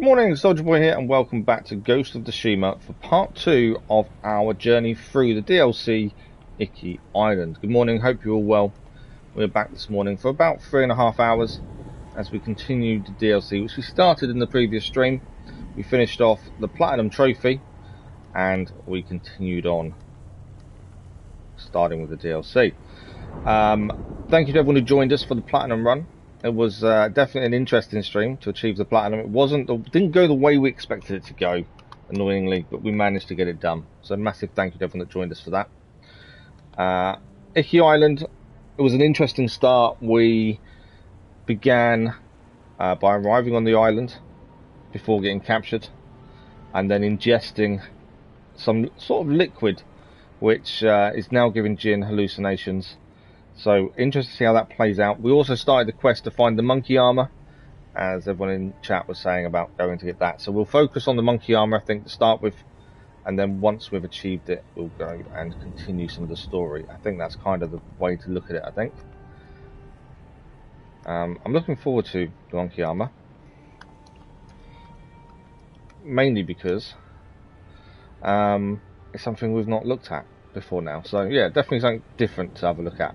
Good morning, Soldier Boy here, and welcome back to Ghost of Tsushima for part 2 of our journey through the DLC IKI Island. Good morning, hope you're all well. We're back this morning for about 3.5 hours as we continue the DLC, which we started in the previous stream. We finished off the Platinum Trophy, and we continued on, starting with the DLC. Thank you to everyone who joined us for the Platinum run. It was definitely an interesting stream to achieve the Platinum. It didn't go the way we expected it to go, annoyingly, but we managed to get it done. So massive thank you to everyone that joined us for that. IKI Island, it was an interesting start. We began by arriving on the island before getting captured, and then ingesting some sort of liquid, which is now giving Jin hallucinations. So, interested to see how that plays out. We also started the quest to find the monkey armor, as everyone in chat was saying about going to get that. So we'll focus on the monkey armor, I think, to start with, and then once we've achieved it, we'll go and continue some of the story. I think that's kind of the way to look at it, I think. I'm looking forward to the monkey armor, mainly because it's something we've not looked at before now. So yeah, definitely something different to have a look at.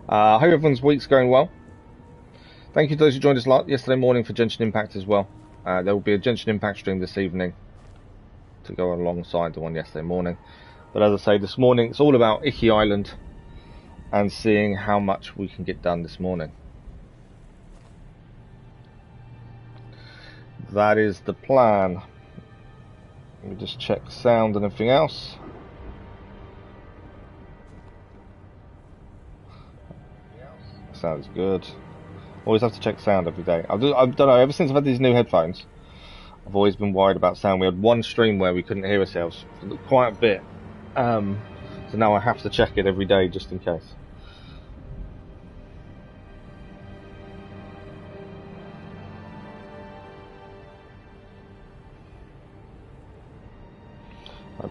I hope everyone's week's going well. Thank you to those who joined us yesterday morning for Genshin Impact as well. There will be a Genshin Impact stream this evening to go alongside the one yesterday morning. But as I say, this morning it's all about IKI Island and seeing how much we can get done this morning. That is the plan. Let me just check sound and everything else. Sounds good. Always have to check sound every day. I don't know, ever since I've had these new headphones, I've always been worried about sound. We had one stream where we couldn't hear ourselves for quite a bit. So now I have to check it every day just in case.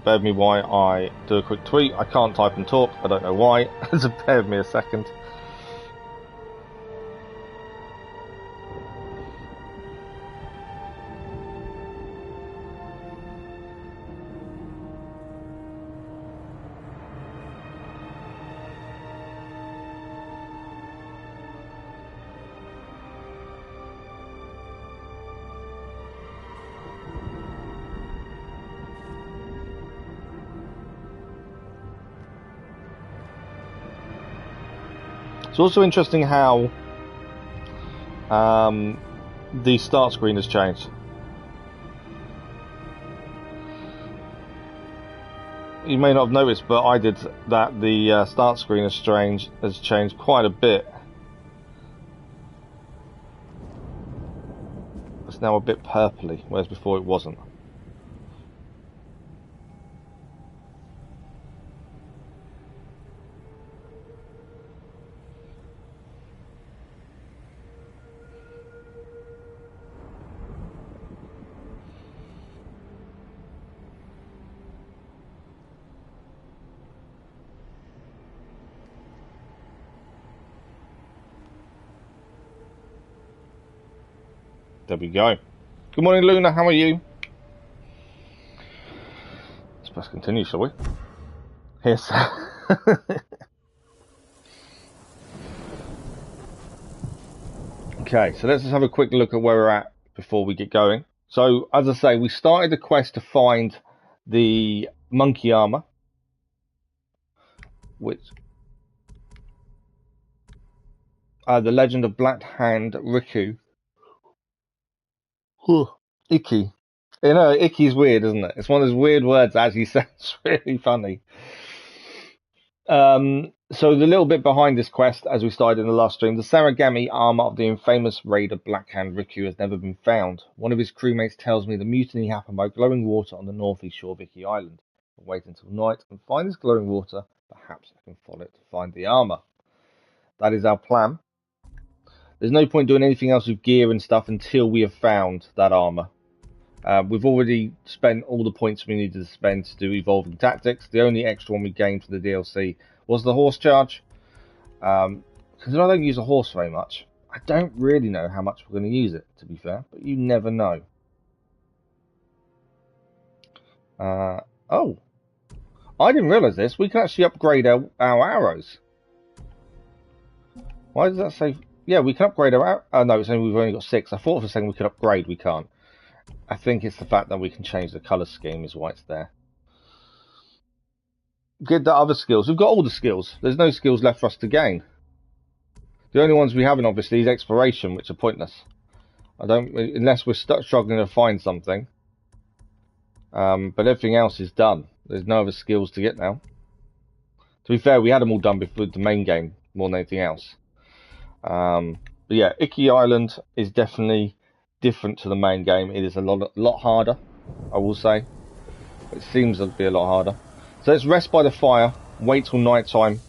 Bear with me while I do a quick tweet. I can't type and talk, I don't know why, so bear with me a second. It's also interesting how the start screen has changed. You may not have noticed, but I did that. The start screen has changed quite a bit. It's now a bit purpley, whereas before it wasn't. There we go. Good morning, Luna. How are you? Let's press continue, shall we? Yes. Okay, so let's just have a quick look at where we're at before we get going. So, as I say, we started the quest to find the monkey armor, which the Legend of Black Hand Riku. Icky. You know, icky's weird, isn't it? It's one of those weird words that actually sounds really funny. So the little bit behind this quest, as we started in the last stream, the Saragami armor of the infamous raider Blackhand Riku has never been found. One of his crewmates tells me the mutiny happened by glowing water on the northeast shore of IKI Island. I'll wait until night and find this glowing water. Perhaps I can follow it to find the armor. That is our plan. There's no point doing anything else with gear and stuff until we have found that armor. We've already spent all the points we needed to spend to do evolving tactics. The only extra one we gained for the DLC was the horse charge. Because I don't use a horse very much, I don't really know how much we're going to use it, to be fair, but you never know. Oh, I didn't realise this. We can actually upgrade our arrows. Why does that say? Yeah, we can upgrade our. No, it's only we've only got 6. I thought for a second we could upgrade. We can't. I think it's the fact that we can change the colour scheme is why it's there. Get the other skills. We've got all the skills. There's no skills left for us to gain. The only ones we haven't, obviously, is exploration, which are pointless. I don't, unless we're struggling to find something. But everything else is done. There's no other skills to get now. To be fair, we had them all done before the main game, more than anything else. But yeah, IKI Island is definitely different to the main game. It is a lot harder, I will say. It seems to be a lot harder. So let's rest by the fire, wait till night time,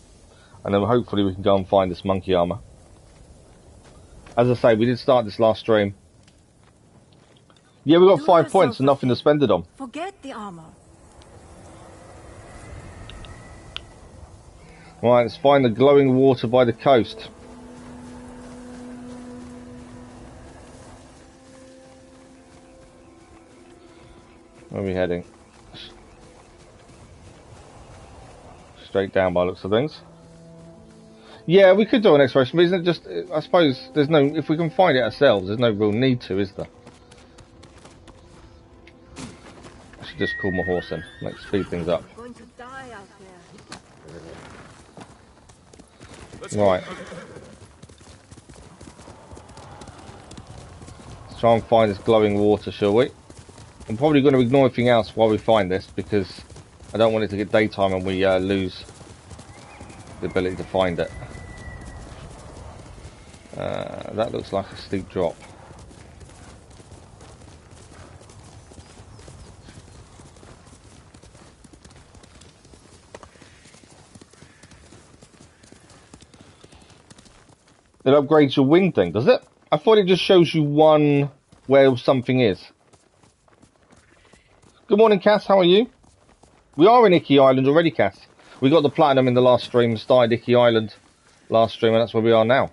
and then hopefully we can go and find this monkey armor. As I say, we did start this last stream. Yeah, we got 5 points and nothing to spend it on. Forget the armor. Right, let's find the glowing water by the coast. Where are we heading? Straight down by the looks of things. Yeah, we could do an exploration, but isn't it just... I suppose there's no... If we can find it ourselves, there's no real need to, is there? I should just call my horse in. Let's speed things up. I'm going to die out there. Right. Let's try and find this glowing water, shall we? I'm probably going to ignore everything else while we find this, because I don't want it to get daytime and we lose the ability to find it. That looks like a steep drop. It upgrades your wing thing, does it? I thought it just shows you one where something is. Good morning, Cass. How are you? We are in IKI Island already, Cass. We got the platinum in the last stream, started IKI Island last stream, and that's where we are now.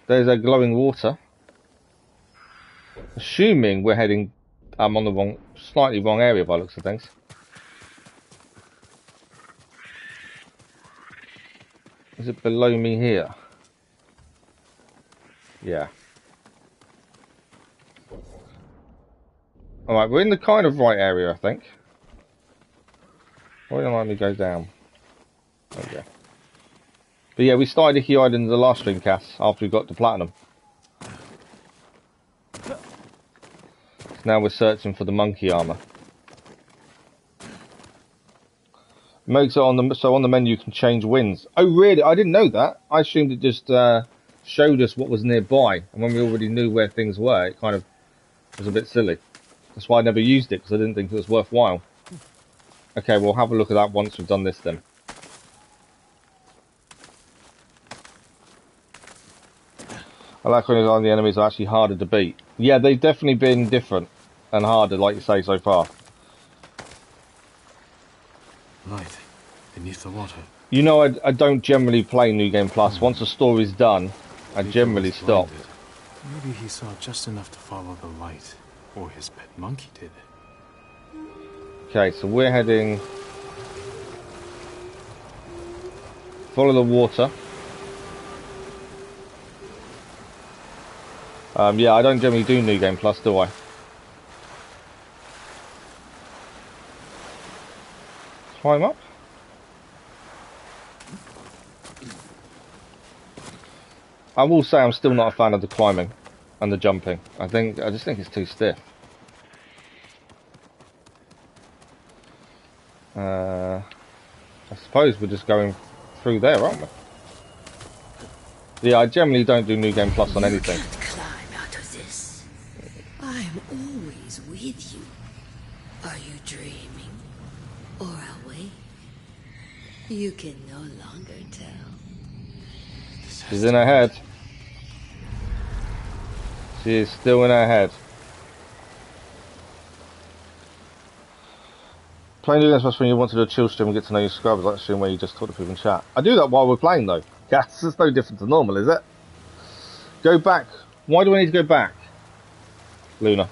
There's a glowing water. Assuming we're heading on the slightly wrong area by the looks of things. Is it below me here? Yeah. Alright, we're in the kind of right area, I think. Why don't I let me go down? Okay. But yeah, we started IKI Island in the last stream, Cass, after we got the platinum. So now we're searching for the monkey armor. Makes it on the menu you can change winds. Oh really? I didn't know that. I assumed it just showed us what was nearby, and when we already knew where things were, it kind of was a bit silly. That's why I never used it, because I didn't think it was worthwhile. Okay, we'll have a look at that once we've done this then. I like when the enemies are actually harder to beat. Yeah, they've definitely been different and harder, like you say, so far. Light beneath the water. You know, I don't generally play New Game Plus. Once the story's done, I generally stop. Maybe he saw just enough to follow the light, or his pet monkey did. Okay, so we're heading... Follow the water. Yeah, I don't generally do New Game Plus, do I? Climb up. I will say I'm still not a fan of the climbing and the jumping. I just think it's too stiff. I suppose we're just going through there, aren't we? Yeah, I generally don't do New Game Plus on anything. You can't climb out of this. I'm always with you. Are you dreaming? Or awake? You can no longer tell. She's in her head. She is still in her head. Playing New Game Plus when you want to do a chill stream and get to know your subscribers, like stream where you just talk to people in chat. I do that while we're playing though. Yeah, it's no different to normal, is it? Go back. Why do I need to go back? Luna.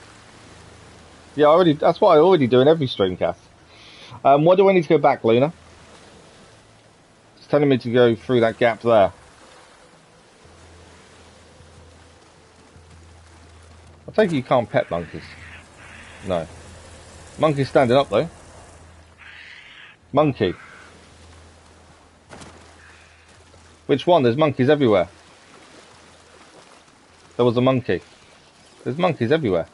Yeah, that's what I already do in every streamcast. Why do I need to go back, Luna? It's telling me to go through that gap there. I take it you can't pet monkeys. No. Monkey's standing up though. Monkey. Which one? There's monkeys everywhere. There was a monkey. There's monkeys everywhere.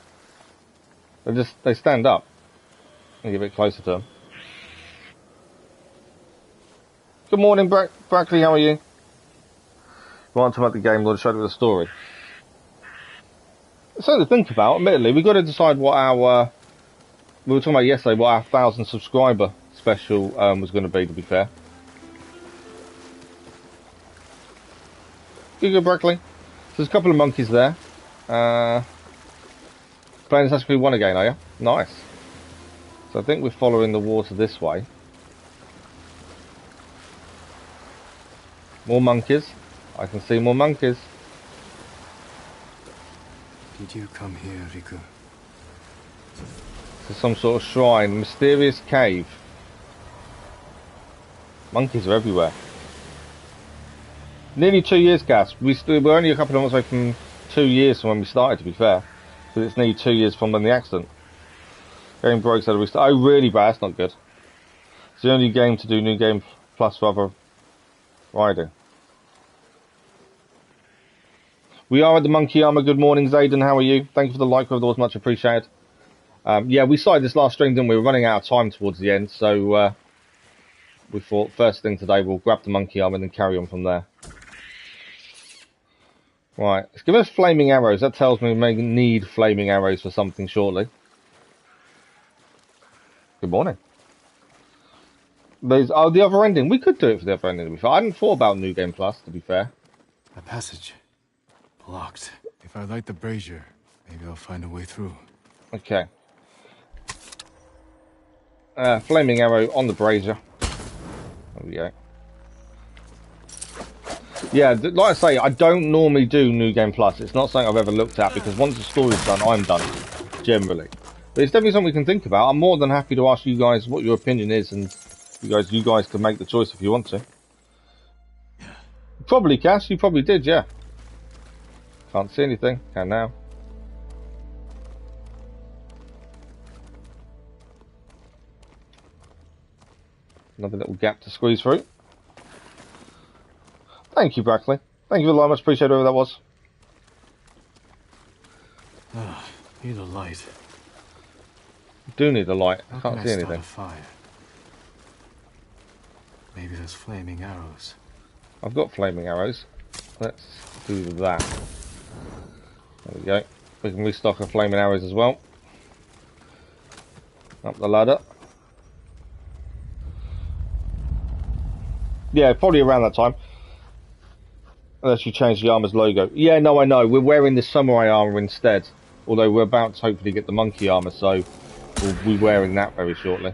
They stand up. I'll get a bit closer to them. Good morning, Brackley, how are you? We want to talk about the game, Lord, show you the story. It's something to think about, admittedly. We've got to decide what our... we were talking about yesterday, what our 1,000 subscriber special was going to be fair. Good, Brackley. So there's a couple of monkeys there. Playing Assassin's Creed 1 again, are you? Nice. So I think we're following the water this way. More monkeys. I can see more monkeys. Did you come here, Riku? To some sort of shrine, mysterious cave. Monkeys are everywhere. Nearly 2 years, Gas. We're only a couple of months away from 2 years from when we started, to be fair. But it's nearly 2 years from when the accident. Game broke, so we started. Oh, really bad? That's not good. It's the only game to do New Game Plus for other riding. We are at the Monkey Armor. Good morning, Zayden. How are you? Thank you for the like, whether it was much appreciated. Yeah, we started this last stream, didn't we? We're running out of time towards the end, so we thought first thing today we'll grab the Monkey Armor and then carry on from there. Right, let's give us flaming arrows. That tells me we may need flaming arrows for something shortly. Good morning. There's the other ending. We could do it for the other ending, to be fair. I hadn't thought about New Game Plus, to be fair. A passage. Blocked. If I light the brazier, maybe I'll find a way through. Okay. Flaming arrow on the brazier. There we go. Yeah, like I say, I don't normally do New Game Plus. It's not something I've ever looked at, because once the story's done, I'm done, generally. But it's definitely something we can think about. I'm more than happy to ask you guys what your opinion is, and you guys can make the choice if you want to. Probably, Cass, you probably did, yeah. Can't see anything. Can now. Another little gap to squeeze through. Thank you, Brackley. Thank you very much. Appreciate whoever that was. Need a light. Do need a light. I How can't can see start anything. a fire? Maybe there's flaming arrows. I've got flaming arrows. Let's do that. There we go. We can restock our flaming arrows as well. Up the ladder. Yeah, probably around that time. Unless you change the armor's logo. Yeah, no, I know. We're wearing the samurai armor instead. Although we're about to hopefully get the monkey armor, so we'll be wearing that very shortly.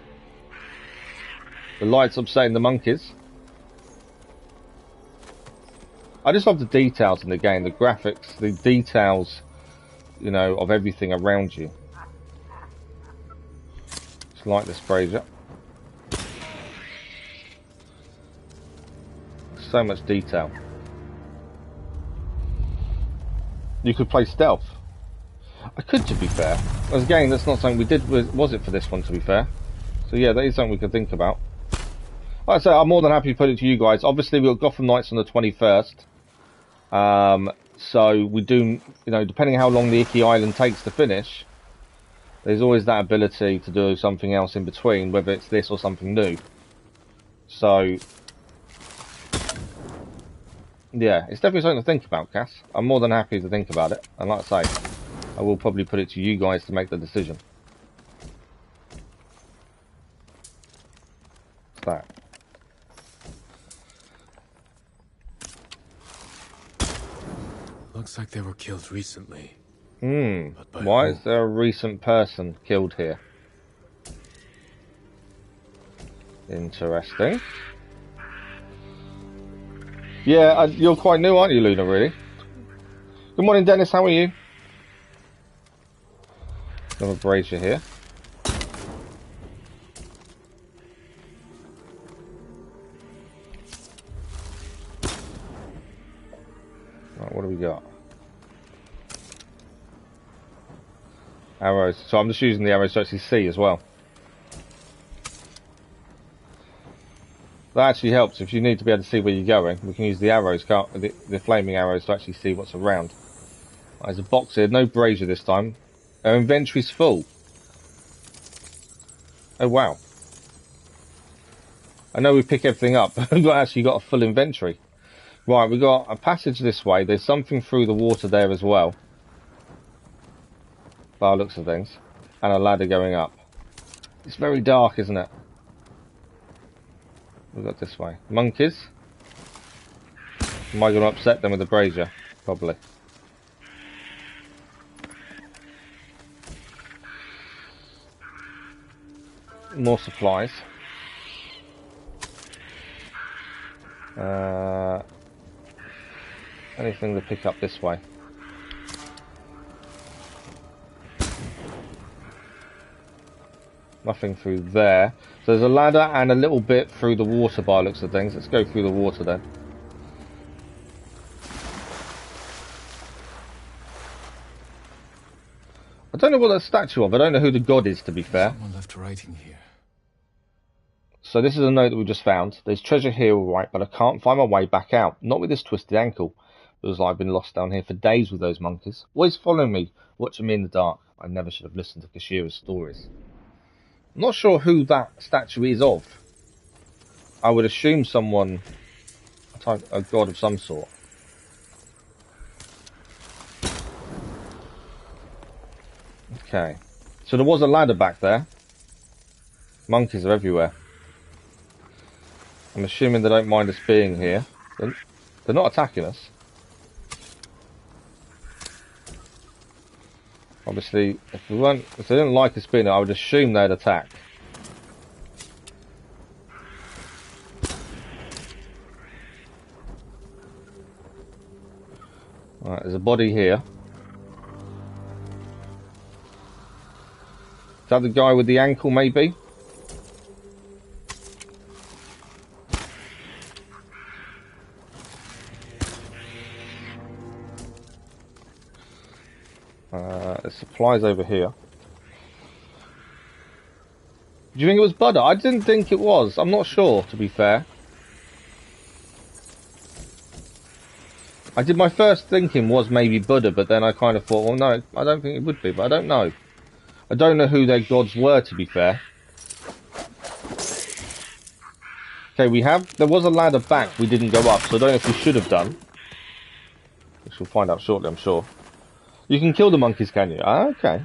The light's upsetting the monkeys. I just love the details in the game, the graphics, the details, you know, of everything around you. Just like this brazier. So much detail. You could play stealth. I could, to be fair. As again, that's not something we did, was it, for this one, to be fair? So yeah, that is something we could think about. Like I say, I'm more than happy to put it to you guys. Obviously, we've got Gotham Knights on the 21st. So we do, you know, depending how long the Iki Island takes to finish, there's always that ability to do something else in between, whether it's this or something new. So yeah, it's definitely something to think about, Cass. I'm more than happy to think about it. And like I say, I will probably put it to you guys to make the decision. What's that? Looks like they were killed recently. Why is there a recent person killed here? Interesting. Yeah, you're quite new, aren't you, Luna, really? Good morning, Dennis, how are you? Another brazier here. Right, what do we got? Arrows. So I'm just using the arrows to actually see as well. That actually helps if you need to be able to see where you're going. We can use the arrows, the flaming arrows, to actually see what's around. Right, there's a box here. No brazier this time. Our inventory's full. Oh wow. I know we pick everything up, but we've actually got a full inventory. Right, we've got a passage this way. There's something through the water there as well, by the looks of things. And a ladder going up. It's very dark, isn't it? We've got this way. Monkeys. Am I going to upset them with the brazier? Probably. More supplies. Anything to pick up this way? Nothing through there. So there's a ladder and a little bit through the water by the looks of things. Let's go through the water then. I don't know what that's a statue of. I don't know who the god is, to be fair. Someone left writing here. So this is a note that we just found. There's treasure here, all right, but I can't find my way back out. Not with this twisted ankle. It was like I've been lost down here for days with those monkeys. Always following me, watching me in the dark. I never should have listened to Kashira's stories. I'm not sure who that statue is of. I would assume someone, a god of some sort. Okay. So there was a ladder back there. Monkeys are everywhere. I'm assuming they don't mind us being here. They're not attacking us. Obviously, if they didn't like us being here, I would assume they'd attack. Right, there's a body here. Is that the guy with the ankle, maybe? There's supplies over here. Do you think it was Buddha? I didn't think it was. I'm not sure, to be fair. My first thinking was maybe Buddha, but then I kind of thought, well, no, I don't think it would be, but I don't know. I don't know who their gods were, to be fair. Okay, there was a ladder back we didn't go up, so I don't know if we should have done. Which we'll find out shortly, I'm sure. You can kill the monkeys, can you? Ah, okay.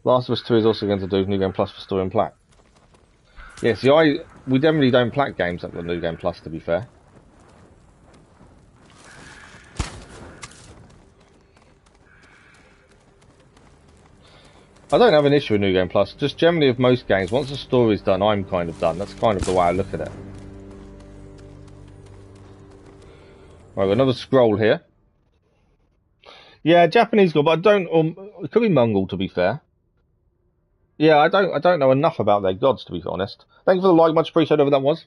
Last of Us 2 is also going to do New Game Plus for Story and Plaque. Yeah, see, we definitely don't plaque games at the New Game Plus, to be fair. I don't have an issue with New Game Plus. Just generally with most games, once the story's done, I'm kind of done. That's kind of the way I look at it. Right, got another scroll here. Yeah, Japanese god, but I don't. It could be Mongol, to be fair. Yeah, I don't know enough about their gods, to be honest. Thank you for the like, much appreciated. Whoever that was.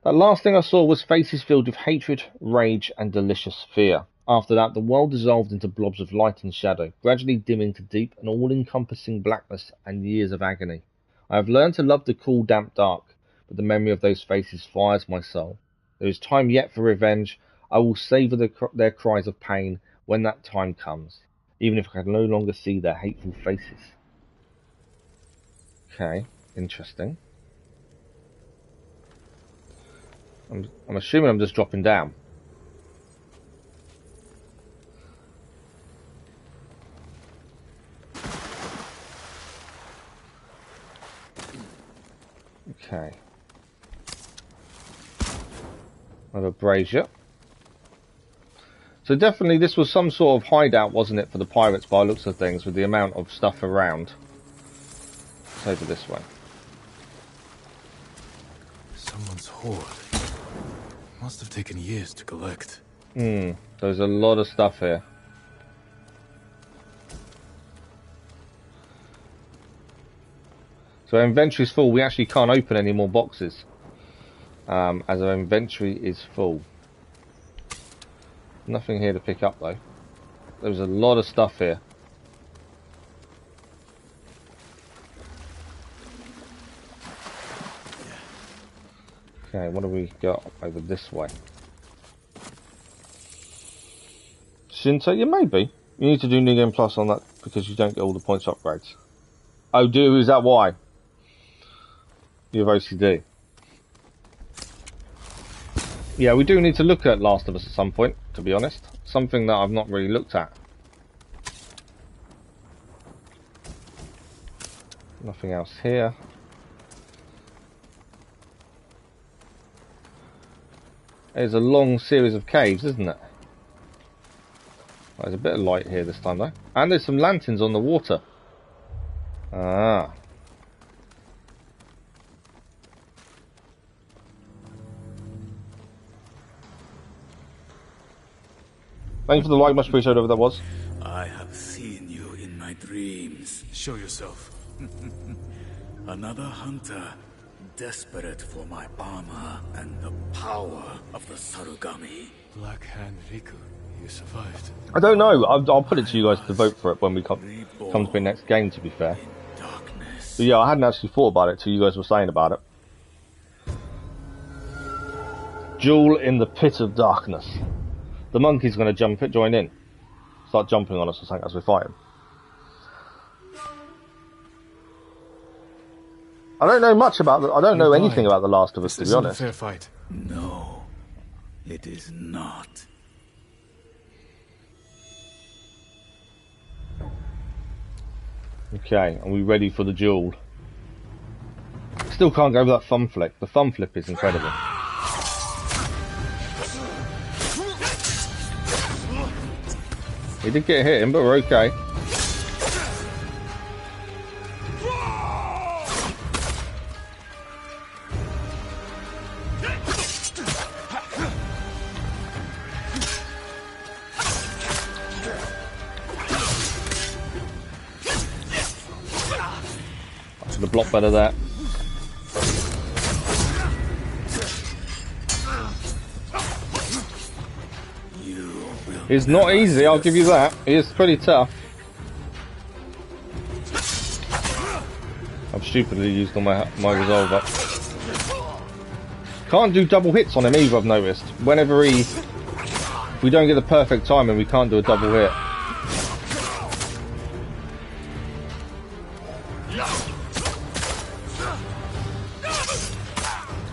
That last thing I saw was faces filled with hatred, rage, and delicious fear. After that, the world dissolved into blobs of light and shadow, gradually dimming to deep and all-encompassing blackness and years of agony. I have learned to love the cool, damp dark, but the memory of those faces fires my soul. There is time yet for revenge. I will savour their cries of pain when that time comes, even if I can no longer see their hateful faces. Okay, interesting. I'm assuming I'm just dropping down. Okay. Another brazier. So definitely this was some sort of hideout, wasn't it, for the pirates by the looks of things, with the amount of stuff around. Let's over this way. Someone's hoard. Must have taken years to collect. There's a lot of stuff here. So our inventory's full. We actually can't open any more boxes, as our inventory is full. Nothing here to pick up though. There's a lot of stuff here. Okay, what do we got over this way? Shinto? Yeah, maybe. You need to do New Game Plus on that because you don't get all the points upgrades. Oh, is that why? You have OCD. Yeah, we do need to look at Last of Us at some point, to be honest. Something that I've not really looked at. Nothing else here. There's a long series of caves, isn't it? There's a bit of light here this time though. And there's some lanterns on the water. Ah. Thank you for the like, much appreciated, whoever that was. I have seen you in my dreams. Show yourself. Another hunter, desperate for my armor and the power of the Sarugami. Black Hand Riku, you survived. I don't know. I'll put it to you guys to vote for it when we come to the next game, to be fair. Darkness. But yeah, I hadn't actually thought about it till you guys were saying about it. Duel in the Pit of Darkness. The monkey's going to join in. Start jumping on us or something as we fight him. I don't know much about I don't know anything about The Last of Us, to be honest. Fair fight. No, it is not. Okay, are we ready for the duel? Still can't go over that thumb flick. The thumb flip is incredible. We did get hit him, but we're okay. I should have blocked better there. It's not easy, I'll give you that. It's pretty tough. I've stupidly used all my resolve up. Can't do double hits on him either, I've noticed. Whenever if we don't get the perfect timing, we can't do a double hit.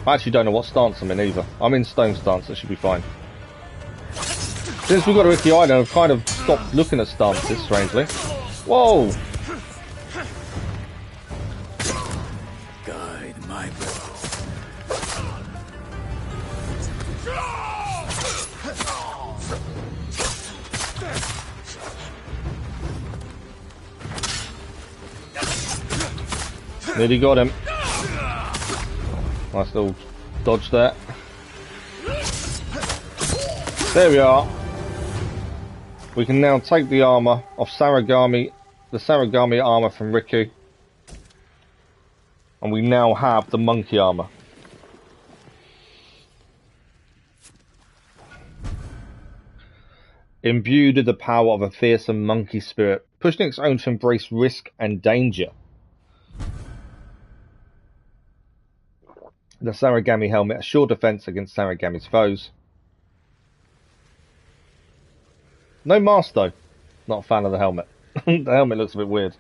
I actually don't know what stance I'm in either. I'm in stone stance, that should be fine. Since we got to IKI, I've kind of stopped looking at stances, strangely. Whoa! Guide my bow. Nearly got him. Nice little dodge there. There we are. We can now take the armor of Sarugami, the Sarugami armor from Riku, and we now have the monkey armor. Imbued with the power of a fearsome monkey spirit, pushing its own to embrace risk and danger. The Sarugami helmet, a sure defense against Sarugami's foes. No mask though. Not a fan of the helmet. The helmet looks a bit weird.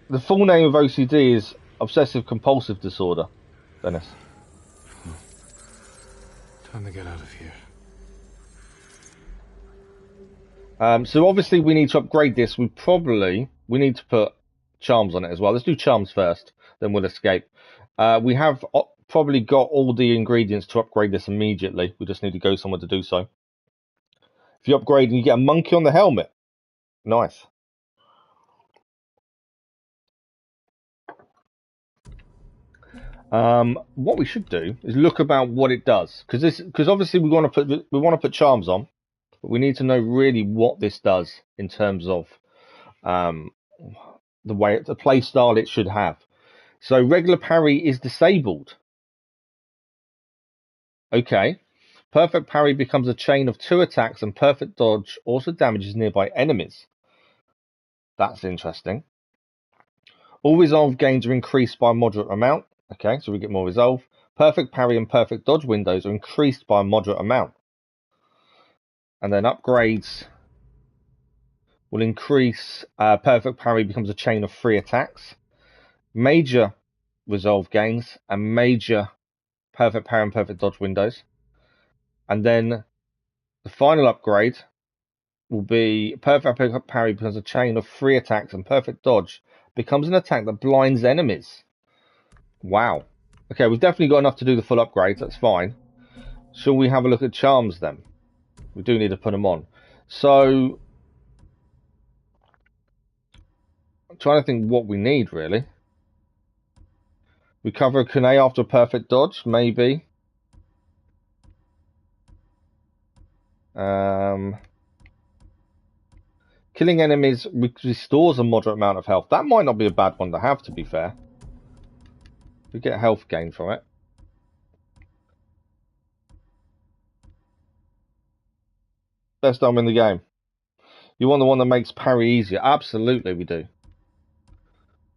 The full name of OCD is Obsessive Compulsive Disorder, Dennis. Time to get out of here. So obviously we need to upgrade this. We need to put charms on it as well. Let's do charms first, then we'll escape. We have probably got all the ingredients to upgrade this immediately. We just need to go somewhere to do so. If you upgrade and you get a monkey on the helmet. Nice. What we should do is look about what it does, because obviously we want to put charms on, but we need to know really what this does in terms of the play style it should have. So regular parry is disabled. Okay, Perfect parry becomes a chain of 2 attacks, and perfect dodge also damages nearby enemies. That's interesting. All resolve gains are increased by a moderate amount. Okay, so we get more resolve. Perfect parry and perfect dodge windows are increased by a moderate amount. And then upgrades will increase. Perfect parry becomes a chain of 3 attacks. Major resolve gains and major perfect parry and perfect dodge windows. And then the final upgrade will be perfect parry becomes a chain of 3 attacks, and perfect dodge becomes an attack that blinds enemies. Wow. Okay, we've definitely got enough to do the full upgrades. That's fine. Shall we have a look at charms then? We do need to put them on. So, I'm trying to think what we need really. Recover a kunai after a perfect dodge, maybe. Killing enemies restores a moderate amount of health. That might not be a bad one to have, to be fair. We get health gain from it. Best arm in the game. You want the one that makes parry easier? Absolutely, we do.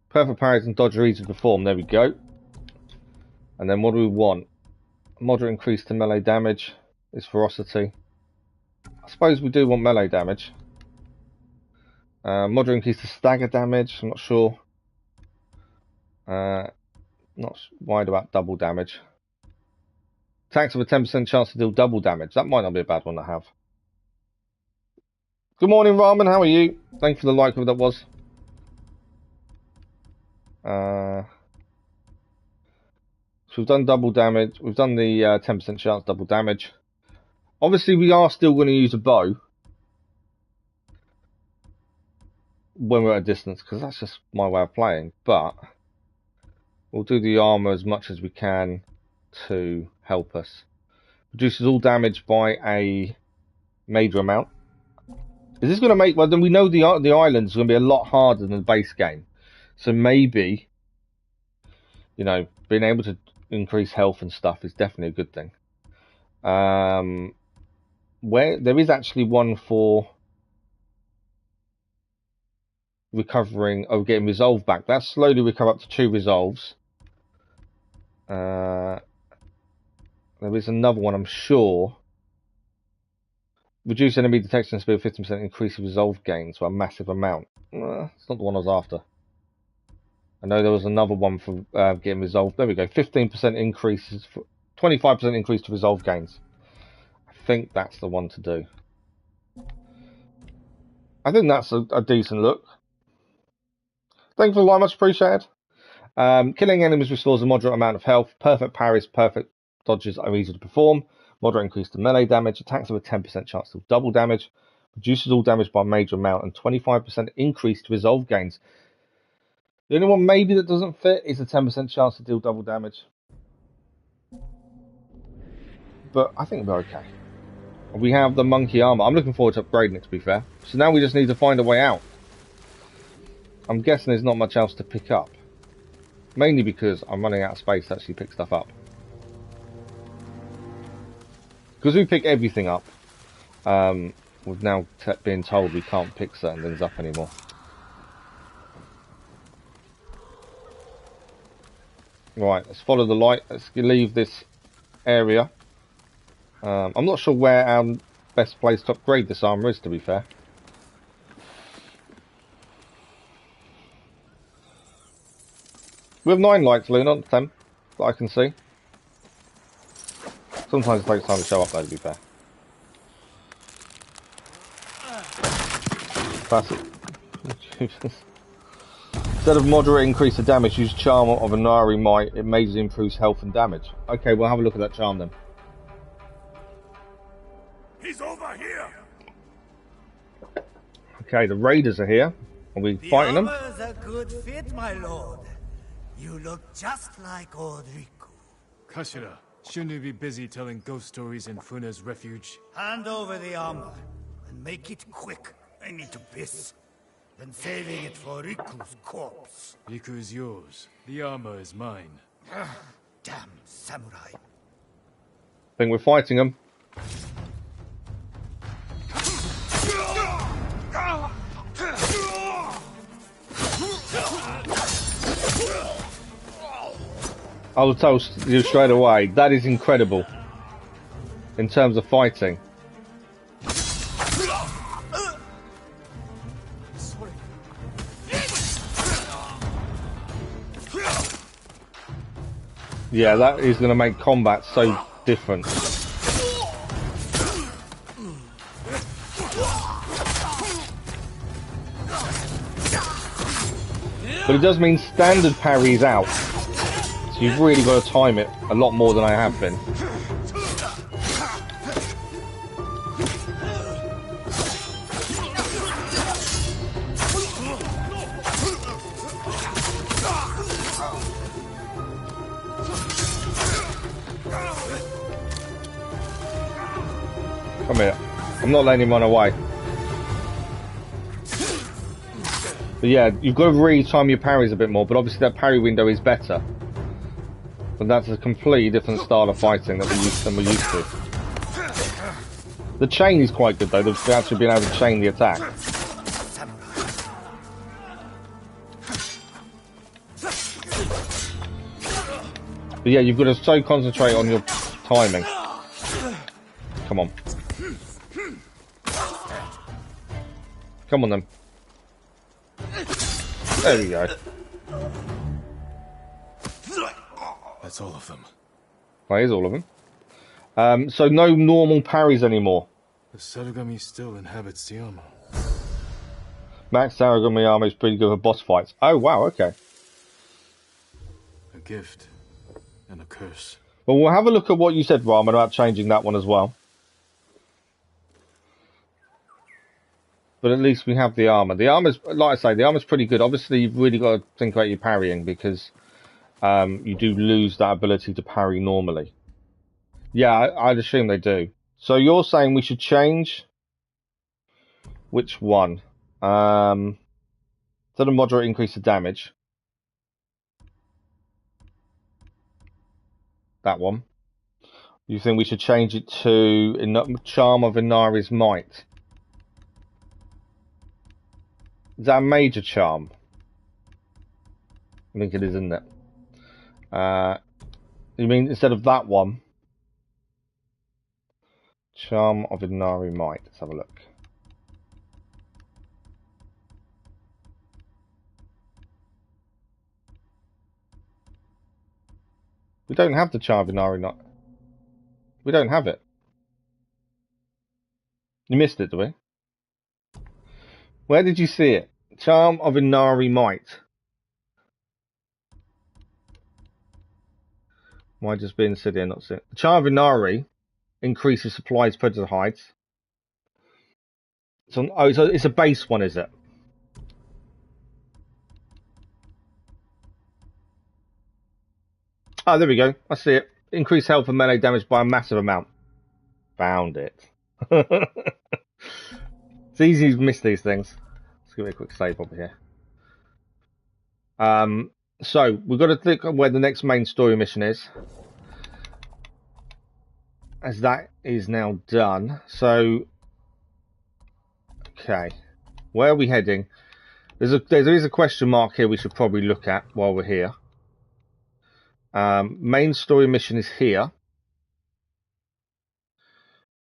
Perfect parries and dodge are easy to perform. There we go. And then what do we want? Moderate increase to melee damage is ferocity. I suppose we do want melee damage. Moderate increase to stagger damage. I'm not sure. Not worried about double damage. Attacks with a 10% chance to deal double damage. That might not be a bad one to have. Good morning, Ramen. How are you? Thank you for the like, whoever that was. So we've done double damage. We've done the 10% chance double damage. Obviously, we are still going to use a bow when we're at a distance, because that's just my way of playing. But we'll do the armor as much as we can to help us. Reduces all damage by a major amount. Is this going to make... Well, then we know the island's going to be a lot harder than the base game. So maybe, you know, being able to increase health and stuff is definitely a good thing. Where there is actually one for recovering or getting resolve back. That's slowly recover up to 2 resolves. There is another one, I'm sure. Reduce enemy detection speed 50%, increase resolve gains by a massive amount. It's not the one I was after. I know there was another one for getting resolve. There we go. 15% increases, 25% increase to resolve gains. I think that's the one to do. I think that's a decent look. Thank you for the like, much appreciated. Killing enemies restores a moderate amount of health. Perfect parries, perfect dodges are easy to perform. Moderate increase to melee damage. Attacks have a 10% chance to double damage. Reduces all damage by a major amount, and 25% increase to resolve gains. The only one maybe that doesn't fit is a 10% chance to deal double damage. But I think we're okay. We have the monkey armor. I'm looking forward to upgrading it, to be fair. So now we just need to find a way out. I'm guessing there's not much else to pick up. Mainly because I'm running out of space to actually pick stuff up. Because we pick everything up, we've now been told we can't pick certain things up anymore. Right, let's follow the light. Let's leave this area. I'm not sure where our best place to upgrade this armor is, to be fair. We have 9 lights, Luna, not 10, that I can see. Sometimes it takes time to show up, though, to be fair. Classic. Instead of moderate increase of damage, use charm of Inari Might. It majorly improves health and damage. Okay, we'll have a look at that charm then. He's over here. Okay, the raiders are here. Are we fighting them? The armor's a good fit, my lord. You look just like old Riku. Kashira, shouldn't you be busy telling ghost stories in Funa's refuge? Hand over the armor, and make it quick. I need to piss. Then saving it for Riku's corpse. Riku is yours. The armor is mine. Damn samurai. I think we're fighting them. I'll tell you straight away, that is incredible in terms of fighting. Yeah, that is going to make combat so different. But it does mean standard parries out. So you've really got to time it a lot more than I have been. Come here. I'm not letting him run away. But yeah, you've got to really time your parries a bit more, but obviously that parry window is better. But that's a completely different style of fighting that we're used to. The chain is quite good though, they've actually been able to chain the attack. But yeah, you've got to so concentrate on your timing. Come on. Come on then. There we go. That's all of them. That is all of them. So no normal parries anymore. The Sarugami still inhabits the armor. Max Sarugami armor is pretty good for boss fights. Oh wow, okay. A gift and a curse. Well, we'll have a look at what you said, Ramen, about changing that one as well. But at least we have the armor. The armor's, like I say, the armor's pretty good. Obviously, you've really got to think about your parrying because you do lose that ability to parry normally. Yeah, I'd assume they do. So you're saying we should change which one? So the moderate increase of damage. That one. You think we should change it to Charm of Inari's Might? Is that a major charm? I think it is, isn't it? You mean instead of that one? Charm of Inari Might. Let's have a look. We don't have the Charm of Inari Might. We don't have it. You missed it, do we? Where did you see it? Charm of Inari Might. Am I just being silly and not seeing it? The Charm of Inari increases supplies predator hides. So, oh, it's a base one, is it? Oh, there we go. I see it. Increase health and melee damage by a massive amount. Found it. It's easy to miss these things. Let's give it a quick save over here. So we've got to click on where the next main story mission is, as that is now done. So, okay, where are we heading? There is a question mark here we should probably look at while we're here. Main story mission is here.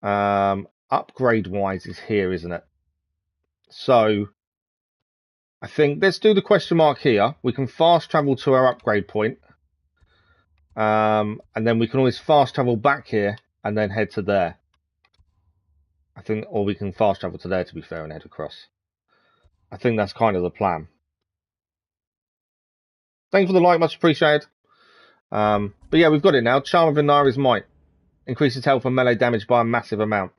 Upgrade wise is here, isn't it? So I think let's do the question mark here. We can fast travel to our upgrade point. And then we can always fast travel back here and then head to there. I think, or we can fast travel to there, to be fair, and head across. I think that's kind of the plan. Thank you for the like, much appreciated. But yeah, we've got it now. Charm of Inari's Might. Increases health and melee damage by a massive amount.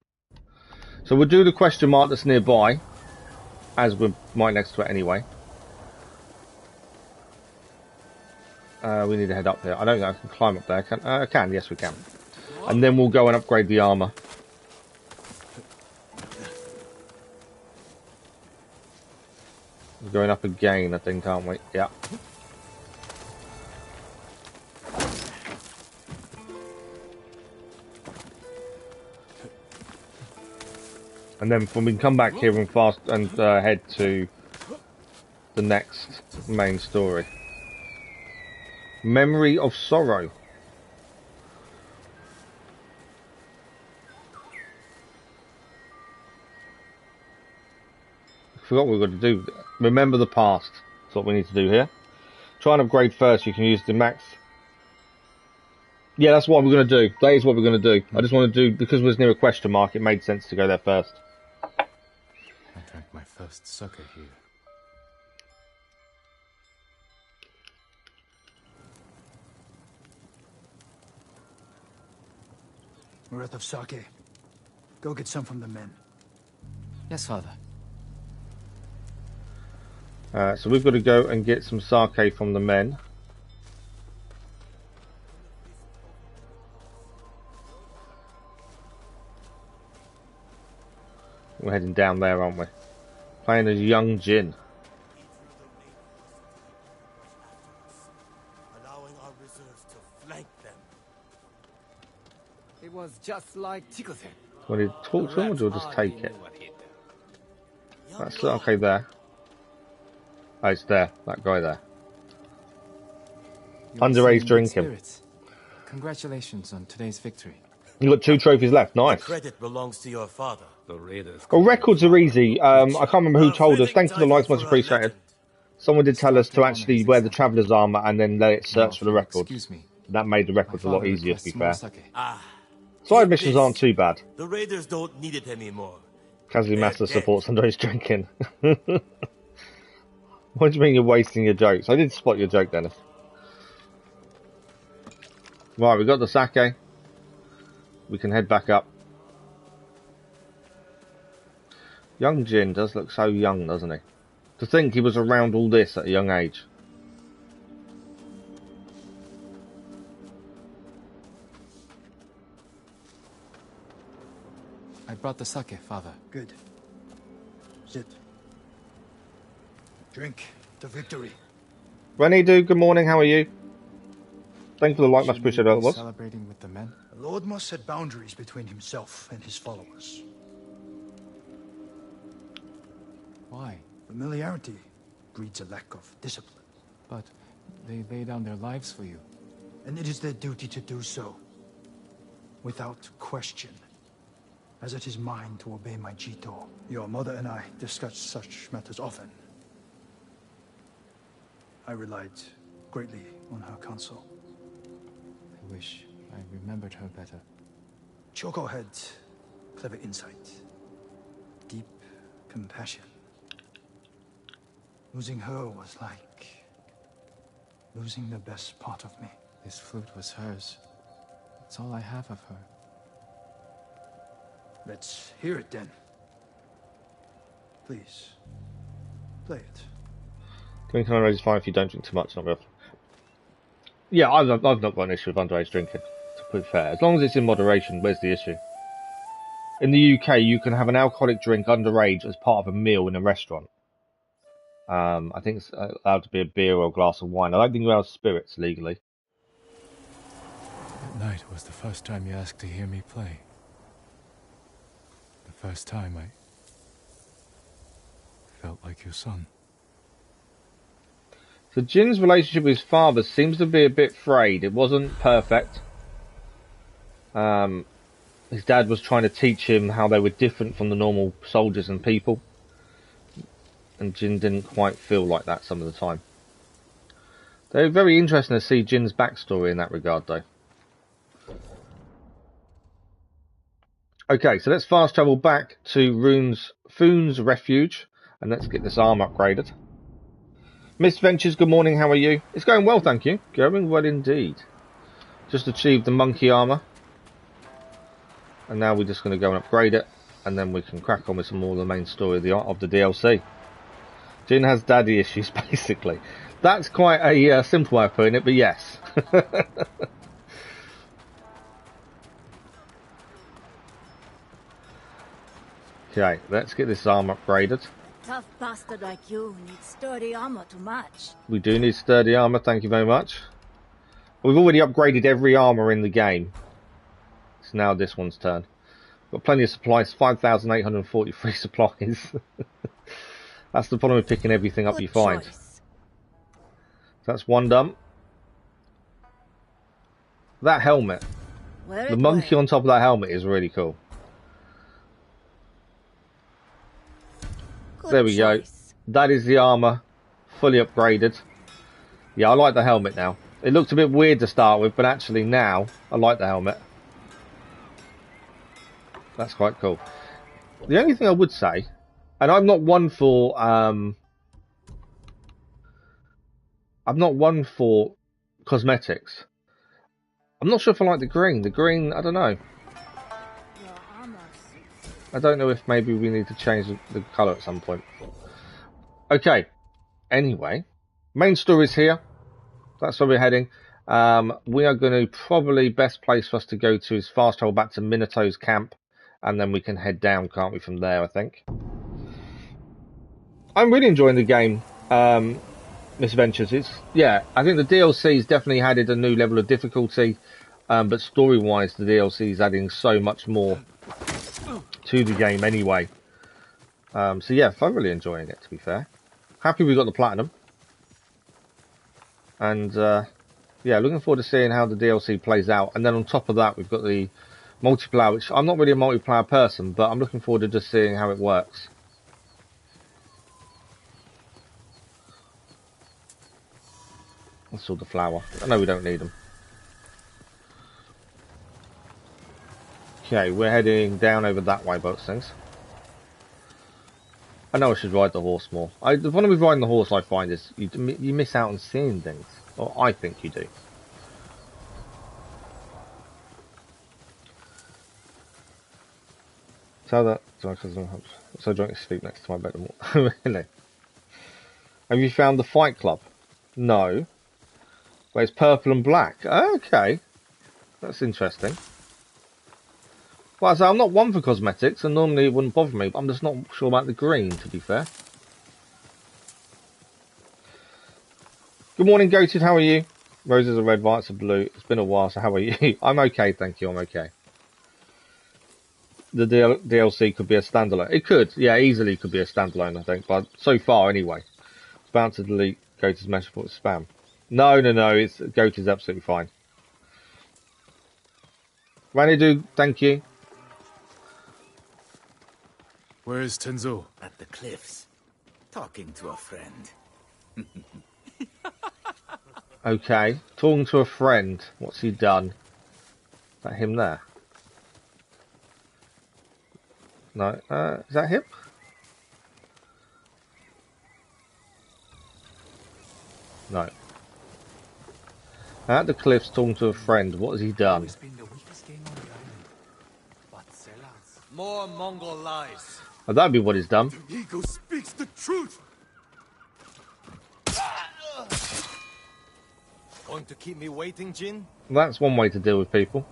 So we'll do the question mark that's nearby, as we're right next to it anyway. We need to head up there. I don't think I can climb up there. I can, yes we can. And then we'll go and upgrade the armor. We're going up again, I think, aren't we? Yeah. And then when we can come back here and fast and head to the next main story. Memory of Sorrow. I forgot what we've got to do. Remember the past. That's what we need to do here. Try and upgrade first. You can use the max. Yeah, that's what we're going to do. That is what we're going to do. I just want to do, because it was near a question mark, it made sense to go there first. I drank my first sake here. We're out of sake. Go get some from the men. Yes, father. So we've got to go and get some sake from the men. We're heading down there, aren't we? Playing as young Jin. Allowing our reserves to flank them. It was just like Chikose. Want to talk to him or do I just take it? That's okay there. Oh, it's there. That guy there. Underage drinking. Spirits. Congratulations on today's victory. You've got 2 trophies left. Nice. The credit belongs to your father. The raiders. Well, records are easy. I can't remember who told us. Thanks for the likes, much appreciated. Someone did tell us to actually wear the traveller's armour and then let it search for the records. Excuse me. That made the records a lot easier, to be fair. Ah, Side missions aren't too bad. the raiders don't need it anymore. Kazumasa supports underage drinking. What do you mean you're wasting your jokes? I did spot your joke, Dennis. Right, we got the sake. We can head back up. Young Jin does look so young, doesn't he? To think he was around all this at a young age. I brought the sake, father. Good. Sit. Drink to victory. Renidu, good morning, how are you? Thank you for the like, much appreciated. It was. Celebrating with the men? The Lord must set boundaries between himself and his followers. Why? Familiarity breeds a lack of discipline. But they lay down their lives for you. And it is their duty to do so. Without question. As it is mine to obey my Jito. Your mother and I discuss such matters often. I relied greatly on her counsel. I wish I remembered her better. Choco had clever insight. Deep compassion. Losing her was like losing the best part of me. This flute was hers. It's all I have of her. Let's hear it then. Please, play it. Drinking underage is fine if you don't drink too much, not real. Yeah, I've not got an issue with underage drinking, to be fair. As long as it's in moderation, where's the issue? In the UK, you can have an alcoholic drink underage as part of a meal in a restaurant. I think it's allowed to be a beer or a glass of wine. I don't think you're allowed spirits legally. That night was the first time you asked to hear me play. The first time I felt like your son. So Jin's relationship with his father seems to be a bit frayed. It wasn't perfect. His dad was trying to teach him how they were different from the normal soldiers and people. And Jin didn't quite feel like that some of the time. They're very interesting to see Jin's backstory in that regard, though. Okay, so let's fast travel back to Foon's Refuge, and let's get this arm upgraded. Miss Ventures, good morning, how are you? It's going well, thank you. Going well indeed. Just achieved the monkey armour. And now we're just going to go and upgrade it, and then we can crack on with some more of the main story of the DLC. Jin has daddy issues, basically. That's quite a simple way of putting it, but yes. Okay, let's get this arm upgraded. Tough bastard like you needs sturdy armor to match. We do need sturdy armor, thank you very much. We've already upgraded every armor in the game. It's now this one's turn. Got plenty of supplies, 5,843 supplies. That's the problem with picking everything up you find. So that's one done. That helmet. Wear The it monkey well. on top of that helmet is really cool. Good There we go. choice. That is the armor, fully upgraded. Yeah, I like the helmet now. It looked a bit weird to start with, but actually now, I like the helmet. That's quite cool. The only thing I would say, and I'm not one for cosmetics. I'm not sure if I like the green. The green, I don't know. Your armor suits. I don't know if maybe we need to change the colour at some point. Okay. Anyway, main story's here. That's where we're heading. We are going to probably best place for us to go to is fast travel back to Minato's camp, and then we can head down, can't we, from there, I think. I'm really enjoying the game, Misadventures. I think the DLC's definitely added a new level of difficulty, but story-wise, the DLC's adding so much more to the game anyway. So yeah, I'm really enjoying it, to be fair. Happy we got the platinum. And yeah, looking forward to seeing how the DLC plays out. And then on top of that, we've got the multiplayer, which I'm not really a multiplayer person, but I'm looking forward to just seeing how it works. That's all the flour. I know we don't need them. Okay, we're heading down over that way, both things. I know I should ride the horse more. The problem with riding the horse, I find, is you miss out on seeing things. Or I think you do. So don't you sleep next to my bed. Really? Have you found the Fight Club? No. But it's purple and black. Okay. That's interesting. Well, so I'm not one for cosmetics, and normally it wouldn't bother me, but I'm just not sure about the green, to be fair. Good morning, Goated, how are you? Roses are red, violets are blue. It's been a while, so how are you? I'm okay, thank you, I'm okay. The DLC could be a standalone. It could, yeah, easily could be a standalone, I think, but so far, anyway. It's bound to delete Goated's message for spam. No, Goated's absolutely fine. Ranidu, thank you. Where is Tenzo? At the cliffs, talking to a friend. Okay, talking to a friend. What's he done? Is that him there? No, is that him? No. At the cliffs, talking to a friend. What has he done? More Mongol lies. Oh, that'd be what he's done. The eagle speaks the truth. Going to keep me waiting, Jin? That's one way to deal with people.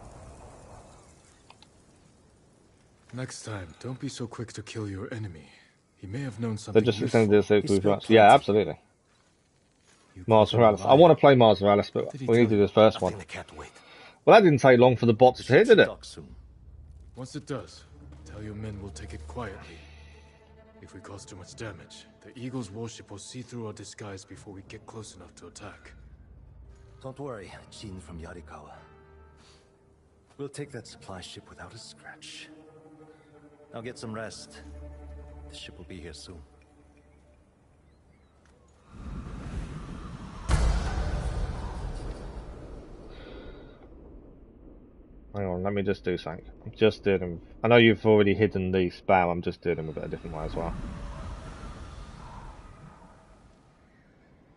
Next time, don't be so quick to kill your enemy. He may have known something. They're just useful. extended DLC. Yeah, absolutely. Mars Morales. I want to play Mars Morales, but we need to do this first one. Well, that didn't take long for the bots to hit, did it? Once it does, tell your men we'll take it quietly. If we cause too much damage, the Eagle's warship will see through our disguise before we get close enough to attack. Don't worry, Jin from Yarikawa. We'll take that supply ship without a scratch. Now get some rest. The ship will be here soon. Hang on, let me just do something. I'm just doing them. I know you've already hidden the spam, I'm just doing them a bit a different way as well.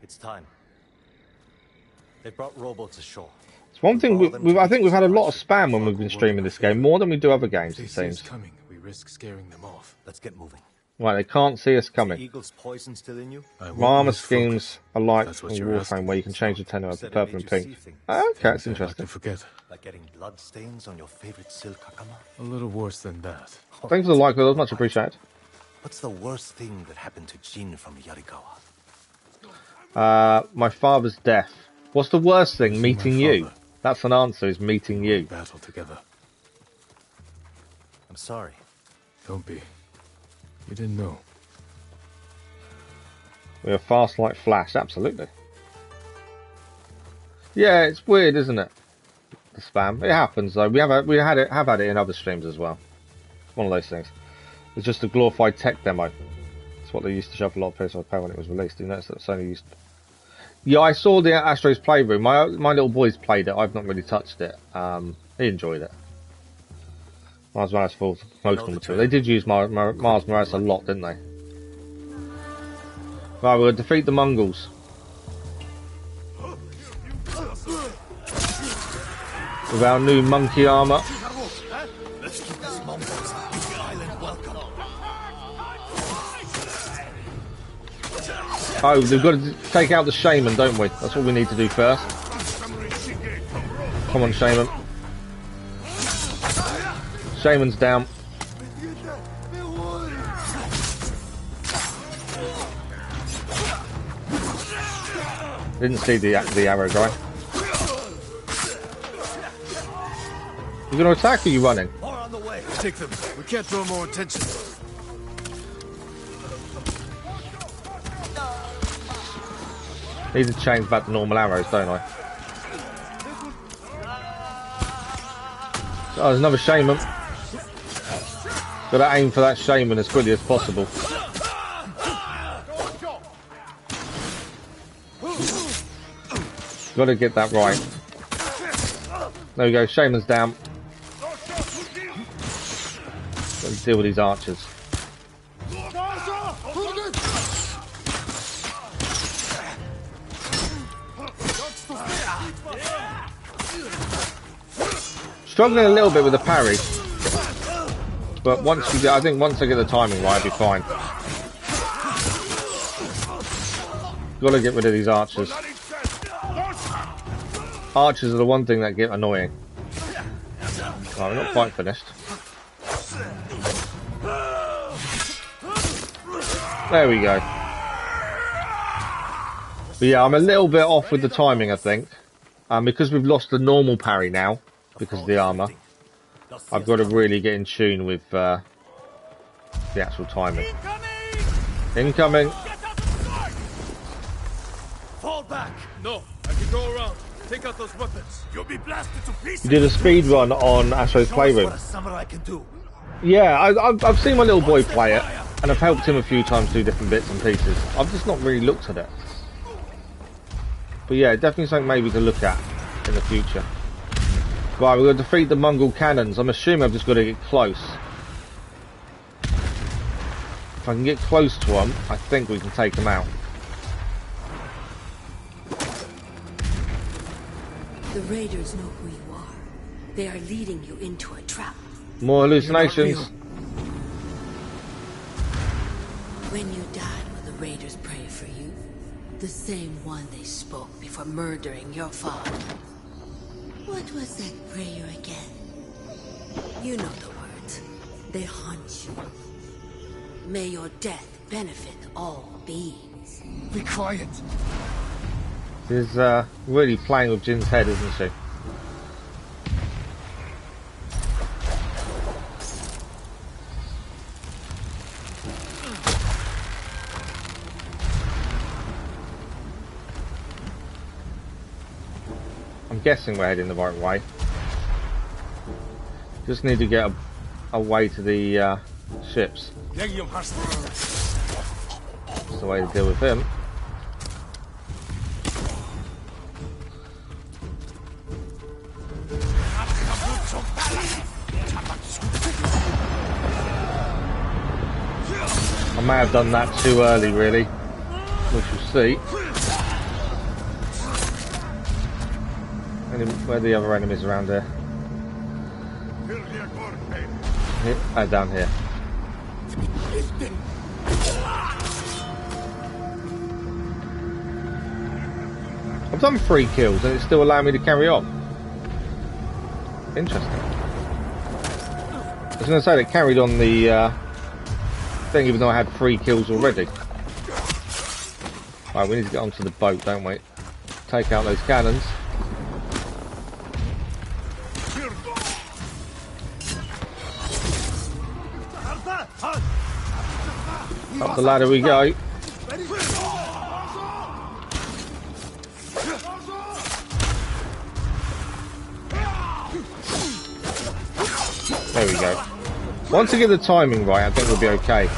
It's time. They brought rowboats ashore. It's one thing, I think we've had a lot of spam when we've been streaming this game, more than we do other games, it seems. Coming, we risk scaring them off. Let's get moving. Right, they can't see us coming. Eagle's poison still in you? Armor schemes are like Warframe, where you can change the tenor of the purple and pink. Okay, that's interesting. Forget. Like getting blood stains on your favorite silk hakama? A little worse than that. Thanks for the like, Will. Much appreciated. What's the worst thing that happened to Jin from Yarikawa? My father's death. What's the worst thing? Meeting you. That's an answer, is meeting you. Battle together. I'm sorry. Don't be. You didn't know. We are fast like Flash, absolutely. Yeah, it's weird, isn't it? the spam. It happens though. We have had it in other streams as well. One of those things. It's just a glorified tech demo. It's what they used to shove a lot of PS5 power when it was released. You notice that Sony used. Yeah, I saw the Astro's Playroom. My little boys played it. I've not really touched it. He enjoyed it. Mars Morales for promotional material. They did use Mars Morales a lot, didn't they? Right, we'll defeat the Mongols. With our new monkey armor. Let's keep these Mongols on the island welcome. Oh, we've got to take out the shaman, don't we? That's what we need to do first. Come on, shaman. Shaman's down. Didn't see the arrow guy. You gonna attack or are you running? More on the way. Take them. We can't draw more attention. Need to change back to normal arrows, don't I? Oh, there's another shaman. Gotta aim for that shaman as quickly as possible. Gotta get that right. There we go, shaman's down. Gotta deal with these archers. Struggling a little bit with the parry, but once you get, I think once I get the timing right, I'll be fine. Gotta get rid of these archers. Archers are the one thing that get annoying. Right, we're not quite finished. There we go. But yeah, I'm a little bit off with the timing, I think. Because we've lost the normal parry now, because of the armour. I've got to really get in tune with the actual timing. Incoming! Fall back! No, I can go around. Take out those weapons. You'll be blasted to pieces. You did a speed run on Astro's Playroom. What a samurai can do. Yeah, I've seen my little boy play it, and I've helped him a few times do different bits and pieces. I've just not really looked at it. But yeah, definitely something maybe to look at in the future. Right, we're going to defeat the Mongol cannons. I'm assuming I've just got to get close. If I can get close to them, I think we can take them out. The raiders know who you are. They are leading you into a trap. More hallucinations. When you died, will the raiders pray for you? The same one they spoke before murdering your father. What was that prayer again? You know the words. They haunt you. May your death benefit all beings. Be quiet. She's really playing with Jin's head, isn't she? I'm guessing we're heading the right way. Just need to get away to the ships. That's the way to deal with him. I may have done that too early, really. We shall see. Where are the other enemies around here? Down here. I've done 3 kills and it's still allowing me to carry on. Interesting. I was going to say they carried on the thing even though I had 3 kills already. Right, we need to get onto the boat, don't we? Take out those cannons. Up the ladder we go. There we go. Once I get the timing right, I think we'll be okay.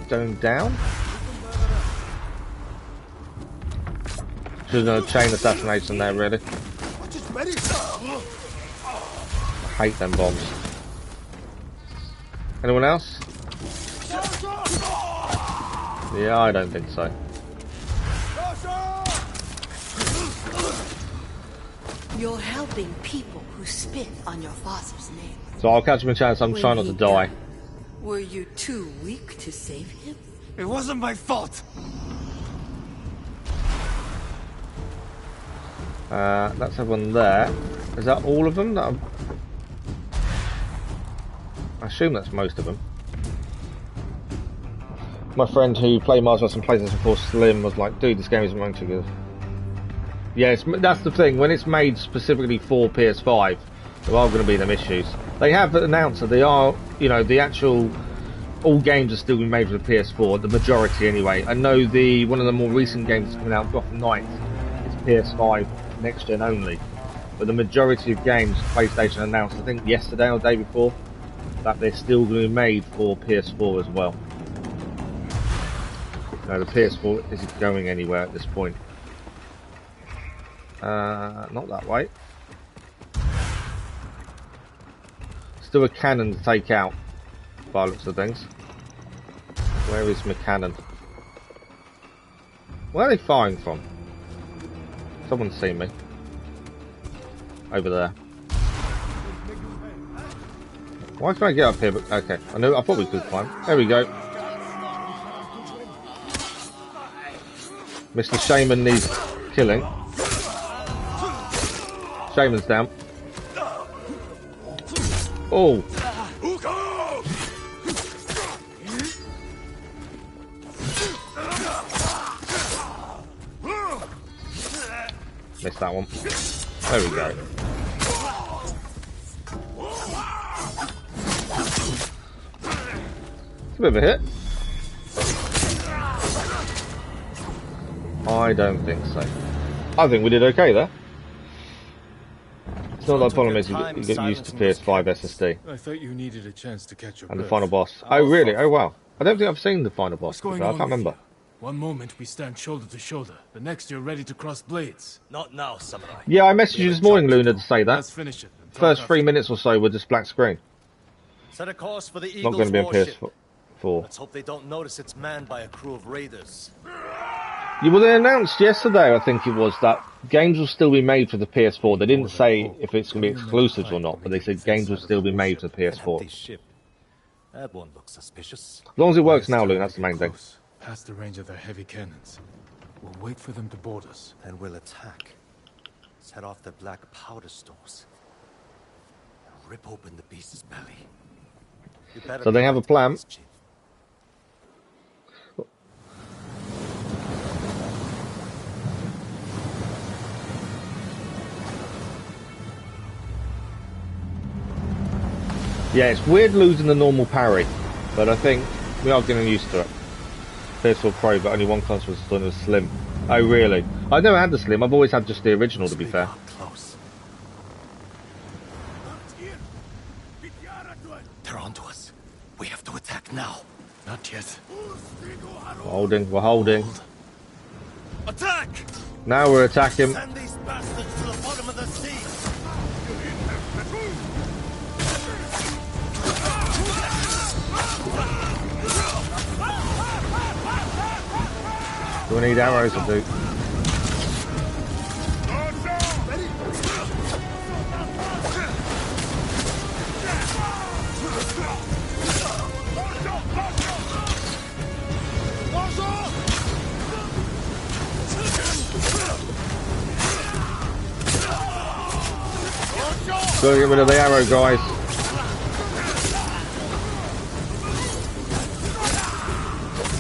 Going down. Should have done a chain assassination there, really. I hate them bombs. Anyone else? Yeah, I don't think so. You're helping people who spit on your father's name. So I'll catch him in chance. I'm trying not to die. Were you too weak to save him? It wasn't my fault. That's everyone there. Is that all of them? I assume that's most of them. My friend who played Massacre and PlayStation 4 Slim was like, dude, this game isn't running too good. Yeah, that's the thing. When it's made specifically for PS5, there are going to be them issues. They have announced that they are, you know, the actual... all games are still being made for the PS4, the majority anyway. I know one of the more recent games that's coming out, Gotham Knights, is PS5 next gen only. But the majority of games, PlayStation announced, I think yesterday or the day before, that they're still going to be made for PS4 as well. No, the PS4 isn't going anywhere at this point. Not that way. Still a cannon to take out, by the looks of things. Where is my cannon? Where are they firing from? Someone's seen me. Over there. Why can't I get up here? But okay, I thought we could climb. There we go. Mr. Shaman needs killing. Shaman's down. Oh. Missed that one. There we go. It's a bit of a hit. I don't think so. I think we did okay there. It's not that problem is you get used to PS5 SSD. I thought you needed a chance to catch your and the breath. final boss. Oh really? Oh wow. I don't think I've seen the final boss. I can't remember. One moment we stand shoulder to shoulder. The next you're ready to cross blades. Not now, samurai. Yeah, I messaged you this morning, Luna, to say that. Let's finish it. First 3 minutes or so with this black screen. Set a course for the Not going to be on PS4. Let's hope they don't notice it's manned by a crew of raiders. Yeah, well, they announced yesterday, I think it was, that games will still be made for the PS4. They didn't say if it's going to be exclusives or not, but they said games will still be made for the PS4. That one looks suspicious. As long as it works now, Luna, that's the main thing. Past the range of their heavy cannons. We'll wait for them to board us. Then we'll attack. Set off their black powder stores. And rip open the beast's belly. So they have a plan. Yeah, it's weird losing the normal parry, but I think we are getting used to it. PS4 Pro, but only one console was done as Slim. Oh, really? I've never had the Slim. I've always had just the original, to be fair. They're onto us. We have to attack now. Not yet. We're holding. We're holding. Attack! Now we're attacking. Send these bastards to the bottom of the sea. Do we need arrows or do? Gotta get rid of the arrow, guys.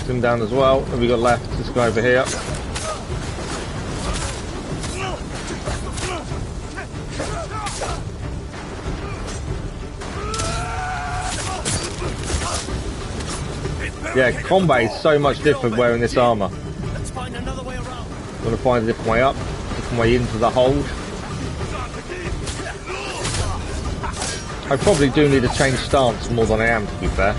Him down as well. What have we got left? This guy over here. Yeah, combat is so much different wearing this armour. Let's find another way around. I'm going to find a different way up, different way into the hold. I probably do need to change stance more than I am, to be fair.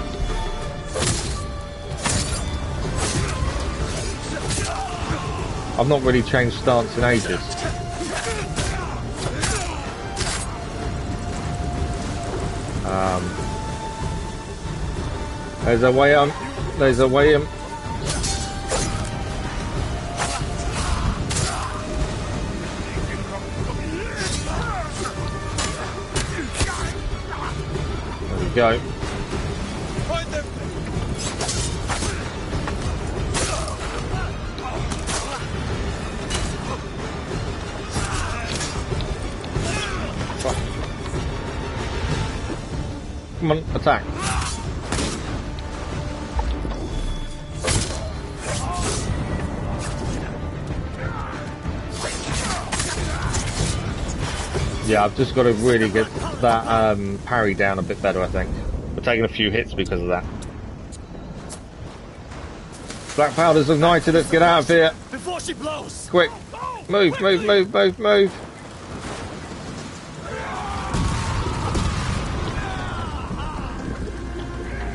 I've not really changed stance in ages. There's a way on. There's a way on. There we go. Come on, attack. Yeah, I've just got to really get that parry down a bit better, I think. We're taking a few hits because of that. Black powder's ignited, let's get out of here. Before she blows. Quick. Move, move, move, move, move.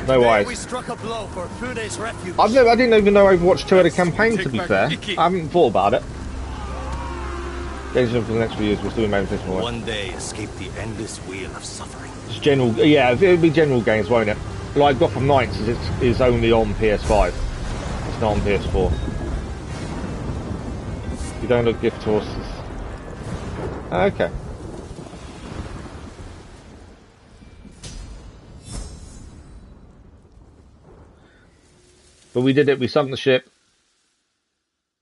No worries. We struck a blow for Fune's refuge. I didn't even know Overwatch 2 had a campaign, to be fair. I haven't thought about it. Games for the next few years, we're still making this more. One day, escape the endless wheel of suffering. It's general, yeah, it'll be general games, won't it? Like Gotham Knights is only on PS5. It's not on PS4. You don't look gift horses. Okay. But we did it, we sunk the ship.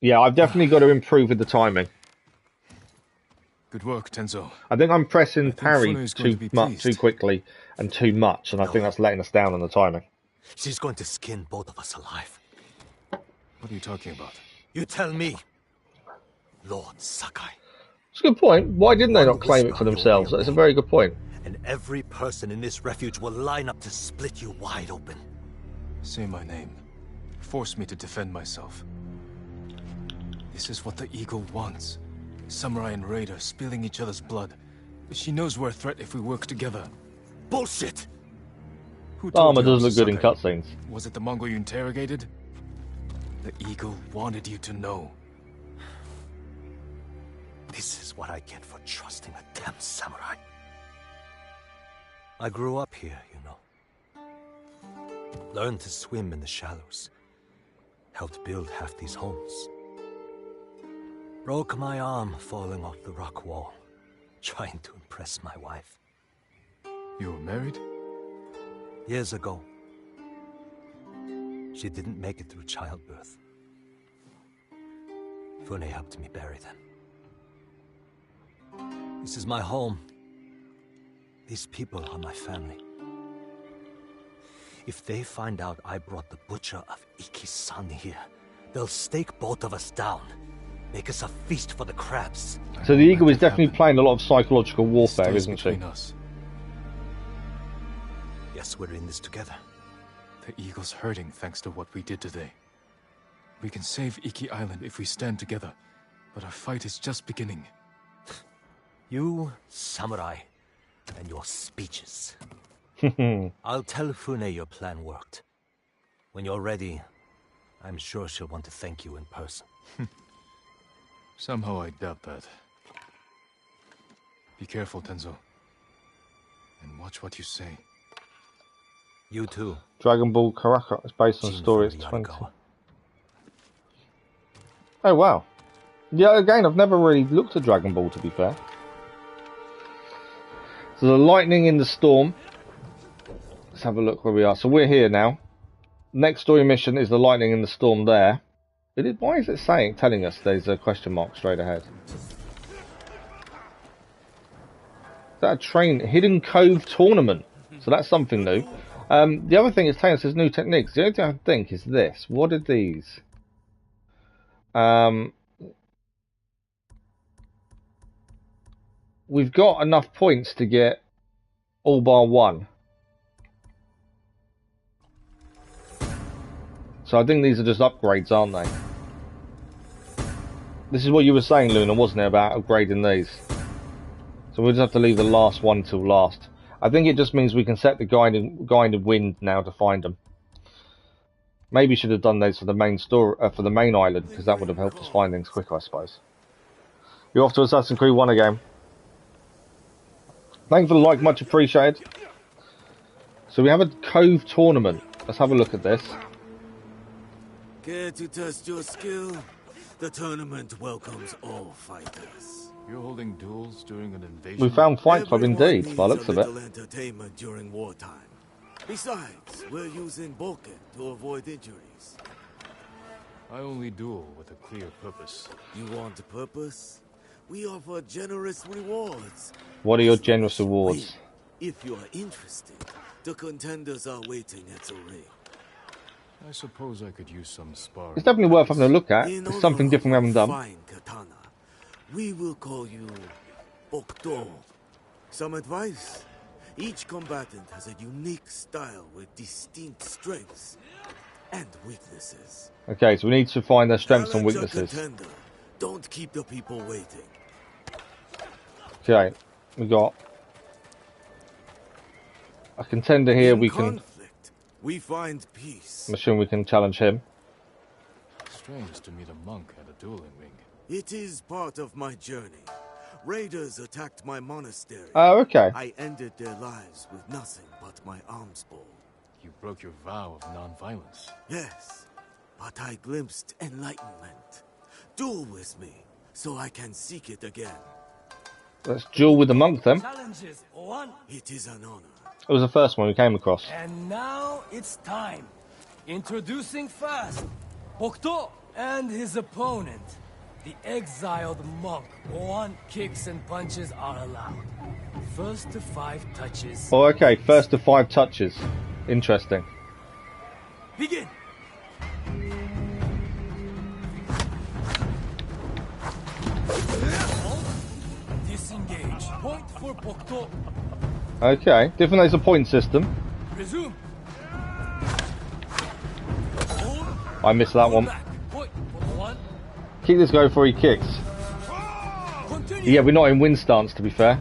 Yeah, I've definitely got to improve with the timing. Good work, Tenzo. I think I'm pressing parry too quickly and too much, and I think that's letting us down on the timing. She's going to skin both of us alive. What are you talking about? You tell me, Lord Sakai. It's a good point. Why didn't they not claim it for themselves? That's a very good point. And every person in this refuge will line up to split you wide open. Say my name. Force me to defend myself. This is what the Eagle wants. Samurai and Raider spilling each other's blood. She knows we're a threat if we work together. Bullshit! Who told Armor you does I was look good in Sakai? cutscenes. Was it the Mongol you interrogated? The Eagle wanted you to know. This is what I get for trusting a damn samurai. I grew up here, you know. Learned to swim in the shallows. Helped build half these homes. Broke my arm falling off the rock wall, trying to impress my wife. You were married? Years ago. She didn't make it through childbirth. Fune helped me bury them. This is my home. These people are my family. If they find out I brought the butcher of Iki's son here, they'll stake both of us down. Make us a feast for the crabs. So the Eagle is definitely playing a lot of psychological warfare, isn't she? Us. Yes, we're in this together. The Eagle's hurting thanks to what we did today. We can save Iki Island if we stand together, but our fight is just beginning. You, samurai, and your speeches. I'll tell Fune your plan worked. When you're ready, I'm sure she'll want to thank you in person. Somehow I doubt that. Be careful, Tenzo. And watch what you say. You too. Dragon Ball Karaka is based on story. It's 20. Oh wow. Yeah, again, I've never really looked at Dragon Ball, to be fair. So the lightning in the storm. Let's have a look where we are. So we're here now. Next story mission is the lightning in the storm there. Why is it telling us there's a question mark straight ahead? Is that a train? Hidden Cove tournament. So that's something new. The other thing it's telling us is new techniques. The only thing I can think is this. What are these? We've got enough points to get all bar one. So I think these are just upgrades, aren't they? This is what you were saying, Luna, wasn't it, about upgrading these? So we'll just have to leave the last one till last. I think it just means we can set the guided wind now to find them. Maybe should have done those for the main store, for the main island, because that would have helped us find things quicker, I suppose. You're off to Assassin's Creed 1 again. Thank you for the like, much appreciated. So we have a Cove tournament. Let's have a look at this. Care to test your skill? The tournament welcomes all fighters. You're holding duels during an invasion? We found Fight Club indeed, by the looks of it. Entertainment during wartime. Besides, we're using Bokken to avoid injuries. I only duel with a clear purpose. You want a purpose? We offer generous rewards. What are your generous rewards? If you are interested, the contenders are waiting at the ring. I suppose I could use some sparring. It's definitely worth having a look at. It's something different we haven't done. Fine katana. We will call you Bokto. Some advice? Each combatant has a unique style with distinct strengths and weaknesses. Okay, so we need to find their strengths and weaknesses. Contender. Don't keep the people waiting. Okay, we got a contender here. In we can. conflict, we find peace. I'm assuming we can challenge him. Strange to meet a monk at a dueling ring. It is part of my journey. Raiders attacked my monastery. Oh, okay. I ended their lives with nothing but my alms bowl. You broke your vow of non-violence. Yes, but I glimpsed enlightenment. Duel with me, so I can seek it again. Let's duel with the monk then. Challenges one. It is an honor. It was the first one we came across. And now it's time. Introducing first, Bokto and his opponent. The exiled monk. 1 kicks and punches are allowed. First to 5 touches. Oh, okay. First to 5 touches. Interesting. Begin. Disengage. Point for Bokto. Okay. Different as a point system. Resume. I missed that one. Point for 1. Keep this go before he kicks. Continue. Yeah, we're not in wind stance, to be fair.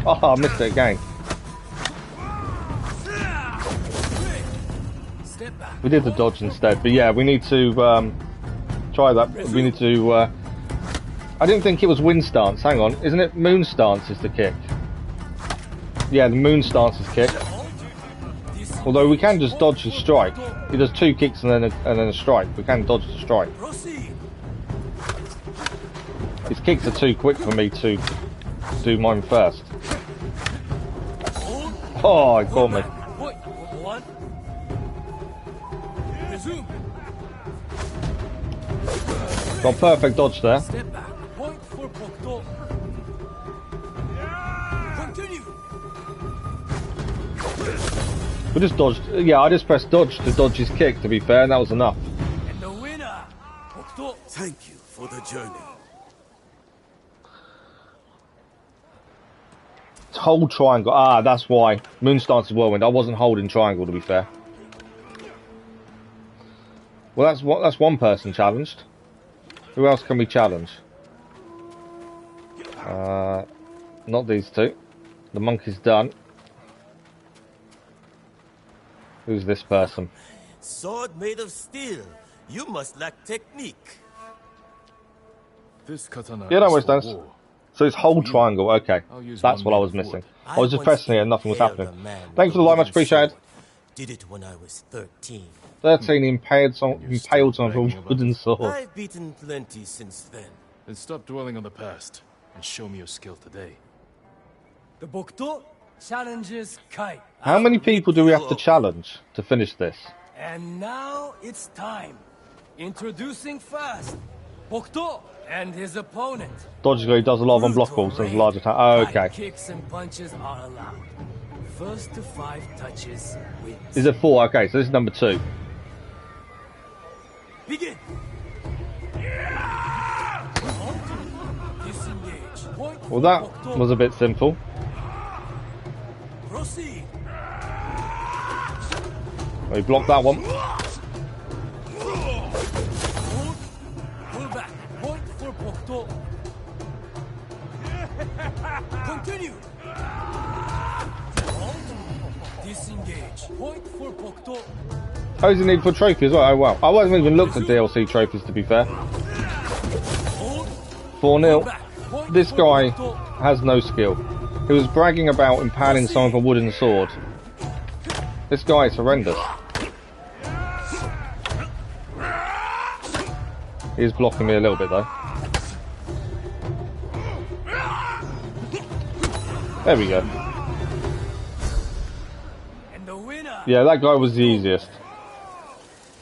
Oh, I missed it again. Step back. We did the dodge instead, but yeah, we need to try that. We need to. I didn't think it was wind stance. Hang on, isn't it moon stance is the kick? Yeah, the moon stance is kick. Although we can just dodge his strike. He does 2 kicks and then a strike. We can dodge the strike. His kicks are too quick for me to do mine first. Oh, he caught me. Got perfect dodge there. Step back. Point for Bokto. Continue. We just dodged. Yeah, I just pressed dodge to dodge his kick, to be fair, and that was enough. And the winner, Bokto. Thank you for the journey. Hold triangle. Ah, that's why. Moon stance is whirlwind. I wasn't holding triangle, to be fair. Well, that's one person challenged. Who else can we challenge? Not these two. The monk is done. Who's this person? Sword made of steel. You must lack technique. This katana. Yeah, no worries, is for Dennis. war. So it's hold triangle. Okay, that's what I was missing. I was just pressing it and nothing was happening. Thank you for the like, much appreciated. Did it when I was 13. 13 impaled on a wooden sword. I've beaten plenty since then. Then stop dwelling on the past and show me your skill today. The Bokto challenges Kai. How many people do we have to challenge to finish this? And now it's time. Introducing first, Bokto and his opponent. Dodge he does a lot of unblockables and large attack. Oh, okay. 5 kicks and punches are allowed. First to 5 touches wins. Is it 4? Okay, so this is number 2. Begin. Disengage. Point Well, that was a bit simple. Proceed. We blocked that one. Pull back. Point for Bokto. Continue. Disengage. Point for Bokto. Oh, is it need for trophy as well? Oh wow. I wasn't even looked at DLC trophies to be fair. 4-0. This guy has no skill. He was bragging about impaling someone with a wooden sword. This guy is horrendous. He's blocking me a little bit though. There we go. Yeah, that guy was the easiest.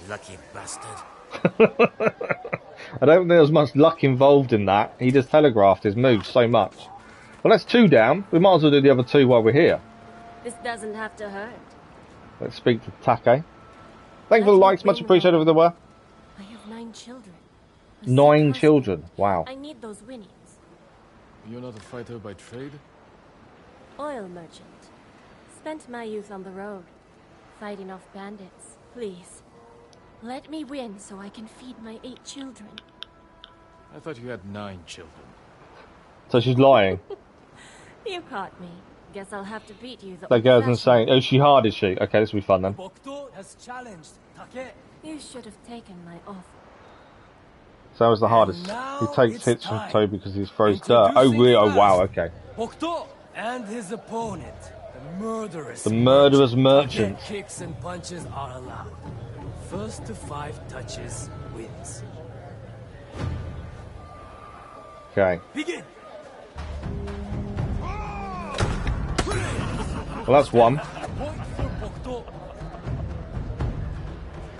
Lucky bastard. I don't think there was much luck involved in that. He just telegraphed his moves so much. Well, that's 2 down. We might as well do the other 2 while we're here. This doesn't have to hurt. Let's speak to Take. Thank you for the likes. Much appreciated over there. I have 9 children. 9 children. Wow. I need those winnings. You're not a fighter by trade? Oil merchant. Spent my youth on the road, fighting off bandits. Please, let me win so I can feed my 8 children. I thought you had 9 children. So she's lying. You caught me. Guess I'll have to beat you. That girl's insane. Oh, she hard, is she? Okay, this will be fun then. Bokto has challenged Take. You should have taken my offer. So that was the hardest. He takes hits from Toe because he throws dirt. Oh, really? Oh, wow, okay. Bokto and his opponent, the murderous merchant. Kicks and punches are allowed. First to 5 touches wins. Okay. Begin. Well, that's 1.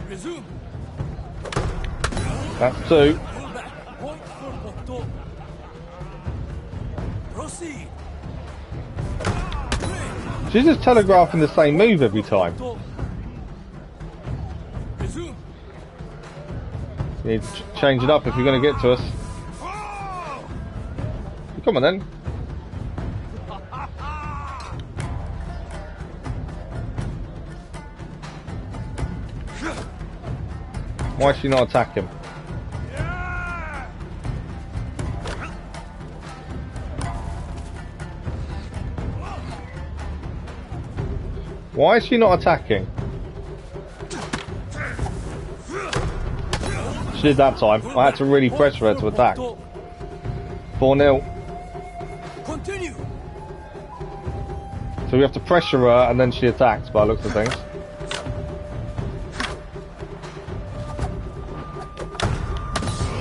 Resume. That's 2. Proceed. She's just telegraphing the same move every time. Resume. You need to change it up if you're going to get to us. Come on then. Why is she not attacking? Why is she not attacking? She did that time. I had to really pressure her to attack. 4-0. Continue. So we have to pressure her and then she attacks by the looks of things.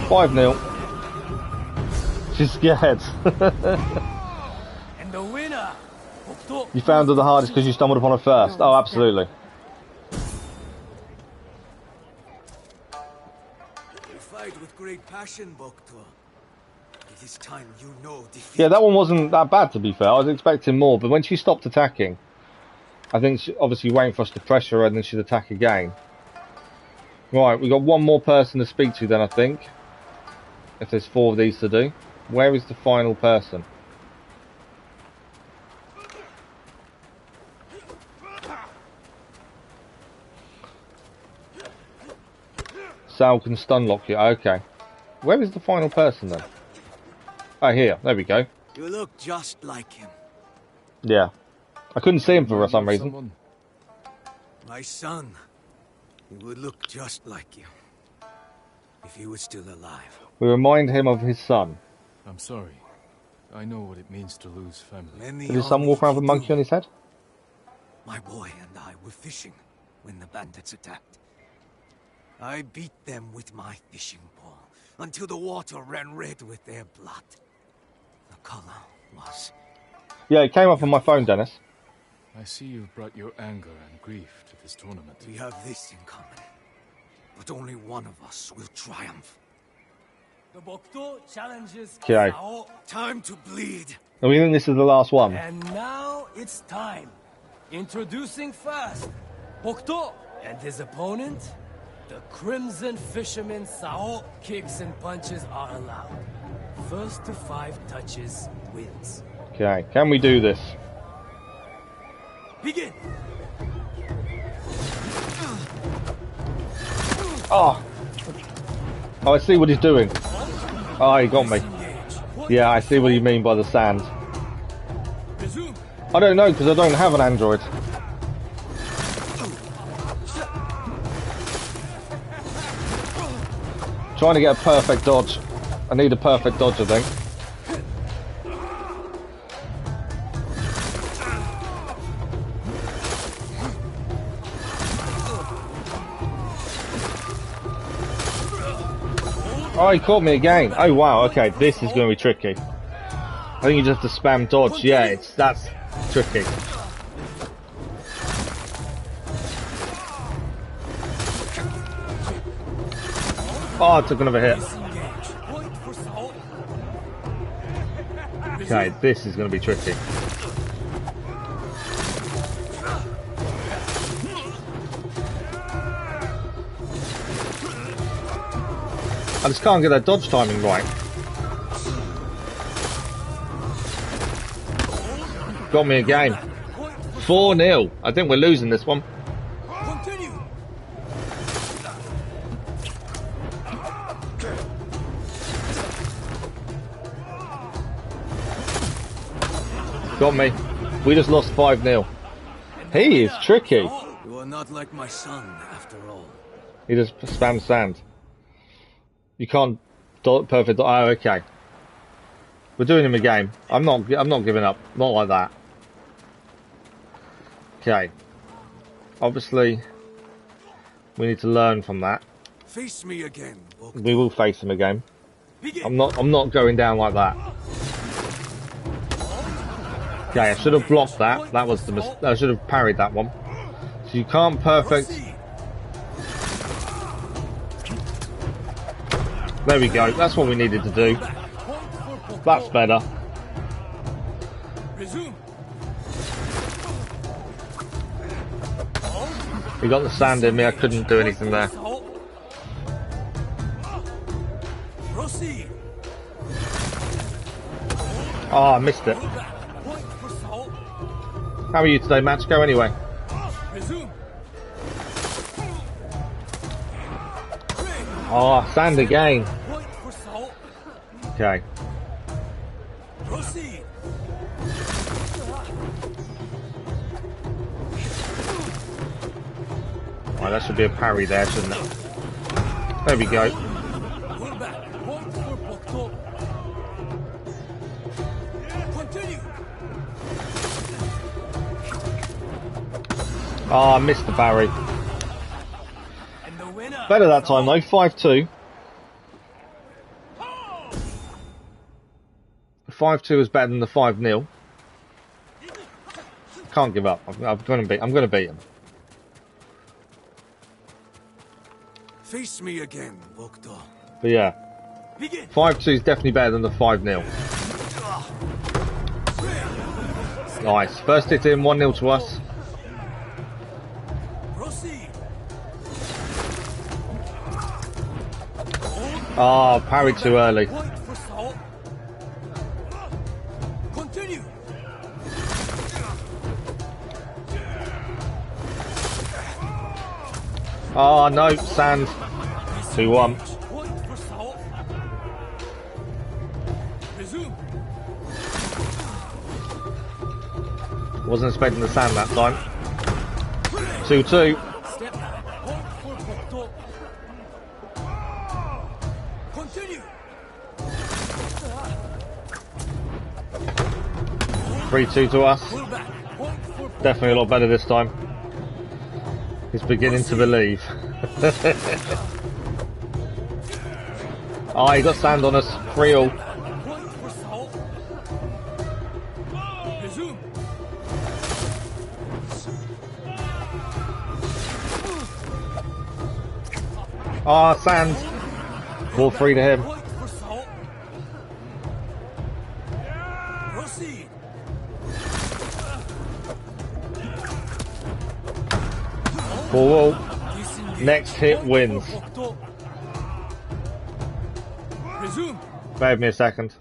$5-0. She's scared. And the winner. You found her the hardest because you stumbled upon her first. Oh, absolutely. You fight with great passion, Bokto. It is time you know defeat. Yeah, that one wasn't that bad to be fair. I was expecting more, but when she stopped attacking, I think she obviously waiting for us to pressure her and then she'd attack again. Right, we've got one more person to speak to then, I think. If there's 4 of these to do. Where is the final person? Sal can stun lock you. Okay. Where is the final person then? Oh, here. There we go. You look just like him. Yeah. I couldn't see him for some reason. My son. He would look just like you. If he was still alive. We remind him of his son. I'm sorry. I know what it means to lose family. Did his son walk around with a monkey on his head? My boy and I were fishing when the bandits attacked. I beat them with my fishing pole until the water ran red with their blood. The color was... Yeah, it came up on my phone, Dennis. I see you've brought your anger and grief to this tournament. We have this in common. But only one of us will triumph. The Bokto challenges Okay. Sao. Time to bleed. And we think this is the last one. And now it's time. Introducing first, Bokto and his opponent, the Crimson Fisherman Sao. Kicks and punches are allowed. First to 5 touches wins. Okay, can we do this? Begin. Oh! Oh, I see what he's doing. Oh, he got me. Yeah, I see what you mean by the sand. I don't know, because I don't have an Android. Trying to get a perfect dodge. I need a perfect dodge, I think. Oh, he caught me again. Oh wow, okay, this is going to be tricky. I think you just have to spam dodge. Yeah, that's tricky. Oh, I took another hit. Okay, this is going to be tricky. I just can't get that dodge timing right. Got me again. 4-0. I think we're losing this one. Got me. We just lost 5-0. He is tricky. You are not like my son, after all. He just spams sand. You can't perfect. Oh, okay. We're doing him a game. I'm not giving up. Not like that. Okay. Obviously, we need to learn from that. Face me again, Bokken. We will face him again. I'm not going down like that. Okay, I should have blocked that. That was the I should have parried that one. So you can't perfect. There we go. That's what we needed to do. That's better. He got the sand in me. I couldn't do anything there. Oh, I missed it. How are you today, match? Go anyway. Oh, sand again. Okay. Right, that should be a parry there, shouldn't it? There we go. Oh, I missed the parry. Better that time though, 5-2. 5-2 is better than the 5-0. Can't give up. I'm gonna beat him. Face me again, Bokken. But yeah, 5-2 is definitely better than the 5-0. Nice. First hit in, 1-0 to us. Ah, oh, parried too early. Oh no, sand. 2-1. Wasn't expecting the sand that time. 2-2. 3-2 to us. Definitely a lot better this time. He's beginning to believe. Oh, he got sand on us. 3-all. Ah, oh, sand. 4-3 to him. Four-all. Next hit wins. Bear with me a second.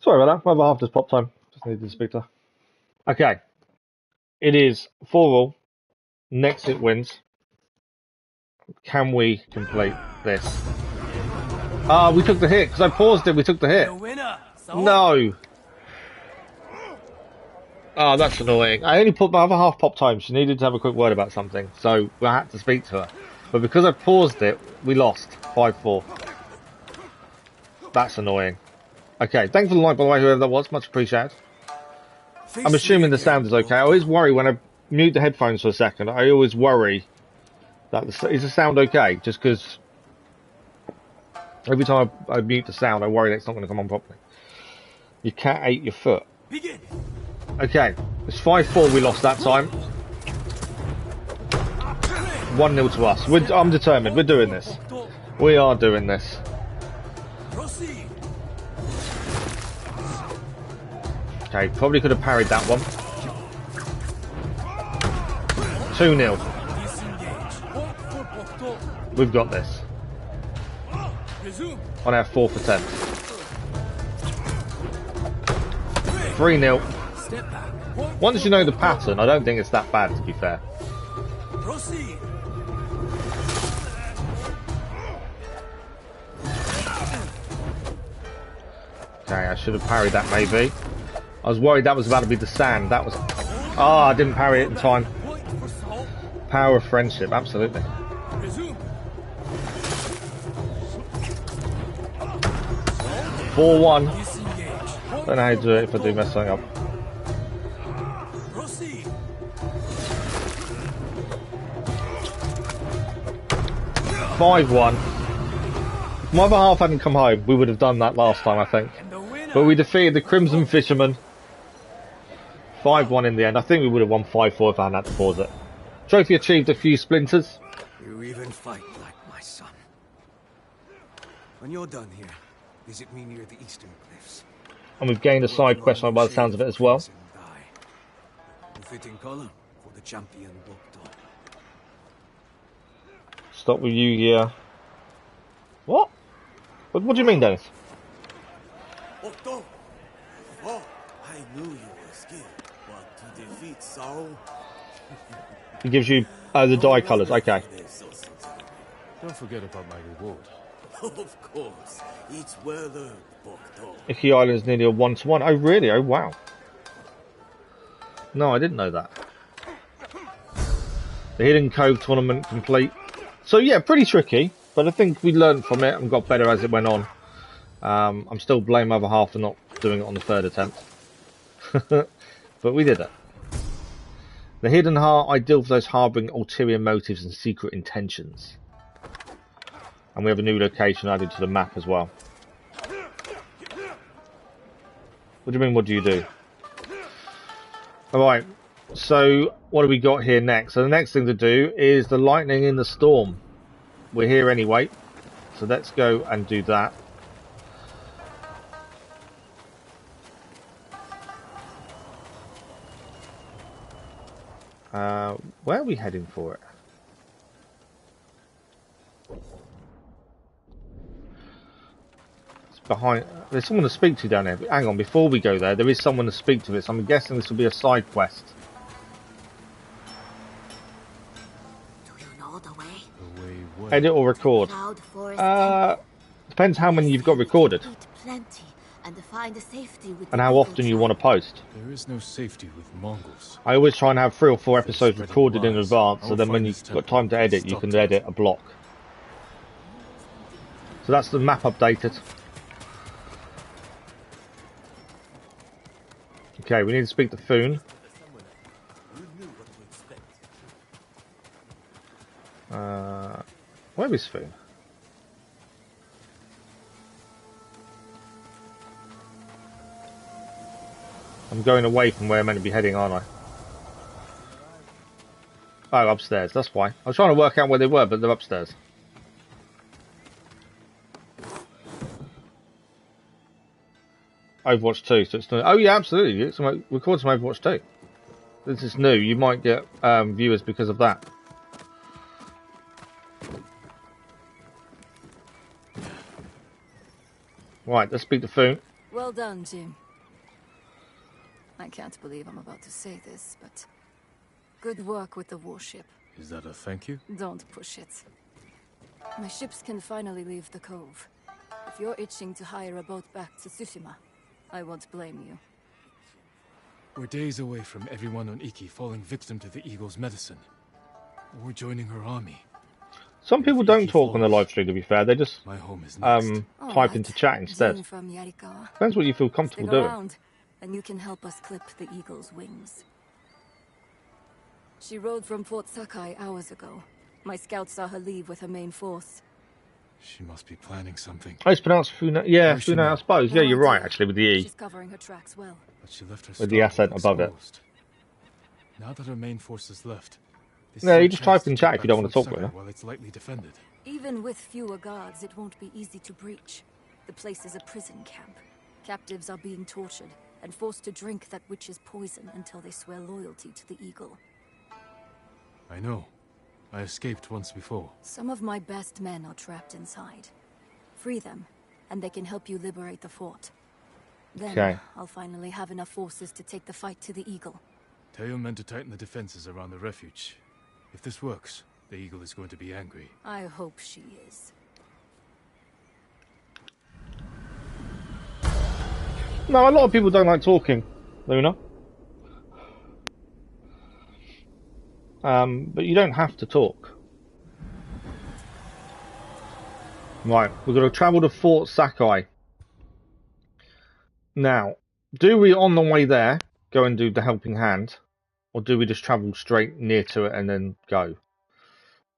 Sorry about that. My other half just popped home. Just needed to speak to her. Okay. It is 4-all. Next it wins. Can we complete this? Ah, we took the hit. Because I paused it, we took the hit. No. Oh, that's annoying. I only put my other half popped home. She needed to have a quick word about something. So we had to speak to her. But because I paused it, we lost. 5-4. That's annoying. Okay, thanks for the like, by the way, whoever that was. Much appreciated. I'm assuming the sound is okay. I always worry when I mute the headphones for a second. I always worry that is the sound okay? Just because every time I mute the sound, I worry that it's not going to come on properly. Your cat ate your foot. Okay, it's 5-4. We lost that time. 1-0 to us. I'm determined. We're doing this. We are doing this. Okay, probably could have parried that one. 2-0. We've got this. On our 4th attempt. 3-0. Once you know the pattern, I don't think it's that bad, to be fair. Okay, I should have parried that maybe. I was worried that was about to be the sand. That was... Oh, I didn't parry it in time. Power of friendship, absolutely. (4-1). Don't know how to do it if I do mess something up. 5-1. If my other half hadn't come home, we would have done that last time, I think. But we defeated the Crimson Fisherman. 5-1 in the end. I think we would have won 5-4 if I hadn't had to pause it. Trophy achieved a few splinters. You even fight like my son. When you're done here, visit me near the eastern cliffs. And we've gained a side quest line by the sounds of it as well. Fitting color for the champion Bokto. Stop with you here. What? What do you mean, Dennis? Bokto! Oh, I knew you were skilled, but to defeat Sao... He gives you the dye colours, okay. Don't forget about my reward. Of course, it's well earned, Bokto. IKI Island is nearly a 1-to-1. Oh, really? Oh, wow. No, I didn't know that. The Hidden Cove tournament complete. So, yeah, pretty tricky, but I think we learned from it and got better as it went on. I'm still blaming other half for not doing it on the 3rd attempt. But we did it. The Hidden Heart, ideal for those harbouring ulterior motives and secret intentions. And we have a new location added to the map as well. What do you mean, what do you do? Alright, so what do we got here next? So the next thing to do is the lightning in the storm. We're here anyway, so let's go and do that. Where are we heading for it? It's behind. There's someone to speak to down there. But hang on, before we go there, there is someone to speak to. This. I'm guessing this will be a side quest. Do you know the way? The way what? Edit or record? Depends how many you've got recorded. And how often you want to post. There is no safety with Mongols. I always try and have 3 or 4 episodes recorded in advance, so then when you've got time to edit, you can edit a block. So that's the map updated. Okay, we need to speak to Foon. Where is Foon? I'm going away from where I'm meant to be heading, aren't I? Oh, upstairs, that's why. I was trying to work out where they were, but they're upstairs. Overwatch 2, so it's new. Oh yeah, absolutely. It's record some Overwatch 2. This is new. You might get viewers because of that. Right, let's speak to Foon. Well done, Jim. I can't believe I'm about to say this, but good work with the warship. Is that a thank you? Don't push it. My ships can finally leave the Cove. If you're itching to hire a boat back to Tsushima, I won't blame you. We're days away from everyone on IKI falling victim to the Eagle's medicine. Or joining her army. Some people don't talk on the live stream, to be fair. They just My home is type into chat instead. Jin from Yarikawa. Depends what you feel comfortable Stick doing. around, and you can help us clip the Eagle's wings. She rode from Fort Sakai hours ago. My scouts saw her leave with her main force. She must be planning something. Oh, it's pronounced Funa. Yeah, Funa, I suppose. Yeah, you're right, actually, with the E. She's covering her tracks well. But she left her with the accent above it. Now that her main force is left. Yeah, you just type in chat if you don't want to talk with her. While it's lightly defended. Even with fewer guards, it won't be easy to breach. The place is a prison camp. Captives are being tortured and forced to drink that witch's poison until they swear loyalty to the Eagle. I know. I escaped once before. Some of my best men are trapped inside. Free them, and they can help you liberate the fort. Then I'll finally have enough forces to take the fight to the Eagle. Tell your men to tighten the defenses around the refuge. If this works, the Eagle is going to be angry. I hope she is. No, a lot of people don't like talking, Luna. But you don't have to talk. Right, we're going to travel to Fort Sakai. Now, do we on the way there go and do the helping hand? Or do we just travel straight near to it and then go?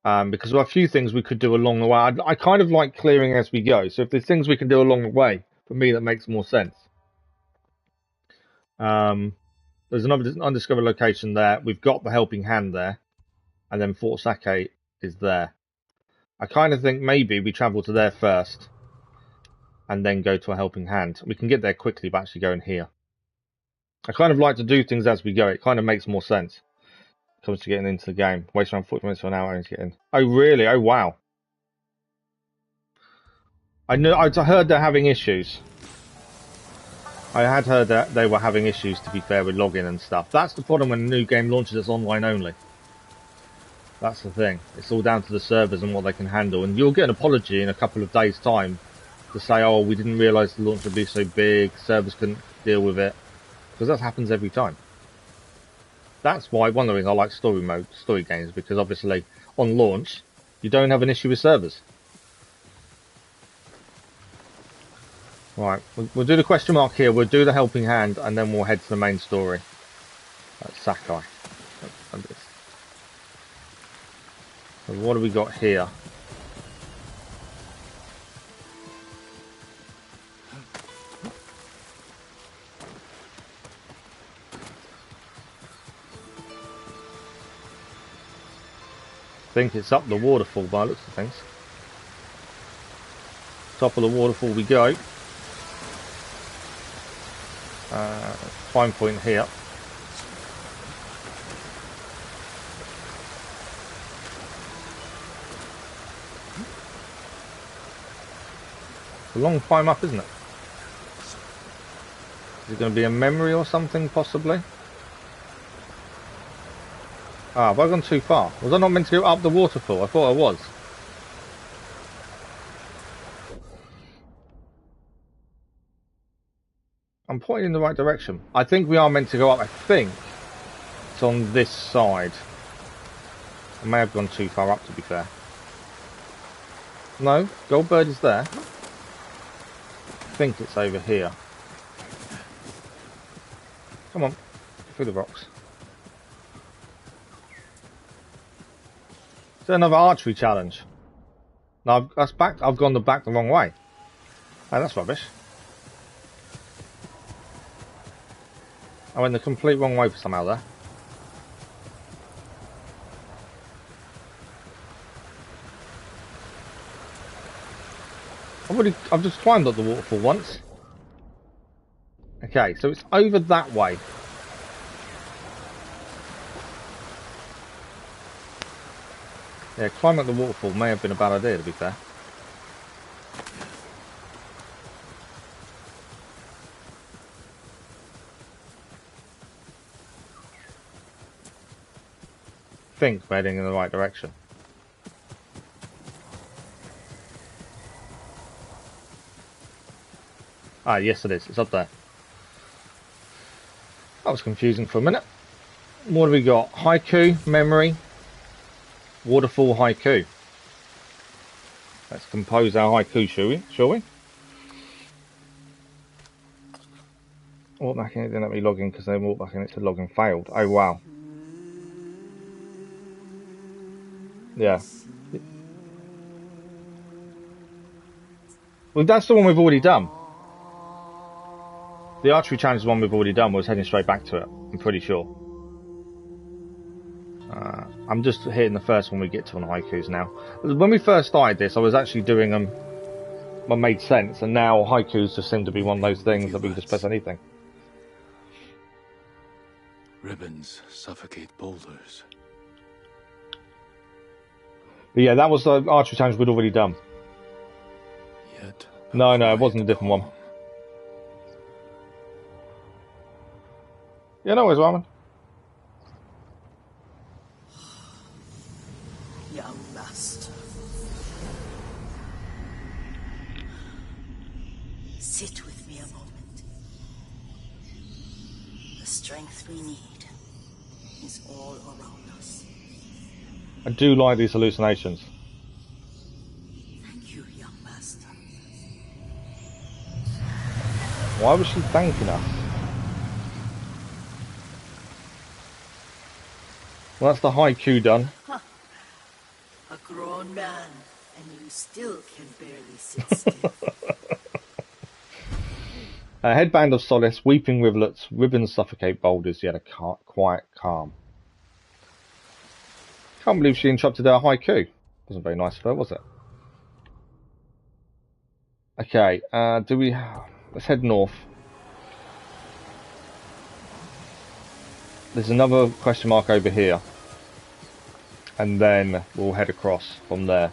Because there are a few things we could do along the way. I kind of like clearing as we go. So if there's things we can do along the way, for me that makes more sense. There's another undiscovered location there. We've got the helping hand there. And then Fort Sakai is there. I kind of think maybe we travel to there first. And then go to a helping hand. We can get there quickly by actually going here. I kind of like to do things as we go. It kind of makes more sense. Comes to getting into the game. Waste around 40 minutes to an hour to get in. Oh, really? Oh, wow. I heard they're having issues. I had heard that they were having issues, to be fair, with login and stuff. That's the problem when a new game launches that's online only. That's the thing. It's all down to the servers and what they can handle. And you'll get an apology in a couple of days' time to say, oh, we didn't realise the launch would be so big, servers couldn't deal with it. Because that happens every time. That's why one of the reasons I like story games, because obviously on launch you don't have an issue with servers. Right, we'll do the question mark here, we'll do the helping hand, and then we'll head to the main story. That's Sakai. So what do we got here? I think it's up the waterfall by the looks of things. Top of the waterfall we go. Climb point here. It's a long climb up, isn't it? Is it going to be a memory or something, possibly? Ah, have I gone too far? Was I not meant to go up the waterfall? I thought I was. I'm pointing in the right direction. I think we are meant to go up. I think it's on this side. I may have gone too far up, to be fair. No, Goldbird is there. I think it's over here. Come on, through the rocks. Is there another archery challenge? No, that's back. I've gone back the wrong way. Oh, that's rubbish. I went the complete wrong way for somehow there. I've just climbed up the waterfall once. Okay, so it's over that way. Yeah, climbing up the waterfall may have been a bad idea, to be fair. think we're heading in the right direction. Ah, yes it is. It's up there. That was confusing for a minute. What do we got? Haiku, memory, waterfall haiku. Let's compose our haiku, shall we? Walk back in, it didn't let me log in because then walk back in, it said login failed. Oh wow. Yeah. Well, that's the one we've already done. The archery challenge is the one we've already done. We're heading straight back to it, I'm pretty sure. I'm just hitting the first one we get to on haikus now. When we first started this, I was actually doing them what made sense, and now haikus just seem to be one of those things that we can just press anything. Ribbons suffocate boulders. But yeah, that was the archery challenge we'd already done. Yet no, it wasn't a different one. Yeah, no worries, Ramen. Young master. Sit with me a moment. The strength we need is all around us. I do like these hallucinations. Thank you, young master. Why was she thanking us? Well, that's the haiku done. Huh. A grown man, and you still can barely sit still. A headband of solace, weeping rivulets, ribbons suffocate boulders, yet a quiet calm. Can't believe she interrupted our haiku. Wasn't very nice of her, was it? Okay, let's head north. There's another question mark over here. And then we'll head across from there.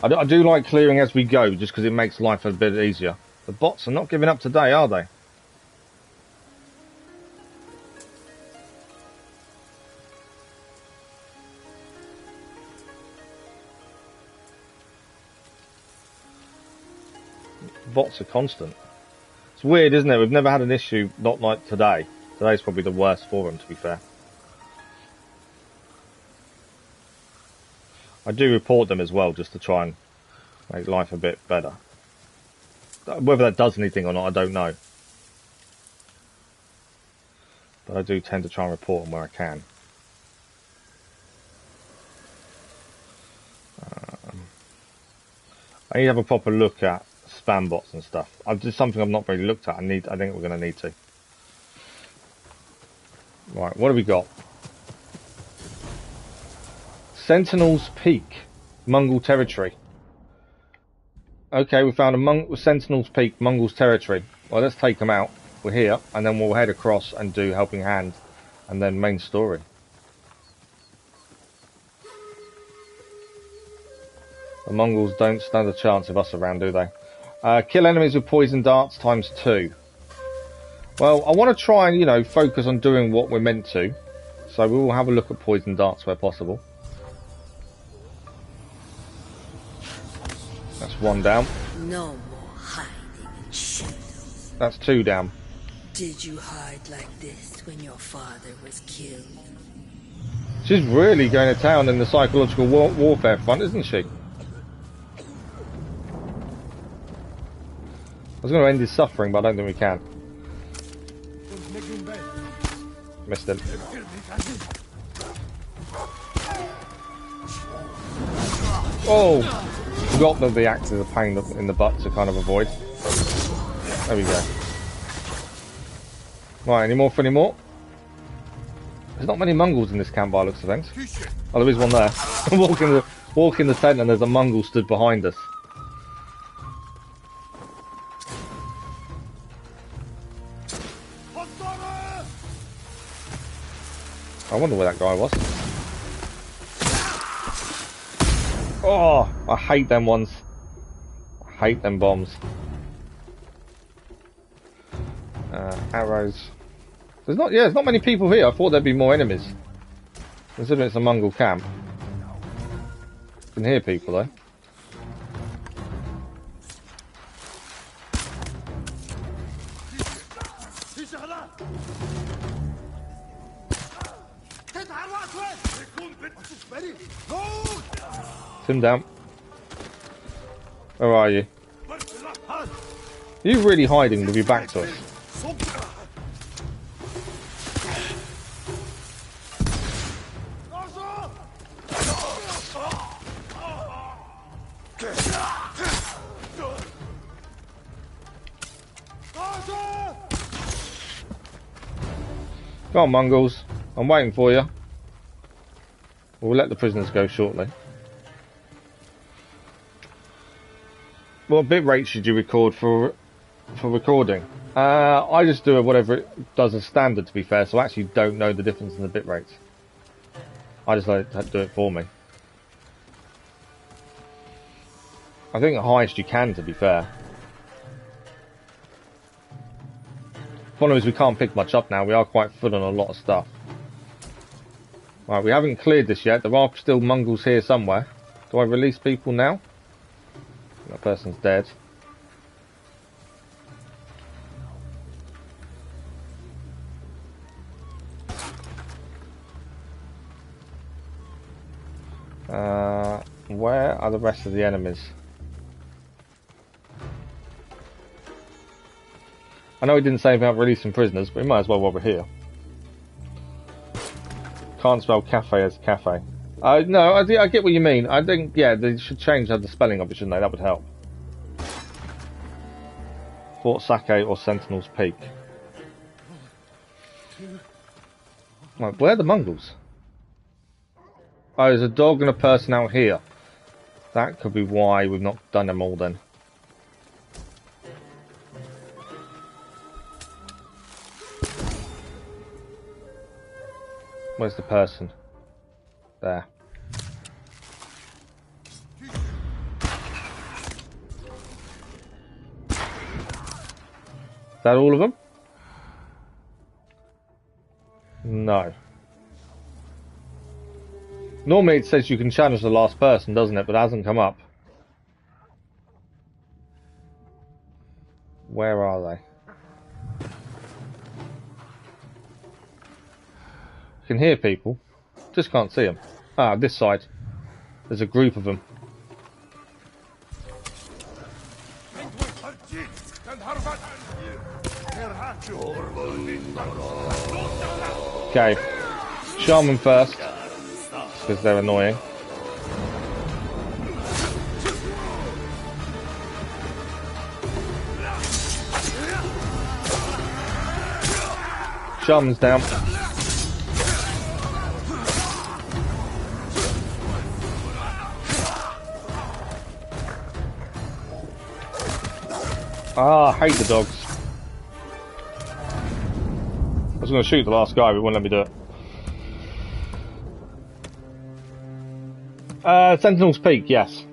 I do like clearing as we go, just because it makes life a bit easier. The bots are not giving up today, are they? Bots are constant. It's weird, isn't it? We've never had an issue not like today. Today's probably the worst for them, to be fair. I do report them as well, just to try and make life a bit better. Whether that does anything or not, I don't know. But I do tend to try and report them where I can. I need to have a proper look at spam bots and stuff. It's something I've not really looked at. I think we're going to need to. Right, what have we got? Sentinel's Peak, Mongol territory. Okay, we found a Sentinel's Peak, Mongols territory. Well, let's take them out. We're here, and then we'll head across and do Helping Hand, and then main story. The Mongols don't stand a chance of us around, do they? Kill enemies with poison darts ×2. Well, I want to try and, focus on doing what we're meant to. So we will have a look at poison darts where possible. That's one down. No more hiding in shadows. That's two down. Did you hide like this when your father was killed? She's really going to town in the psychological warfare front, isn't she? I was going to end his suffering, but I don't think we can. Missed him. Oh! Forgot that the axe is a pain in the butt to kind of avoid. There we go. Right, any more? There's not many Mongols in this camp by the looks of things. Oh, there is one there. walk in the tent and there's a Mongol stood behind us. I wonder where that guy was. Oh, I hate them ones. I hate them bombs. Arrows. There's not many people here. I thought there'd be more enemies. Considering it's a Mongol camp. Can hear people though. Sit him down. Where are you? Are you really hiding with your back to us? Come on, Mongols. I'm waiting for you. We'll let the prisoners go shortly. What bit rate should you record for recording? I just do it whatever it does as standard, to be fair, so I actually don't know the difference in the bit rates. I just let it do it for me. I think the highest you can, to be fair. Problem is we can't pick much up now, we are quite full on a lot of stuff. Right, we haven't cleared this yet, there are still Mongols here somewhere. Do I release people now? That person's dead. Where are the rest of the enemies? I know he didn't say anything about releasing prisoners, but we might as well while we're here. Can't spell cafe as cafe. No, I get what you mean. I think, yeah, they should change the spelling of it, shouldn't they? That would help. Fort Sakai or Sentinel's Peak. Right, where are the Mongols? Oh, there's a dog and a person out here. That could be why we've not done them all then. Where's the person? There. Is that all of them? No. Normally it says you can challenge the last person, doesn't it? But it hasn't come up. Where are they? I can hear people. Just can't see them. Ah, this side. There's a group of them. Okay. Shaman first. Because they're annoying. Shaman's down. Ah, I hate the dogs. I was going to shoot the last guy, but it wouldn't let me do it. Sentinel's Peak, yes.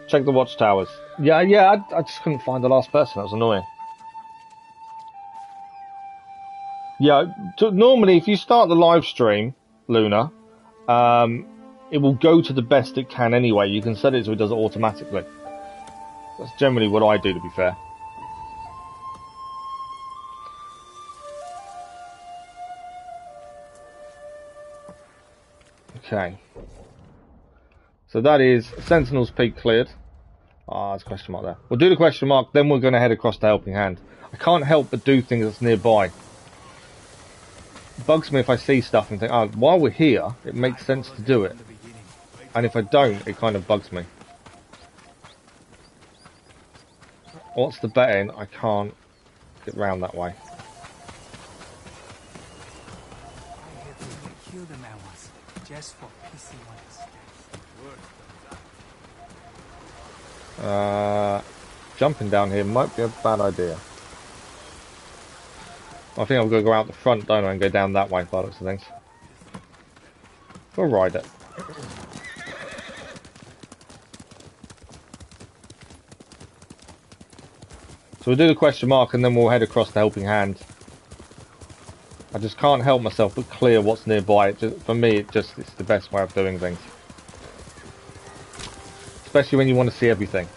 Check the watchtowers. Yeah, I just couldn't find the last person. That was annoying. Yeah, normally if you start the live stream, Luna, it will go to the best it can anyway. You can set it so it does it automatically. That's generally what I do, to be fair. Okay. So that is Sentinel's Peak cleared. Ah, there's a question mark there. We'll do the question mark, then we're going to head across to Helping Hand. I can't help but do things that's nearby. It bugs me if I see stuff and think, oh, while we're here, it makes sense to do it. And if I don't, it kind of bugs me. What's the betting? I can't get round that way. Jumping down here might be a bad idea. I think I'm going to go out the front, don't I, and go down that way by the looks of things. We'll ride it. So we'll do the question mark and then we'll head across to Helping Hand. I just can't help myself but clear what's nearby. For me, it's the best way of doing things. Especially when you want to see everything.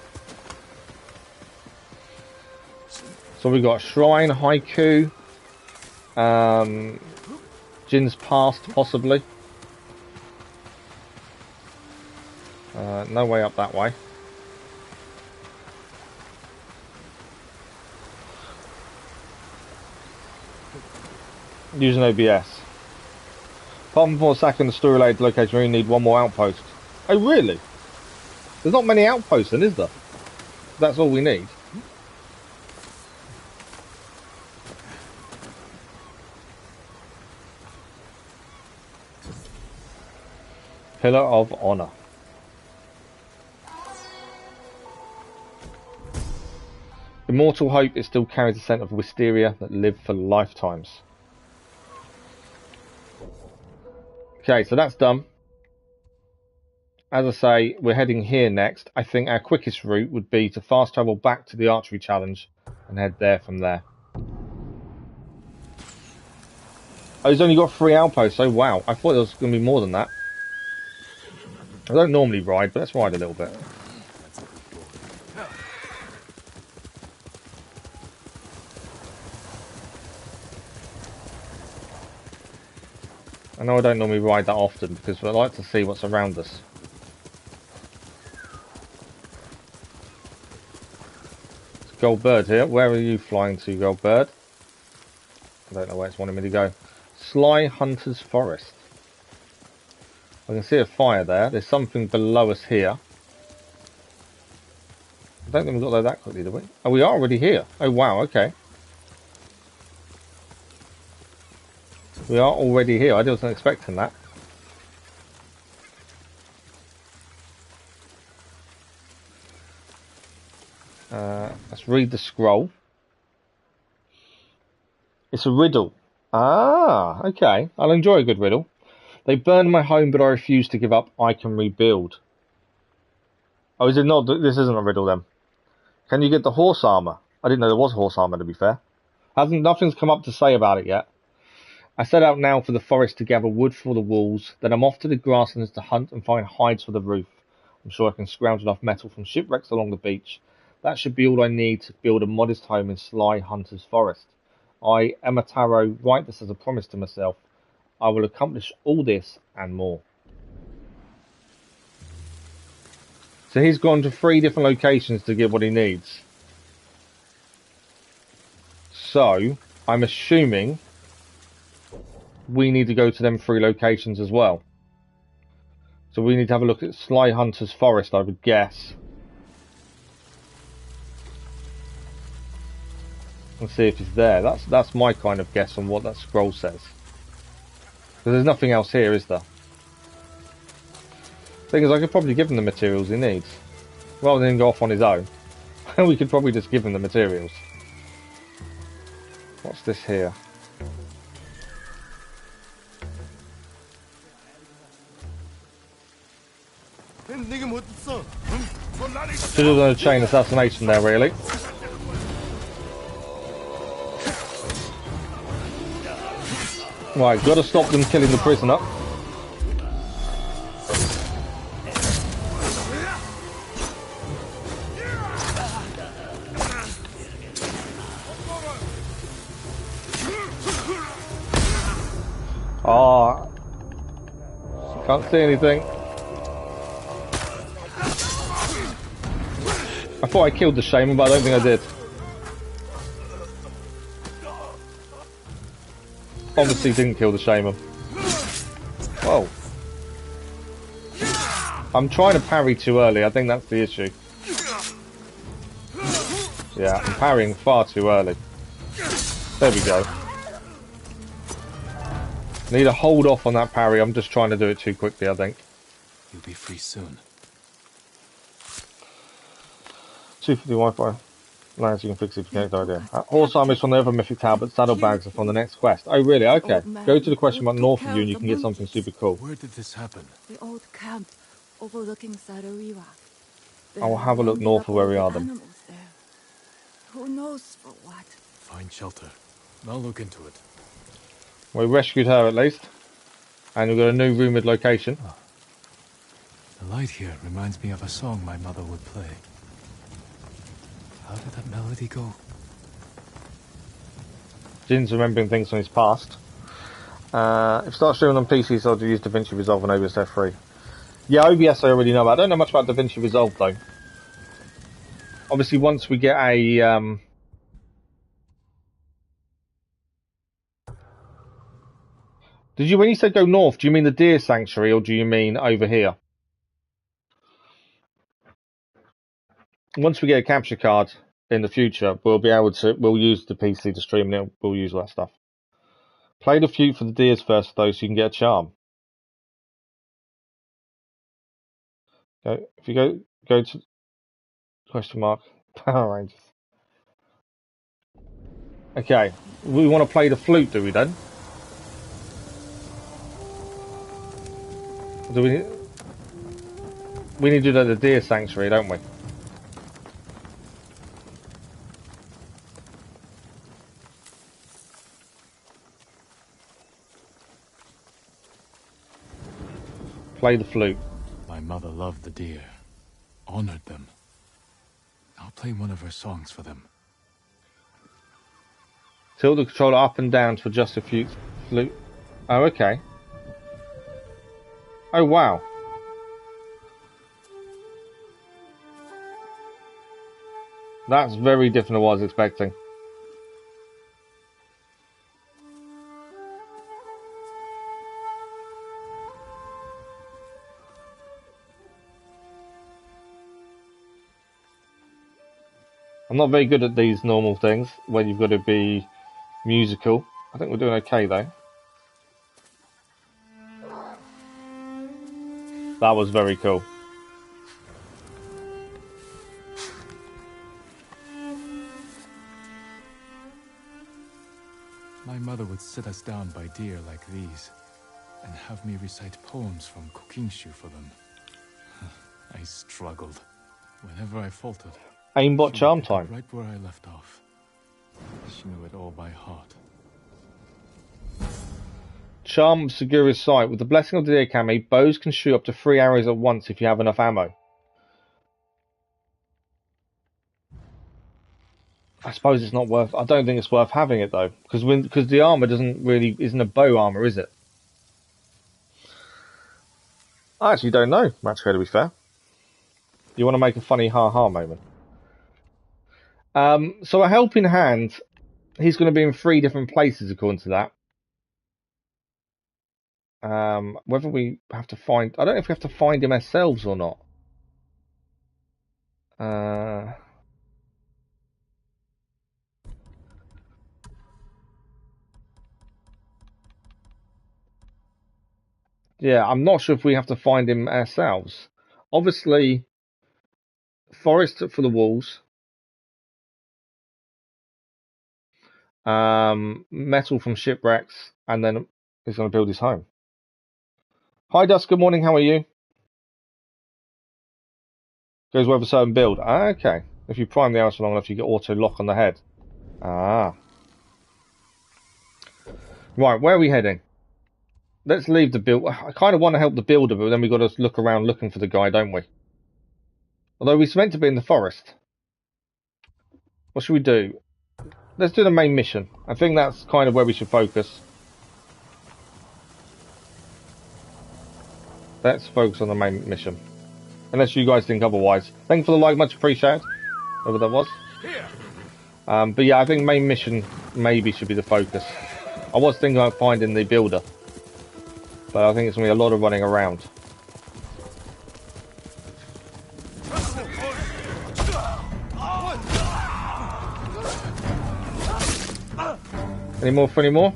So we got a shrine, haiku, Jin's past, possibly. No way up that way. Using OBS. Apart from Fort Sakai and the story-related location, we only need one more outpost. Oh, really? There's not many outposts then, is there? That's all we need. Pillar of Honor. Immortal hope, it still carries a scent of wisteria that live for lifetimes. Okay, so that's done. As I say, we're heading here next. I think our quickest route would be to fast travel back to the archery challenge and head there from there. Oh, he's only got 3 outposts. Oh, wow. I thought there was going to be more than that. I don't normally ride, but let's ride a little bit. I know I don't normally ride that often because I like to see what's around us. It's Gold Bird here. Where are you flying to, Gold Bird? I don't know where it's wanting me to go. Sly Hunter's Forest. I can see a fire there. There's something below us here. I don't think we got there that quickly, did we? Oh, we are already here. Oh, wow, okay. We are already here. I wasn't expecting that. Let's read the scroll. It's a riddle. Ah, okay. I'll enjoy a good riddle. They burned my home, but I refuse to give up. I can rebuild. Oh, is it not? This isn't a riddle then. Can you get the horse armor? I didn't know there was horse armor, to be fair. Nothing's come up to say about it yet. I set out now for the forest to gather wood for the walls. Then I'm off to the grasslands to hunt and find hides for the roof. I'm sure I can scrounge enough metal from shipwrecks along the beach. That should be all I need to build a modest home in Sly Hunter's Forest. I, Emataro, write this as a promise to myself. I will accomplish all this and more. So he's gone to 3 different locations to get what he needs. So, I'm assuming we need to go to them 3 locations as well. So we need to have a look at Sly Hunter's Forest, I would guess. And see if it's there. That's my kind of guess on what that scroll says. Because there's nothing else here, is there? Thing is, I could probably give him the materials he needs. Rather than go off on his own. We could probably just give him the materials. What's this here? Should have done a chain assassination there, really. Right, gotta stop them killing the prisoner. Ah, can't see anything. I thought I killed the shaman, but I don't think I did. Obviously didn't kill the shaman. Whoa. I'm trying to parry too early, I think that's the issue. Yeah, I'm parrying far too early. There we go. Need to hold off on that parry, I'm just trying to do it too quickly, I think. You'll be free soon. 250 Wi-Fi. Lands you can fix it if you can't idea. Horse armor is from the other mythic tower, but saddlebags are from the next quest. Oh really? Okay. Go to the question mark north of you and you can get something super cool. Where did this happen? The old camp overlooking Sadarewa. I'll have a look north of where we are then. Who knows for what? Find shelter. I'll look into it. We rescued her at least. And we've got a new rumoured location. Oh. The light here reminds me of a song my mother would play. How did that melody go? Jin's remembering things from his past. If you start streaming on PC, so I'll use DaVinci Resolve and OBS F3. Yeah, OBS I already know about. I don't know much about DaVinci Resolve though. Obviously, once we get a Did you, when you said go north, do you mean the deer sanctuary or do you mean over here? Once we get a capture card in the future, we'll be able to, we'll use the PC to stream it, we'll use all that stuff. Play the feud for the deers first though, so you can get a charm. If you go to question mark Power Rangers. Okay, we want to play the flute, do we then? Do we? We need to do the deer sanctuary, don't we? Play the flute. My mother loved the deer, honored them. I'll play one of her songs for them. Tilt the controller up and down to adjust the flute. Oh, okay. Oh, wow. That's very different than what I was expecting. I'm not very good at these normal things when you've got to be musical. I think we're doing okay though. That was very cool. My mother would sit us down by deer like these and have me recite poems from Kokinshu for them. I struggled. Whenever I faltered, Aimbot charm time. Right where I left off. She knew it all by heart. Charm Segura's sight. With the blessing of the deer kami, bows can shoot up to 3 arrows at once if you have enough ammo. I suppose it's not worth. I don't think it's worth having it though, because the armor isn't a bow armor, is it? I actually don't know. Massacre, to be fair. You want to make a funny ha-ha moment. So a helping hand, he's going to be in 3 different places according to that. Whether we have to find, I don't know if we have to find him ourselves or not. Yeah, I'm not sure if we have to find him ourselves. Obviously, forest for the walls. Metal from shipwrecks, and then he's going to build his home. Hi, Dust. Good morning. How are you? Goes with a certain build. Ah, okay. If you prime the arrows for long enough, you get auto lock on the head. Ah. Right, where are we heading? Let's leave the build. I kind of want to help the builder, but then we've got to look around looking for the guy, don't we? Although we're meant to be in the forest. What should we do? Let's do the main mission. I think that's kind of where we should focus. Let's focus on the main mission. Unless you guys think otherwise. Thank you for the like, much appreciated. Whatever that was. But yeah, I think main mission maybe should be the focus. I was thinking about finding the builder. But I think it's going to be a lot of running around. Any more for any more?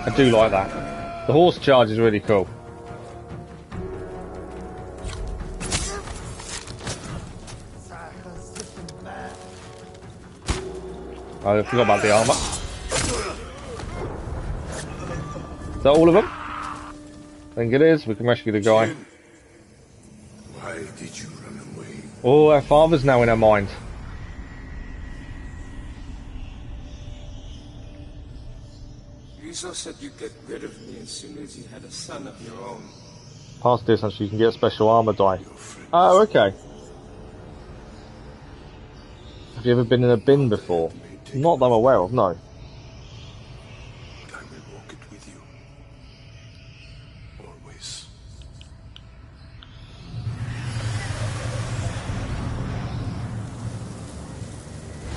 I do like that. The horse charge is really cool. I forgot about the armor. Is that all of them? I think it is. We can rescue the guy. Why did you run away? Oh, our father's now in our mind. Kiso said you'd get rid of me as soon as you had a son of your own. Past this, and so you can get a special armor die. Oh, okay. Have you ever been in a bin before? Not that I'm aware of, no. But I will walk it with you. Always.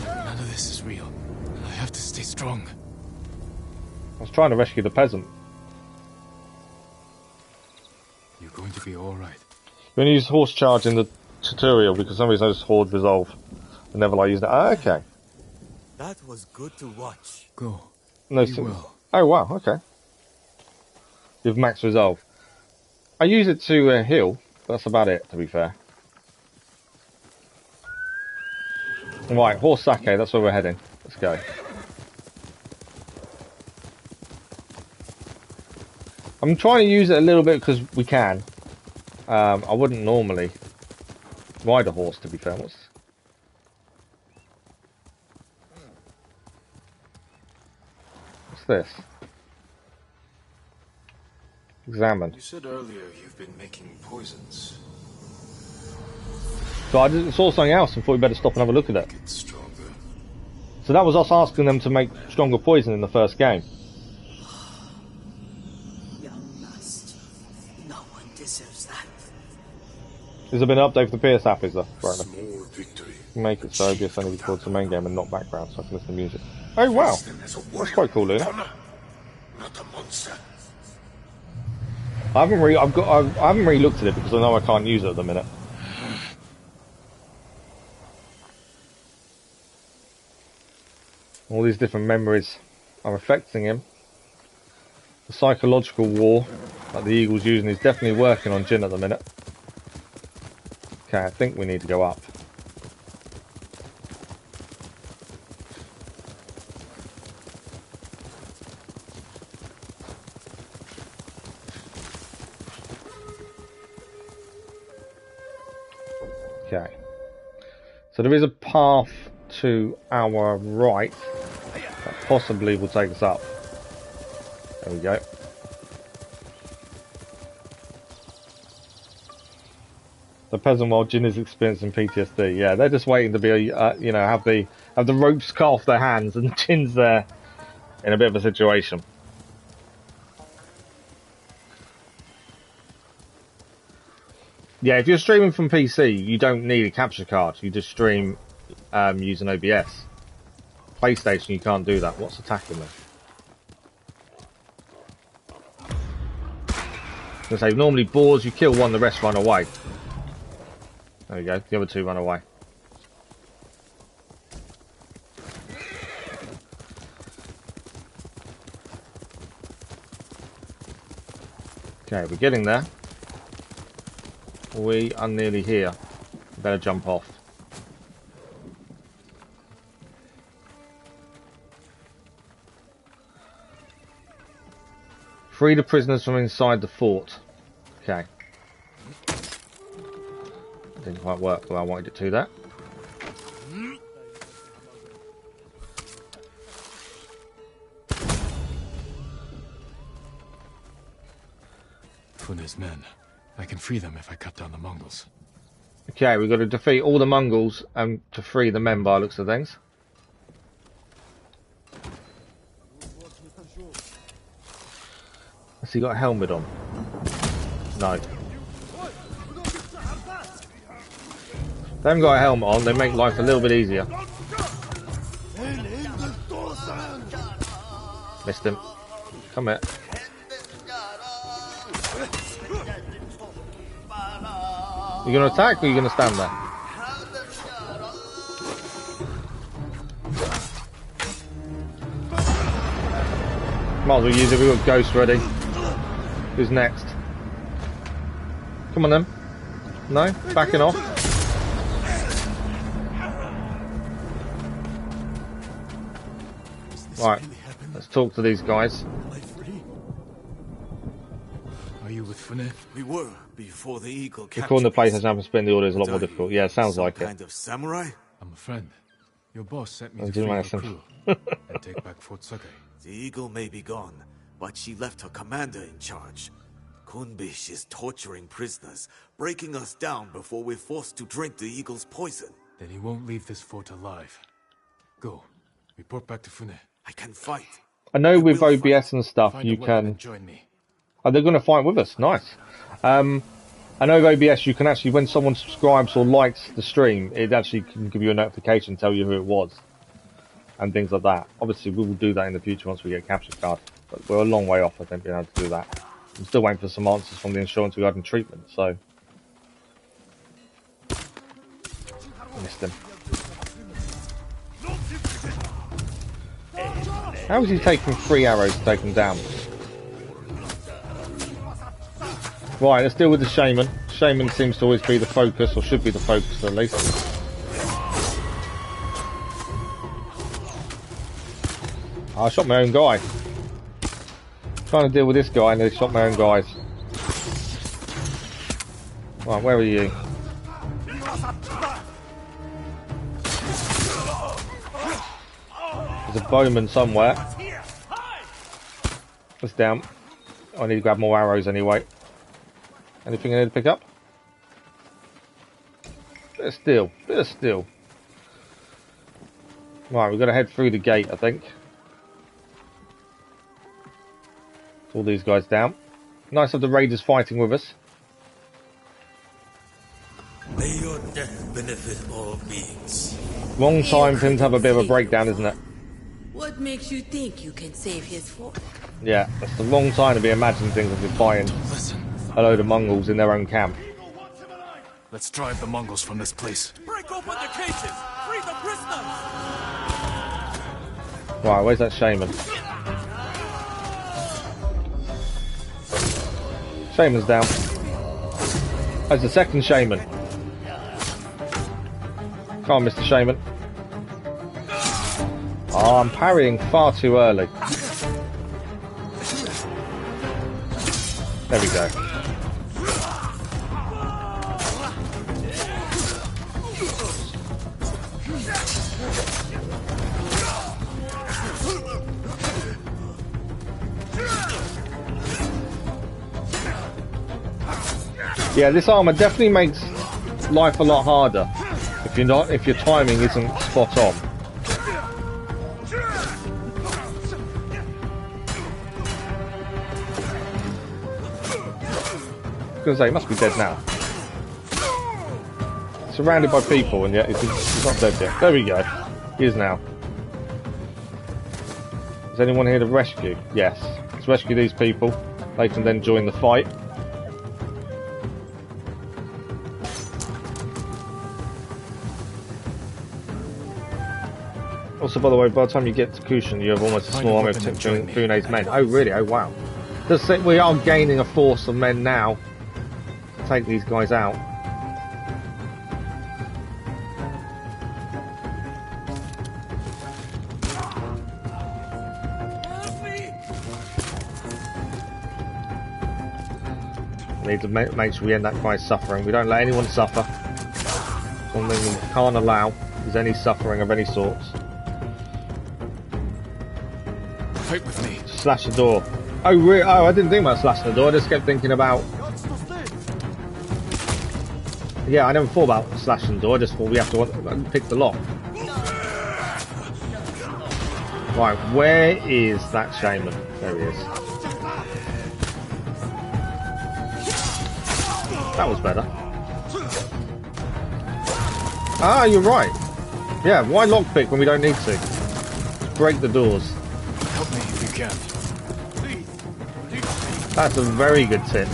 None of this is real. I have to stay strong. I was trying to rescue the peasant. You're going to be alright. You're going to use horse charge in the tutorial because for some reason I just horde resolve. I never like using it. Oh, okay. That was good to watch. Go. No, Be well. Oh wow, okay. With max resolve. I use it to heal, but that's about it, to be fair. Right, Fort Sakai, that's where we're heading. Let's go. I'm trying to use it a little bit because we can. I wouldn't normally ride a horse, to be fair. What's this? Examine. You said earlier you've been making poisons. So I just saw something else and thought we better stop and have a look at it. So that was us asking them to make stronger poison in the first game. Young master, no one deserves that. Has there been an update for the PS app, is there? Right. Small victory. Make it so OBS only records the main game and not background, so I can listen to music. Oh wow, that's quite cool, isn't it? Not a monster. I haven't really looked at it because I know I can't use it at the minute. All these different memories are affecting him. The psychological war that the Eagle's using is definitely working on Jin at the minute. Okay, I think we need to go up. Okay. So there is a path to our right that possibly will take us up. There we go. The peasant while Jin is experiencing PTSD. Yeah, they're just waiting to be, you know, have the ropes cut off their hands, and Jin's there in a bit of a situation. Yeah, if you're streaming from PC, you don't need a capture card. You just stream using OBS. PlayStation, you can't do that. What's attacking me? I was gonna say, normally boars, you kill one, the rest run away. There we go, the other two run away. Okay, we're getting there. We are nearly here. Better jump off. Free the prisoners from inside the fort. Okay. Didn't quite work the way I wanted it to, that. Fune's men. I can free them if I cut down the Mongols. Okay, we've got to defeat all the Mongols to free the men by looks of things. Has he got a helmet on? No. They haven't got a helmet on, they make life a little bit easier. Missed him. Come here. You gonna attack or you gonna stand there? Might as well use it, we've got Ghost ready. Who's next? Come on then. No? Backing off. Right, let's talk to these guys. Are you with Fune? We were before the Eagle captured Recording the us. PlayStation and spin the order is a lot more difficult. Yeah, it sounds like it. Kind of samurai? I'm a friend. Your boss sent me I to do free my your accent. crew and take back Fort Sakai. The Eagle may be gone, but she left her commander in charge. Kunbish is torturing prisoners, breaking us down before we're forced to drink the eagle's poison. Then he won't leave this fort alive. Go. Report back to Fune. I can fight. I know with OBS fight. and stuff Find you a weapon can... and join me. Oh, they're going to fight with us. Nice. I know with OBS you can actually, when someone subscribes or likes the stream, it actually can give you a notification, tell you who it was. And things like that. Obviously we will do that in the future once we get a capture card. But we're a long way off, I think, being able to do that. I'm still waiting for some answers from the insurance regarding treatment, so... Missed him. How is he taking 3 arrows to take him down? Right, let's deal with the shaman. Shaman seems to always be the focus, or should be the focus at least. I shot my own guy. Trying to deal with this guy and they shot my own guys. Right, where are you? There's a bowman somewhere. It's down. I need to grab more arrows anyway. Anything I need to pick up? Bit of steel. Bit of steel. Right, we've got to head through the gate, I think. All these guys down. Nice of the raiders fighting with us. May your death benefit all beings. Long time for him to have a bit of a breakdown, isn't it? What makes you think you can save his fort? Yeah, that's the wrong time to be imagining things of fighting a load of Mongols in their own camp. Let's drive the Mongols from this place. Break open the cages! Free the prisoners! Right, where's that shaman? Shaman's down. There's the second shaman. Come on, Mr. Shaman. Oh, I'm parrying far too early. There we go. Yeah, this armor definitely makes life a lot harder if your timing isn't spot on. I was going to say, he must be dead now. Surrounded by people, and yet he's not dead yet. There we go. He is now. Is anyone here to rescue? Yes. Let's rescue these people. They can then join the fight. Also, by the way, by the time you get to Kushan, you have almost a small army of Fune's men. Oh, really? Oh, wow. Does say we are gaining a force of men now to take these guys out. We need to make sure we end that guy's suffering. We don't let anyone suffer. One thing we can't allow is any suffering of any sorts. Fight with me. Slash the door. Oh, really? Oh, I didn't think about slashing the door. I just kept thinking about... Yeah, I never thought about slashing the door. I just thought we have to pick the lock. Right, where is that shaman? There he is. That was better. Ah, you're right. Yeah, why lockpick when we don't need to? Break the doors. Help me if you can. That's a very good tip.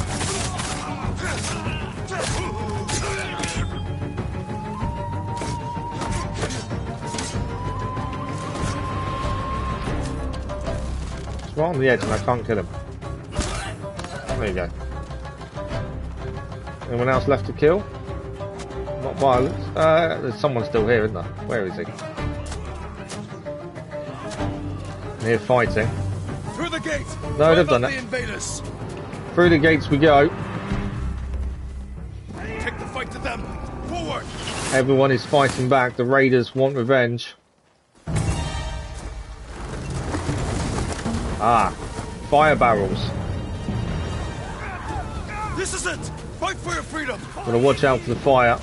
It's right on the edge and I can't kill him. There you go. Anyone else left to kill? Not violence. There's someone still here, isn't there? Where is he? Here fighting. Through the gates. No, they've done it. Invaders. Through the gates we go. Take the fight to them. Forward. Everyone is fighting back. The raiders want revenge. Ah, Fire barrels. This is it! Fight for your freedom! Gotta watch out for the fire.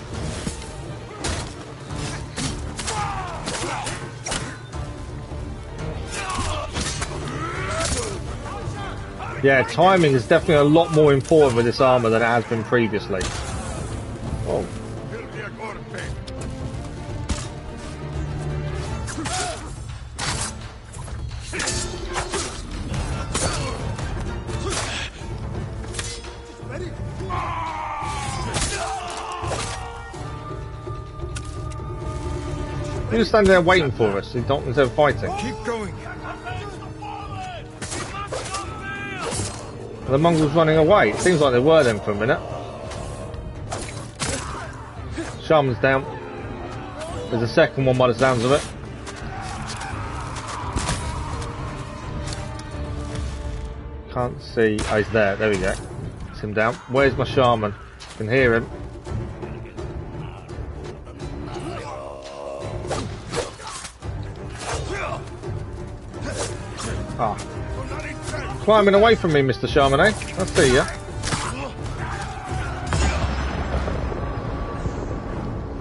Yeah, timing is definitely a lot more important with this armor than it has been previously. Oh. You're just standing there waiting for us, instead of fighting. Keep going. The Mongols running away. It seems like they were then for a minute. Shaman's down. There's a second one by the sounds of it. Can't see. Oh, he's there. There we go. It's him down. Where's my shaman? Can hear him. Ah. Climbing away from me, Mr. Shaman, eh? I see ya.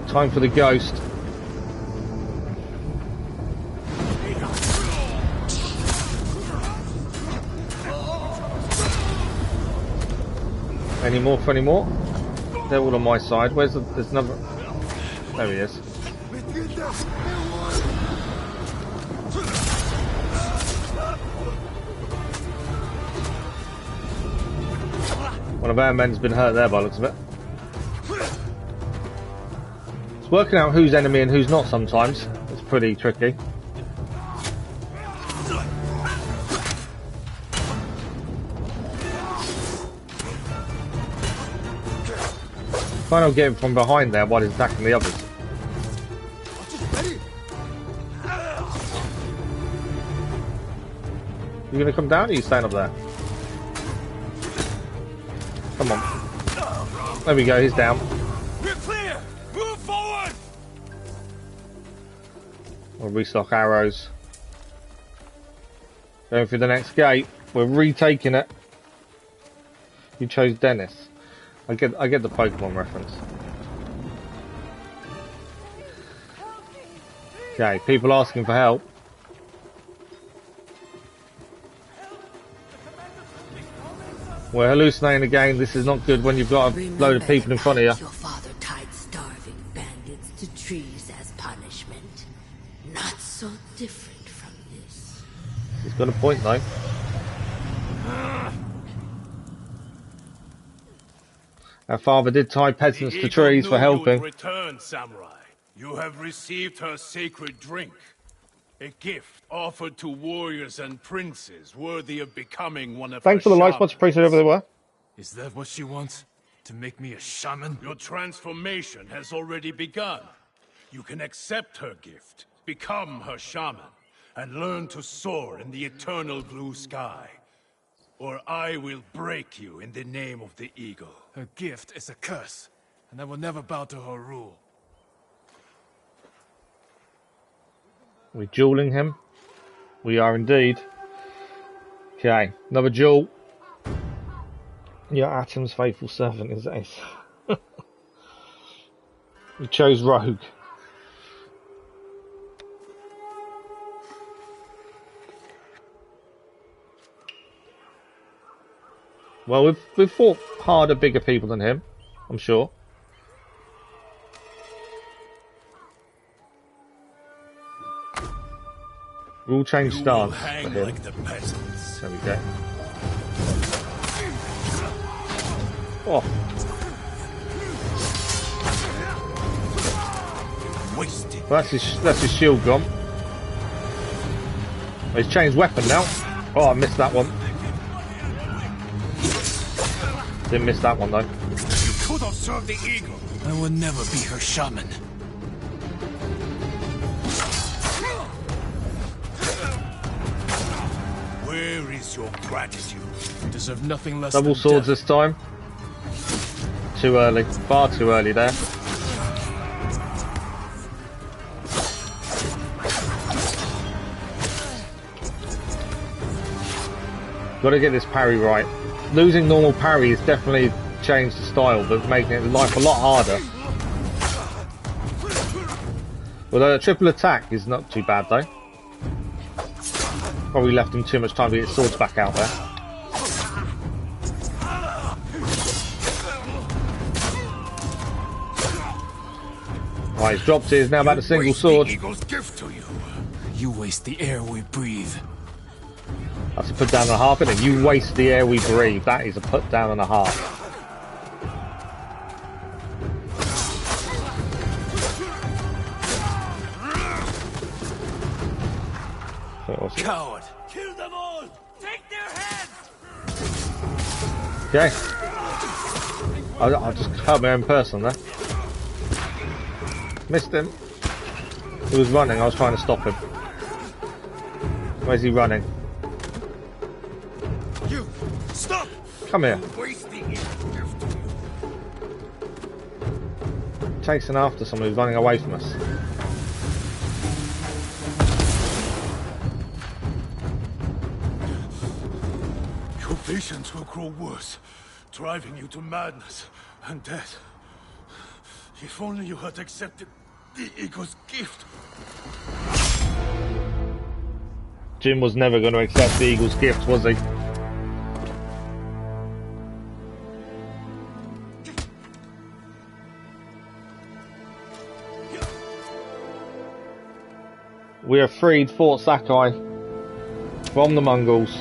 Time for the ghost. Any more for any more? They're all on my side. There's another. There he is. One of our men's been hurt there by the looks of it. It's working out who's enemy and who's not sometimes. It's pretty tricky. Trying to get him from behind there while he's attacking the others. You gonna come down or are you staying up there? Come on. There we go, he's down. We're clear! Move forward! We'll restock arrows. Going through the next gate. We're retaking it. You chose Dennis. I get the Pokemon reference. Okay, people asking for help. We're hallucinating again. This is not good when you've got a load of people in front of you. Your father tied starving bandits to trees as punishment. Not so different from this. He's got a point though. Our father did tie peasants to trees for helping. Return, samurai. You have received her sacred drink. A gift offered to warriors and princes worthy of becoming one of her Thanks for the likes, much appreciated over there. Is that what she wants? To make me a shaman? Your transformation has already begun. You can accept her gift, become her shaman, and learn to soar in the eternal blue sky. Or I will break you in the name of the eagle. Her gift is a curse, and I will never bow to her rule. We're dueling him. We are indeed. Okay, another duel. Your Atom's faithful servant is Ace. We chose Rogue. Well, we've fought harder, bigger people than him, I'm sure. We'll change stance for him. Like the peasants. There we go. Oh. Well, that's his shield gone. Oh, he's changed weapon now. Oh, I missed that one. Didn't miss that one though. You could have served the eagle. I will never be her shaman. Where is your gratitude? You deserve nothing less Double than swords death. this time. Too early. Far too early there. Got to get this parry right. Losing normal parry has definitely changed the style, but making life a lot harder. Although a triple attack is not too bad though. Probably left him too much time to get his swords back out there. Right, he's dropped his, now about a single sword. Eagle's gift to you. You waste the air we breathe. That's a put down and a half, isn't it? You waste the air we breathe. That is a put down and a half. Coward! Kill them all! Take their heads! Okay. I just hurt my own person there. Missed him. He was running, I was trying to stop him. Where's he running? You! Stop! Come here. Wasting it. Chasing after someone who's running away from us. Your visions will grow worse, driving you to madness and death. If only you had accepted the Eagle's gift. Jim was never going to accept the Eagle's gift, was he? We have freed Fort Sakai from the Mongols.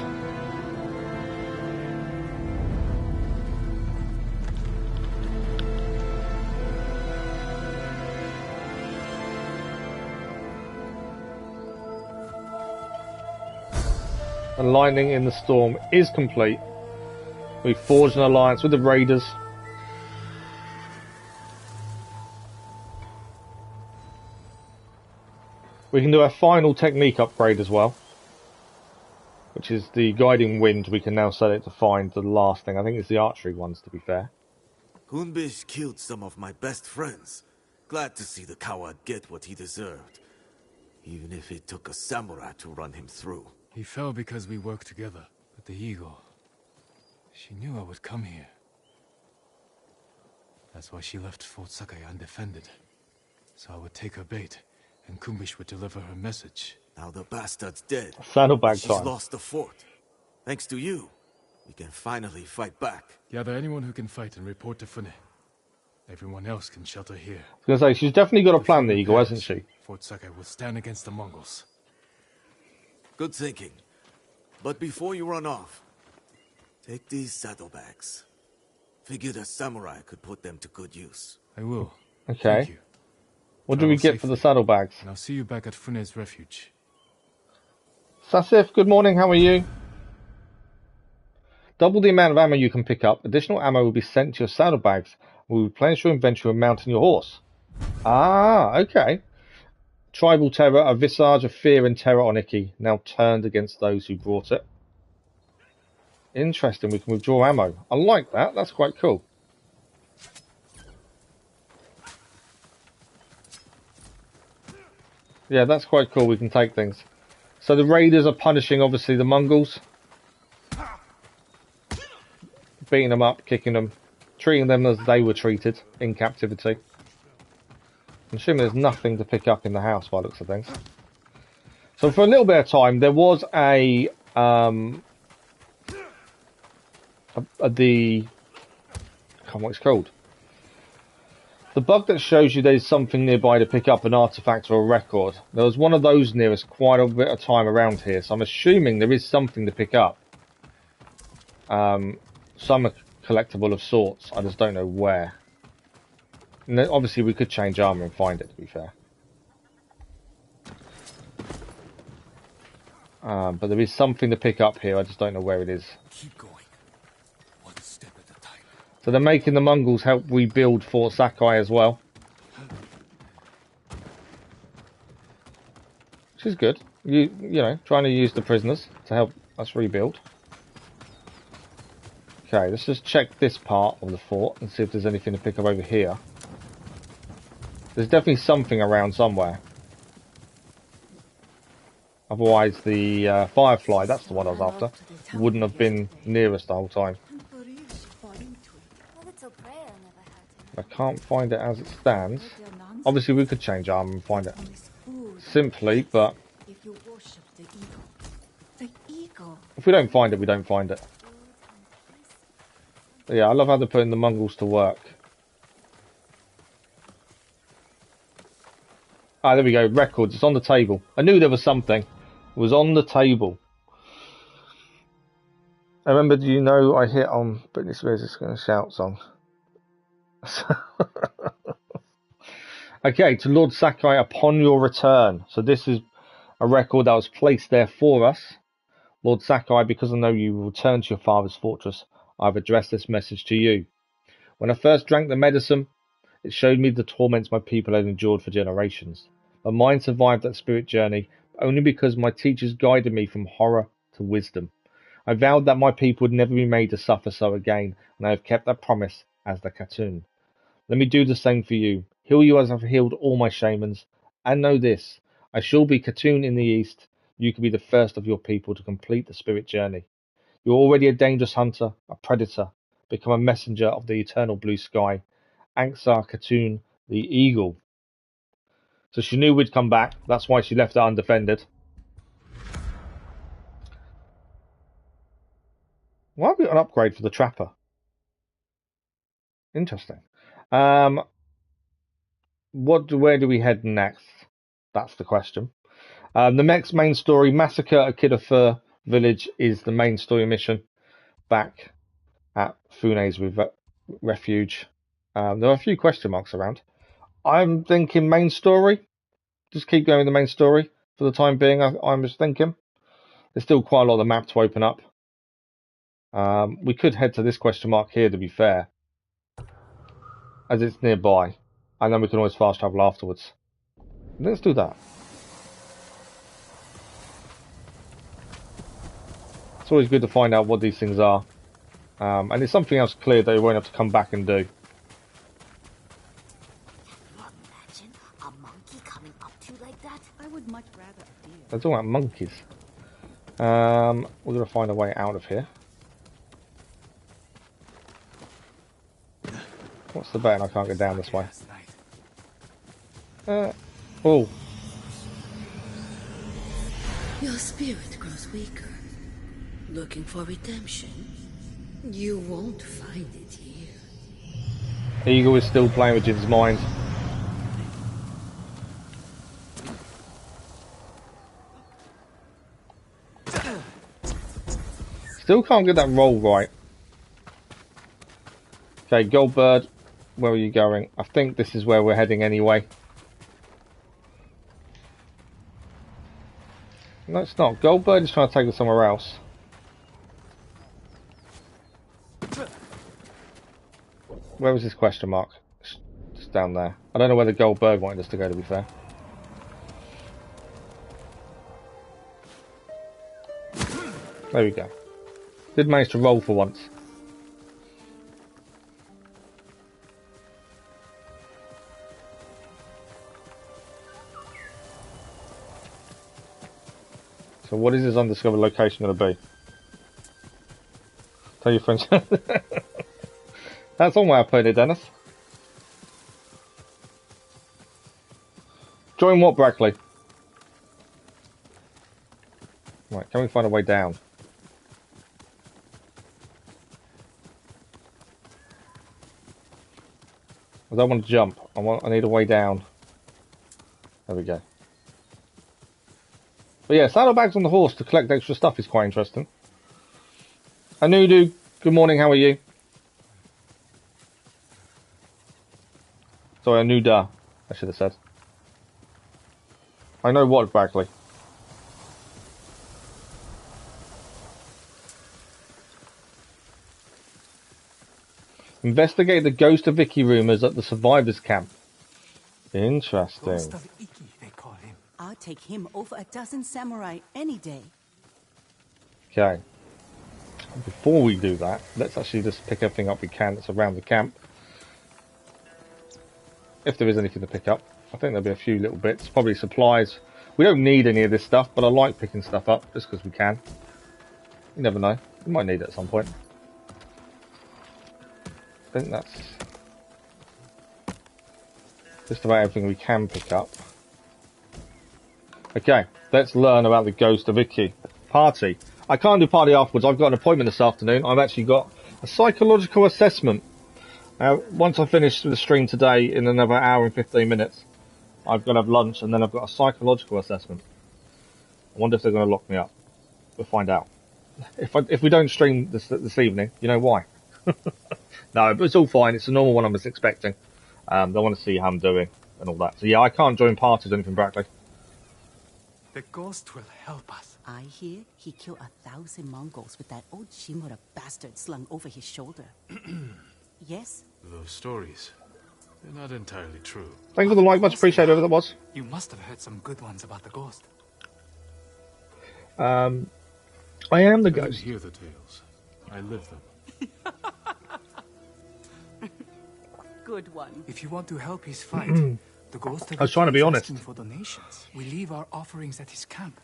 And Lightning in the Storm is complete. We've forged an alliance with the Raiders. We can do our final technique upgrade as well, which is the Guiding Wind. We can now set it to find the last thing. I think it's the archery ones, to be fair. Hunbish killed some of my best friends. Glad to see the coward get what he deserved. Even if it took a samurai to run him through. He fell because we worked together. But the Eagle, she knew I would come here. That's why she left Fort Sakai undefended. So I would take her bait, and Kumbish would deliver her message. Now the bastard's dead. Saddlebag She's time. lost the fort. Thanks to you, we can finally fight back. Gather anyone who can fight and report to Fune. Everyone else can shelter here. I was going to say, she's definitely got a plan, the Eagle, hasn't she? Fort Sakai will stand against the Mongols. Good thinking. But before you run off, take these saddlebags. Figured a samurai could put them to good use. I will. Okay. Thank you. What do we get for the saddlebags? And I'll see you back at Fune's refuge. Sasif, good morning, how are you? Double the amount of ammo you can pick up. Additional ammo will be sent to your saddlebags. Will replenish your inventory and mount on your horse. Ah, okay. Tribal terror, a visage of fear and terror on IKI, now turned against those who brought it. Interesting, we can withdraw ammo. I like that, that's quite cool. Yeah, that's quite cool, we can take things. So the Raiders are punishing, obviously, the Mongols. Beating them up, kicking them, treating them as they were treated in captivity. I'm assuming there's nothing to pick up in the house by the looks of things. So for a little bit of time, there was I can't remember what it's called. The bug that shows you there's something nearby to pick up, an artifact or a record. There was one of those near us quite a bit of time around here, so I'm assuming there is something to pick up. Some are collectible of sorts, I just don't know where. And then obviously we could change armor and find it, to be fair. But there is something to pick up here, I just don't know where it is. Keep going. One step at a time. So they're making the Mongols help rebuild Fort Sakai as well. Which is good. You know, trying to use the prisoners to help us rebuild. Okay, let's just check this part of the fort and see if there's anything to pick up over here. There's definitely something around somewhere. Otherwise, the Firefly, that's the one I was after, wouldn't have been near us the whole time. I can't find it as it stands. Obviously, we could change armor and find it simply, but if we don't find it, we don't find it. But yeah, I love how they're putting the Mongols to work. Ah, there we go. Records. It's on the table. I knew there was something. It was on the table. I remember, do you know I hit on Britney Spears' Gonna Shout song? Okay, to Lord Sakai, upon your return. So this is a record that was placed there for us. Lord Sakai, because I know you will return to your father's fortress, I've addressed this message to you. When I first drank the medicine, it showed me the torments my people had endured for generations. But mine survived that spirit journey only because my teachers guided me from horror to wisdom. I vowed that my people would never be made to suffer so again, and I have kept that promise as the Khatoon. Let me do the same for you. Heal you as I've healed all my shamans. And know this, I shall be Khatoon in the east. You can be the first of your people to complete the spirit journey. You're already a dangerous hunter, a predator. Become a messenger of the eternal blue sky. Anxar Khatoon, the eagle. So she knew we'd come back. That's why she left it undefended. Why have we got an upgrade for the trapper? Interesting. Where do we head next? That's the question. The next main story, Massacre Akita Fur village, is the main story mission back at Fune's refuge. There are a few question marks around. I'm thinking main story. Just keep going with the main story for the time being. I'm just thinking. There's still quite a lot of the map to open up. We could head to this question mark here, to be fair, as it's nearby, and then we can always fast travel afterwards. Let's do that. It's always good to find out what these things are, and it's something else clear that you won't have to come back and do. Imagine a monkey coming up to you like that. I would much rather. They're talking about monkeys. We're gonna find a way out of here. What's the button? I can't get down this way. Oh. Your spirit grows weaker. Looking for redemption? You won't find it here. Eagle is still playing with Jin's mind. Still can't get that roll right. Okay, Goldbird, where are you going? I think this is where we're heading anyway. No, it's not. Goldbird is trying to take us somewhere else. Where was this question mark? It's down there. I don't know where the Goldbird wanted us to go, to be fair. There we go. Did manage to roll for once. So what is this undiscovered location going to be? Tell your friends. That's one way I put it, Dennis. Join what, Brackley? Right, can we find a way down? I don't want to jump. I need a way down. There we go. But yeah, saddlebags on the horse to collect extra stuff is quite interesting. Anudu, good morning, how are you? Sorry, Anuda, I should have said. I know what, Brackley. Investigate the Ghost of Iki rumours at the survivors' camp. Interesting. Ghost of Iki, they call him. I'll take him over a dozen samurai any day. Okay. Before we do that, let's actually just pick everything up we can that's around the camp. If there is anything to pick up. I think there'll be a few little bits. Probably supplies. We don't need any of this stuff, but I like picking stuff up just because we can. You never know. We might need it at some point. I think that's just about everything we can pick up. Okay, let's learn about the ghost of IKI. Party. I can't do party afterwards. I've got an appointment this afternoon. I've actually got a psychological assessment. Once I finish the stream today, in another hour and 15 minutes, I've got to have lunch, and then I've got a psychological assessment. I wonder if they're going to lock me up. We'll find out. If we don't stream this evening, you know why. No, but it's all fine. It's a normal one I was expecting. They want to see how I'm doing and all that. So yeah, I can't join parties or anything, Brackley. The ghost will help us. I hear he killed 1,000 Mongols with that old Shimura bastard slung over his shoulder. Yes? Those stories, they're not entirely true. Thank you for the like, much appreciated, whoever that was. You must have heard some good ones about the ghost. I am the ghost. I hear the tales. I live them. Good one. If you want to help his fight, the ghost of I was trying to be honest. asking for donations. We leave our offerings at his camp,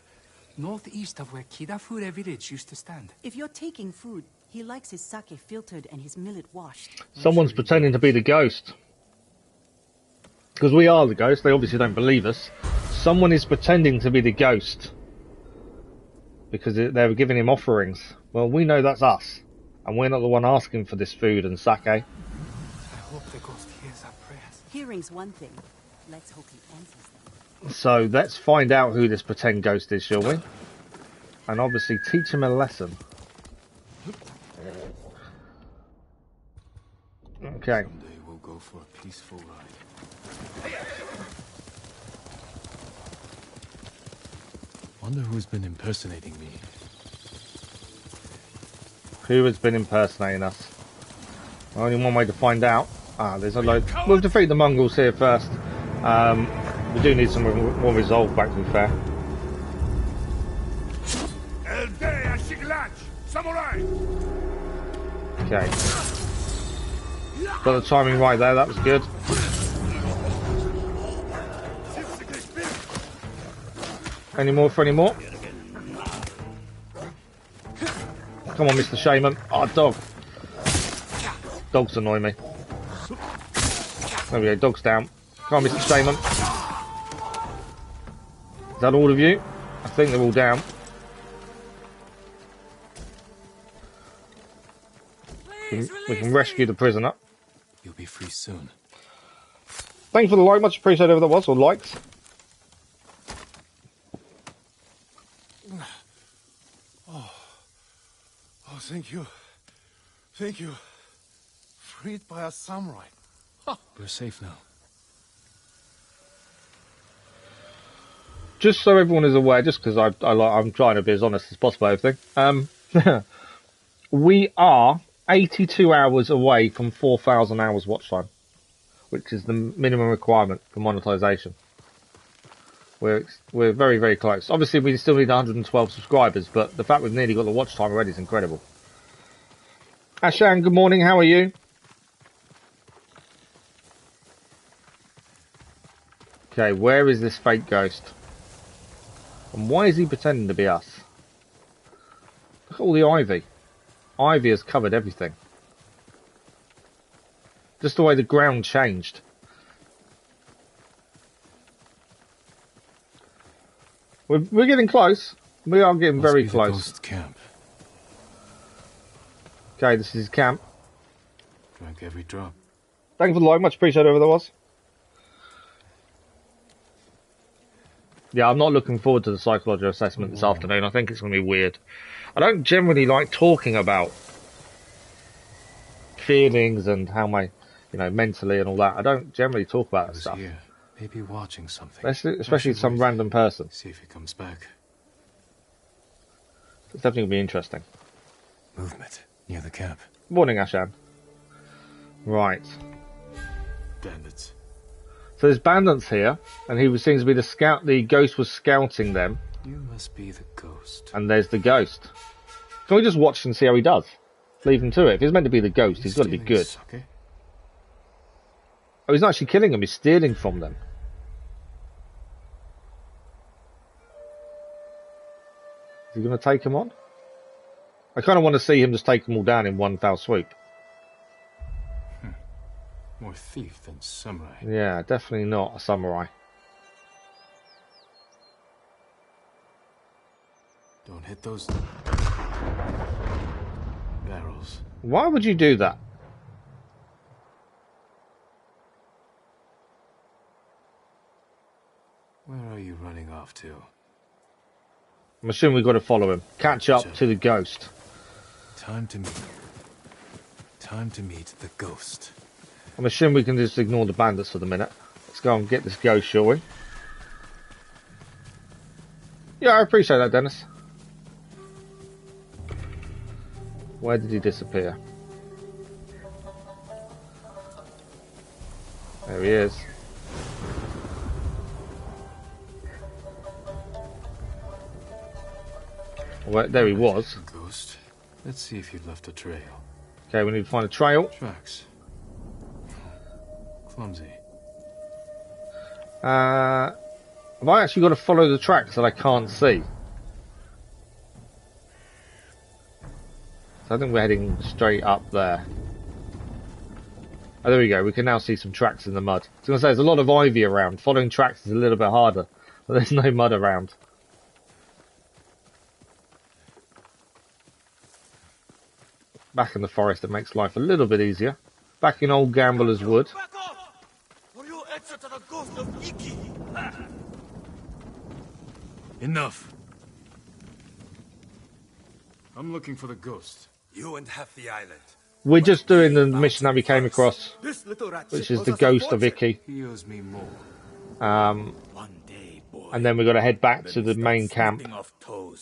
northeast of where Akita Fur village used to stand. If you're taking food, he likes his sake filtered and his millet washed. Someone's pretending to be the ghost. Because we are the ghost. They obviously don't believe us. Someone is pretending to be the ghost. Because they were giving him offerings. Well, we know that's us. And we're not the one asking for this food and sake. I hope the ghost hears our prayers. Hearing's one thing. Let's hope he answers them. So let's find out who this pretend ghost is, shall we? And obviously teach him a lesson. Okay. Someday we'll go for a peaceful ride. Wonder who's been impersonating me. Who has been impersonating us? Only one way to find out. There's a load. We'll defeat the Mongols here first. We do need some more resolve, back to be fair. Okay. Got the timing right there, that was good. Any more for any more? Come on, Mr. Shaman. Oh, dog. Dogs annoy me. There we go, dog's down. Come on, Mr. Shaman. Is that all of you? I think they're all down. We can rescue the prisoner. You'll be free soon. Thank you for the like, much appreciated whoever that was, or likes. Oh, thank you. Thank you. Freed by a samurai. We're safe now. Just so everyone is aware, just because I'm trying to be as honest as possible with everything. We are 82 hours away from 4,000 hours watch time, which is the minimum requirement for monetization. We're very, very close. Obviously, we still need 112 subscribers, but the fact we've nearly got the watch time already is incredible. Ashan, good morning. How are you? Okay, where is this fake ghost? And why is he pretending to be us? Look at all the ivy. Ivy has covered everything. Just the way the ground changed. We're getting close. We are getting very close. The ghost camp. Okay, this is his camp. Drank every drop. Thank you for the like, much appreciated whoever that was. Yeah, I'm not looking forward to the psychological assessment this afternoon. I think it's going to be weird. I don't generally like talking about feelings and how my, mentally and all that. I don't generally talk about that stuff. Here, maybe watching something. Especially some random person. See if he comes back. It's definitely going to be interesting. Movement near the camp. Morning, Ashan. Right. Bandits. So there's bandits here, and he seems to be the scout. The ghost was scouting them. You must be the ghost. And there's the ghost. Can we just watch and see how he does? Leave him to it. If he's meant to be the ghost, he's got to be good. Sake? Oh, he's not actually killing them. He's stealing from them. he going to take him on? I kind of want to see him just take them all down in one foul swoop. More thief than samurai. Yeah, definitely not a samurai. Don't hit those barrels. Why would you do that? Where are you running off to? I'm assuming we've got to follow him. Catch up to the ghost. Time to meet the ghost. I'm assuming we can just ignore the bandits for the minute. Let's go and get this ghost, shall we? Yeah, I appreciate that, Dennis. Where did he disappear? There he is. Well, there he was. Ghost. Let's see if you've left a trail. Okay, we need to find a trail. Tracks. Clumsy. Have I actually got to follow the tracks that I can't see? So I think we're heading straight up there. Oh, there we go. We can now see some tracks in the mud. I was going to say, there's a lot of ivy around. Following tracks is a little bit harder, but there's no mud around. Back in the forest, it makes life a little bit easier. Back in old Gambler's Wood. Or you answer to the ghost of Iki. Enough. I'm looking for the ghost. You and half the island. We're just doing the mission that we came across, which is the ghost of Iki. He owes me more. And then we've got to head back to the main camp, to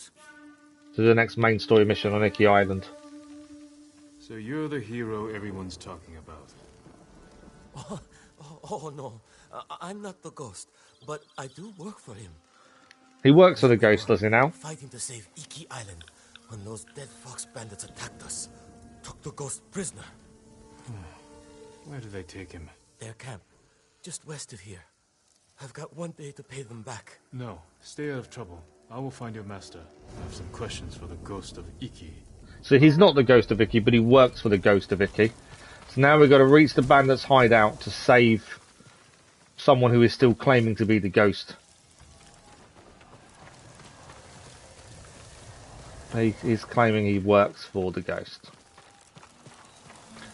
the next main story mission on Iki Island. So you're the hero everyone's talking about. Oh no, I'm not the ghost, but I do work for him. He works for the ghost, does he now? Fighting to save Iki Island when those dead fox bandits attacked us. Took the ghost prisoner. Where did they take him? Their camp, just west of here. I've got one day to pay them back. No, stay out of trouble. I will find your master. I have some questions for the ghost of Iki. So he's not the ghost of Iki, but he works for the ghost of Iki. So now we've got to reach the bandits' hideout to save someone who is still claiming to be the ghost. He's claiming he works for the ghost.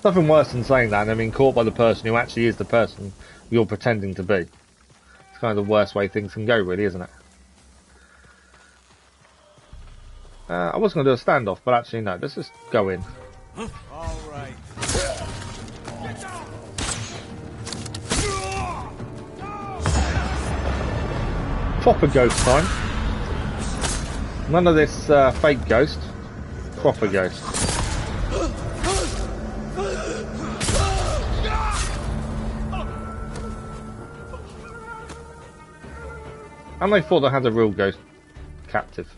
Nothing worse than saying that and then being caught by the person who actually is the person you're pretending to be. It's kind of the worst way things can go, really, isn't it? I was going to do a standoff, but actually no, let's just go in. All right. Proper ghost time. None of this fake ghost. Proper ghost. And they thought they had a real ghost captive.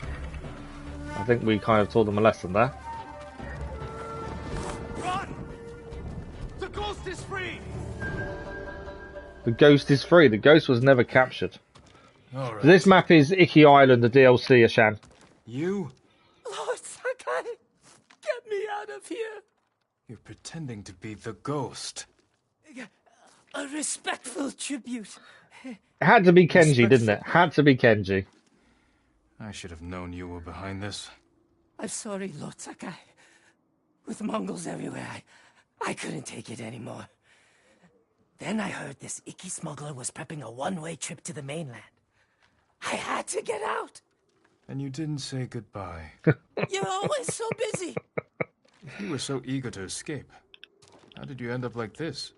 I think we kind of taught them a lesson there. Run! The ghost is free! The ghost is free. The ghost was never captured. All right. So this map is Iki Island, the DLC, Ashan. You? Lord Sakai, get me out of here! You're pretending to be the ghost. A respectful tribute. It had to be Kenji, didn't it? Had to be Kenji. I should have known you were behind this. I'm sorry, Lord Sakai. With Mongols everywhere, I couldn't take it anymore. Then I heard this Iki smuggler was prepping a one-way trip to the mainland. I had to get out. And you didn't say goodbye. You're always so busy. If you were so eager to escape, how did you end up like this?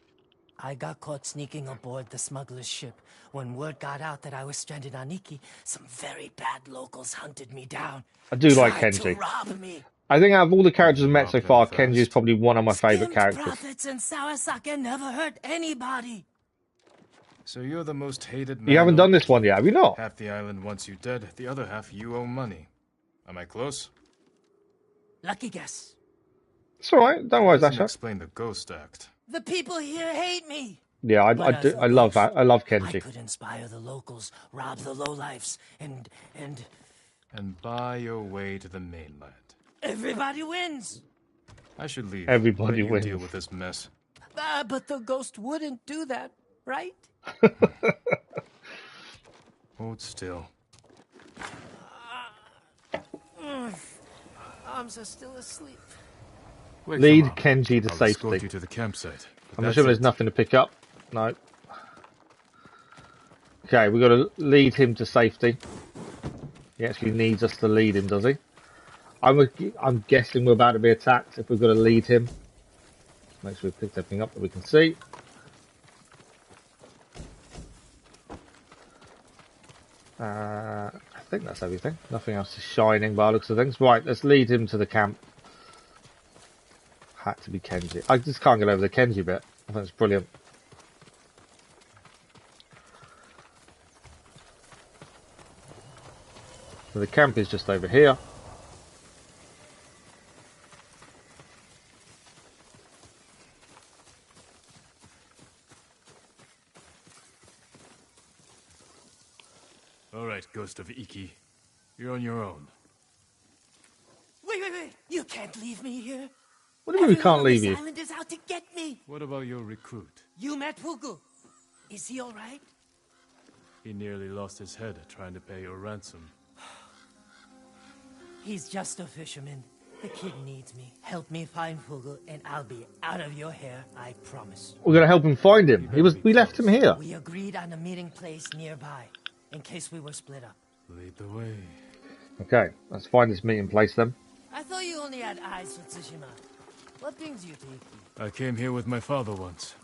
I got caught sneaking aboard the smuggler's ship. When word got out that I was stranded on Iki, some very bad locals hunted me down. I do like Tried Kenji. to rob me. I think out of all the characters I've met so far, Kenji is probably one of my favourite characters. Prophets and Sawasaka never hurt anybody. So you're the most hated man. You haven't done this one yet, have you not? Half the island wants you dead, the other half you owe money. Am I close? Lucky guess. It's alright, don't worry, Doesn't Zasha. explain the ghost act. The people here hate me. Yeah, I love that. I love I Kenji. could inspire the locals, rob the lowlifes, and and buy your way to the mainland. Everybody wins! I should leave. Everybody Let you wins. deal with this mess. But the ghost wouldn't do that, right? Hold still. Arms are still asleep. Wake Lead them up. Kenji to I'll safety. escort you to the campsite. I'm That's assuming there's it. nothing to pick up. No. Okay, we've got to lead him to safety. He actually needs us to lead him, does he? I'm guessing we're about to be attacked if we've got to lead him. Make sure we've picked everything up that we can see. I think that's everything. Nothing else is shining by the looks of things. Right, let's lead him to the camp. Had to be Kenji. I just can't get over the Kenji bit. I think it's brilliant. So the camp is just over here. All right, Ghost of Iki. You're on your own. Wait! You can't leave me here. What do you mean we can't leave you? This island is out to get me. What about your recruit? You met Fugu. Is he all right? He nearly lost his head trying to pay your ransom. He's just a fisherman. The kid needs me. Help me find Fugu, and I'll be out of your hair, I promise. We're going to help him find him. We left him here. We agreed on a meeting place nearby, in case we were split up. Lead the way. Okay, let's find this meeting place then. I thought you only had eyes for Tsushima. What brings you to Iki? I came here with my father once.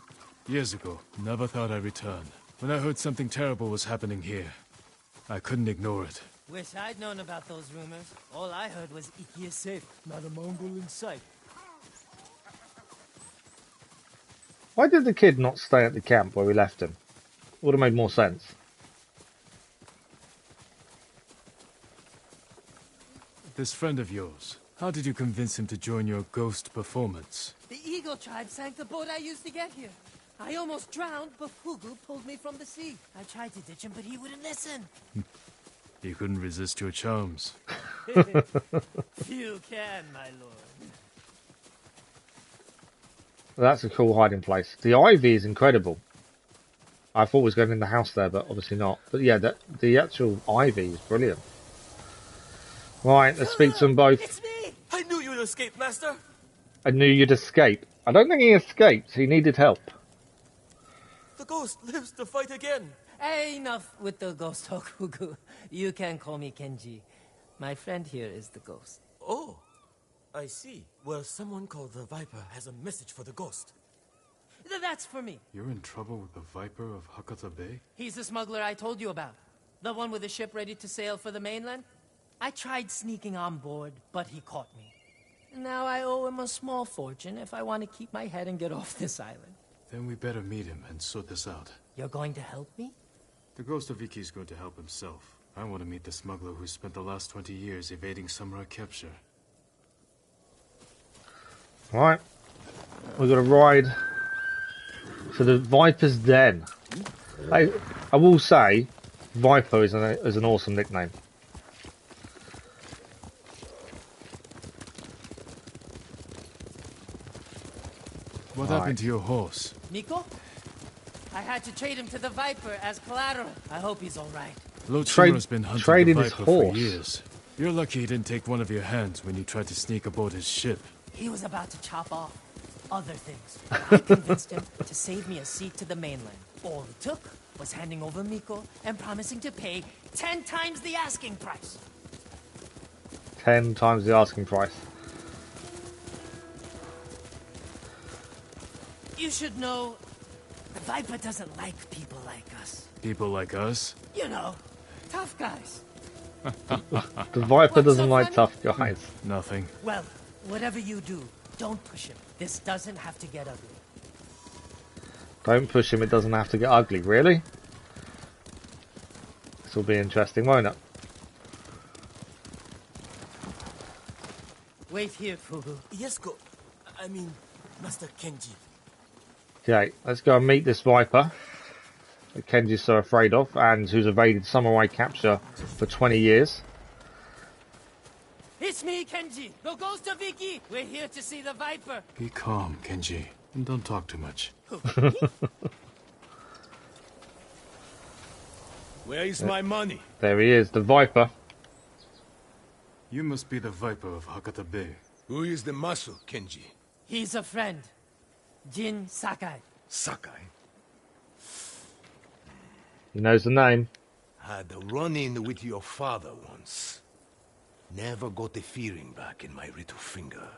Years ago. Never thought I'd return. When I heard something terrible was happening here, I couldn't ignore it. Wish I'd known about those rumors. All I heard was Iki is safe, not a Mongol in sight. Why did the kid not stay at the camp where we left him? Would have made more sense. This friend of yours, how did you convince him to join your ghost performance? The Eagle tribe sank the boat I used to get here. I almost drowned, but Fugu pulled me from the sea. I tried to ditch him, but he wouldn't listen. You couldn't resist your charms. You can, my lord. That's a cool hiding place. The ivy is incredible. I thought it was going in the house there, but obviously not. But yeah, the actual ivy is brilliant. Right, let's speak to them both. It's me! I knew you'd escape, Master! I knew you'd escape. I don't think he escaped. He needed help. The ghost lives to fight again! Hey, enough with the ghost talk, Fugu. You can call me Kenji. My friend here is the ghost. Oh, I see. Well, someone called the Viper has a message for the ghost. That's for me. You're in trouble with the Viper of Hakata Bay? He's the smuggler I told you about. The one with the ship ready to sail for the mainland. I tried sneaking on board, but he caught me. Now I owe him a small fortune if I want to keep my head and get off this island. Then we better meet him and sort this out. You're going to help me? The Ghost of Iki's going to help himself. I want to meet the smuggler who spent the last 20 years evading samurai capture. Right. We've got to ride to the Viper's Den. I will say, Viper is an awesome nickname. What happened to your horse? Miko? I had to trade him to the Viper as collateral. I hope he's all right. Lord Shimura's been hunting the his Viper horse. for years. You're lucky he didn't take one of your hands when you tried to sneak aboard his ship. He was about to chop off other things. I convinced him to save me a seat to the mainland. All it took was handing over Miko and promising to pay 10 times the asking price. 10 times the asking price. You should know, the Viper doesn't like people like us. People like us? You know, tough guys. The Viper doesn't like tough guys. Nothing. Well, whatever you do, don't push him. This doesn't have to get ugly. Don't push him, it doesn't have to get ugly, really? This will be interesting, won't it? Wait here, Fugu. Yes, I mean, Master Kenji. Okay, let's go and meet this Viper that Kenji's so afraid of, and who's evaded samurai capture for 20 years. me, Kenji, the ghost of Iki. We're here to see the Viper. Be calm, Kenji, and don't talk too much. Where is my money? There he is, the Viper. You must be the Viper of Hakata Bay. Who is the muscle, Kenji? He's a friend. Jin Sakai. Sakai. He knows the name. Had a run-in with your father once. Never got the feeling back in my little finger.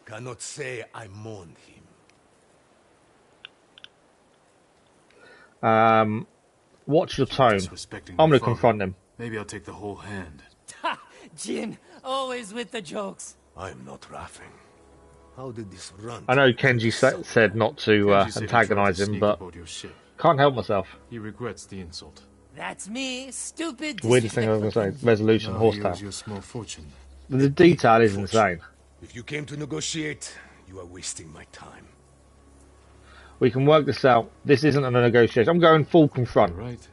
Cannot say I mourned him. Watch your tone. I'm gonna confront him. Maybe I'll take the whole hand. Ha! Jin, always with the jokes. I'm not laughing. How did this run? I know Kenji said not to antagonize him, but can't help myself. He regrets the insult. That's me, stupid. Weirdest thing I was going to say, resolution, horsepower. Your small fortune. The detail is insane. If you came to negotiate, you are wasting my time. We can work this out. This isn't a negotiation. I'm going full confront. Right.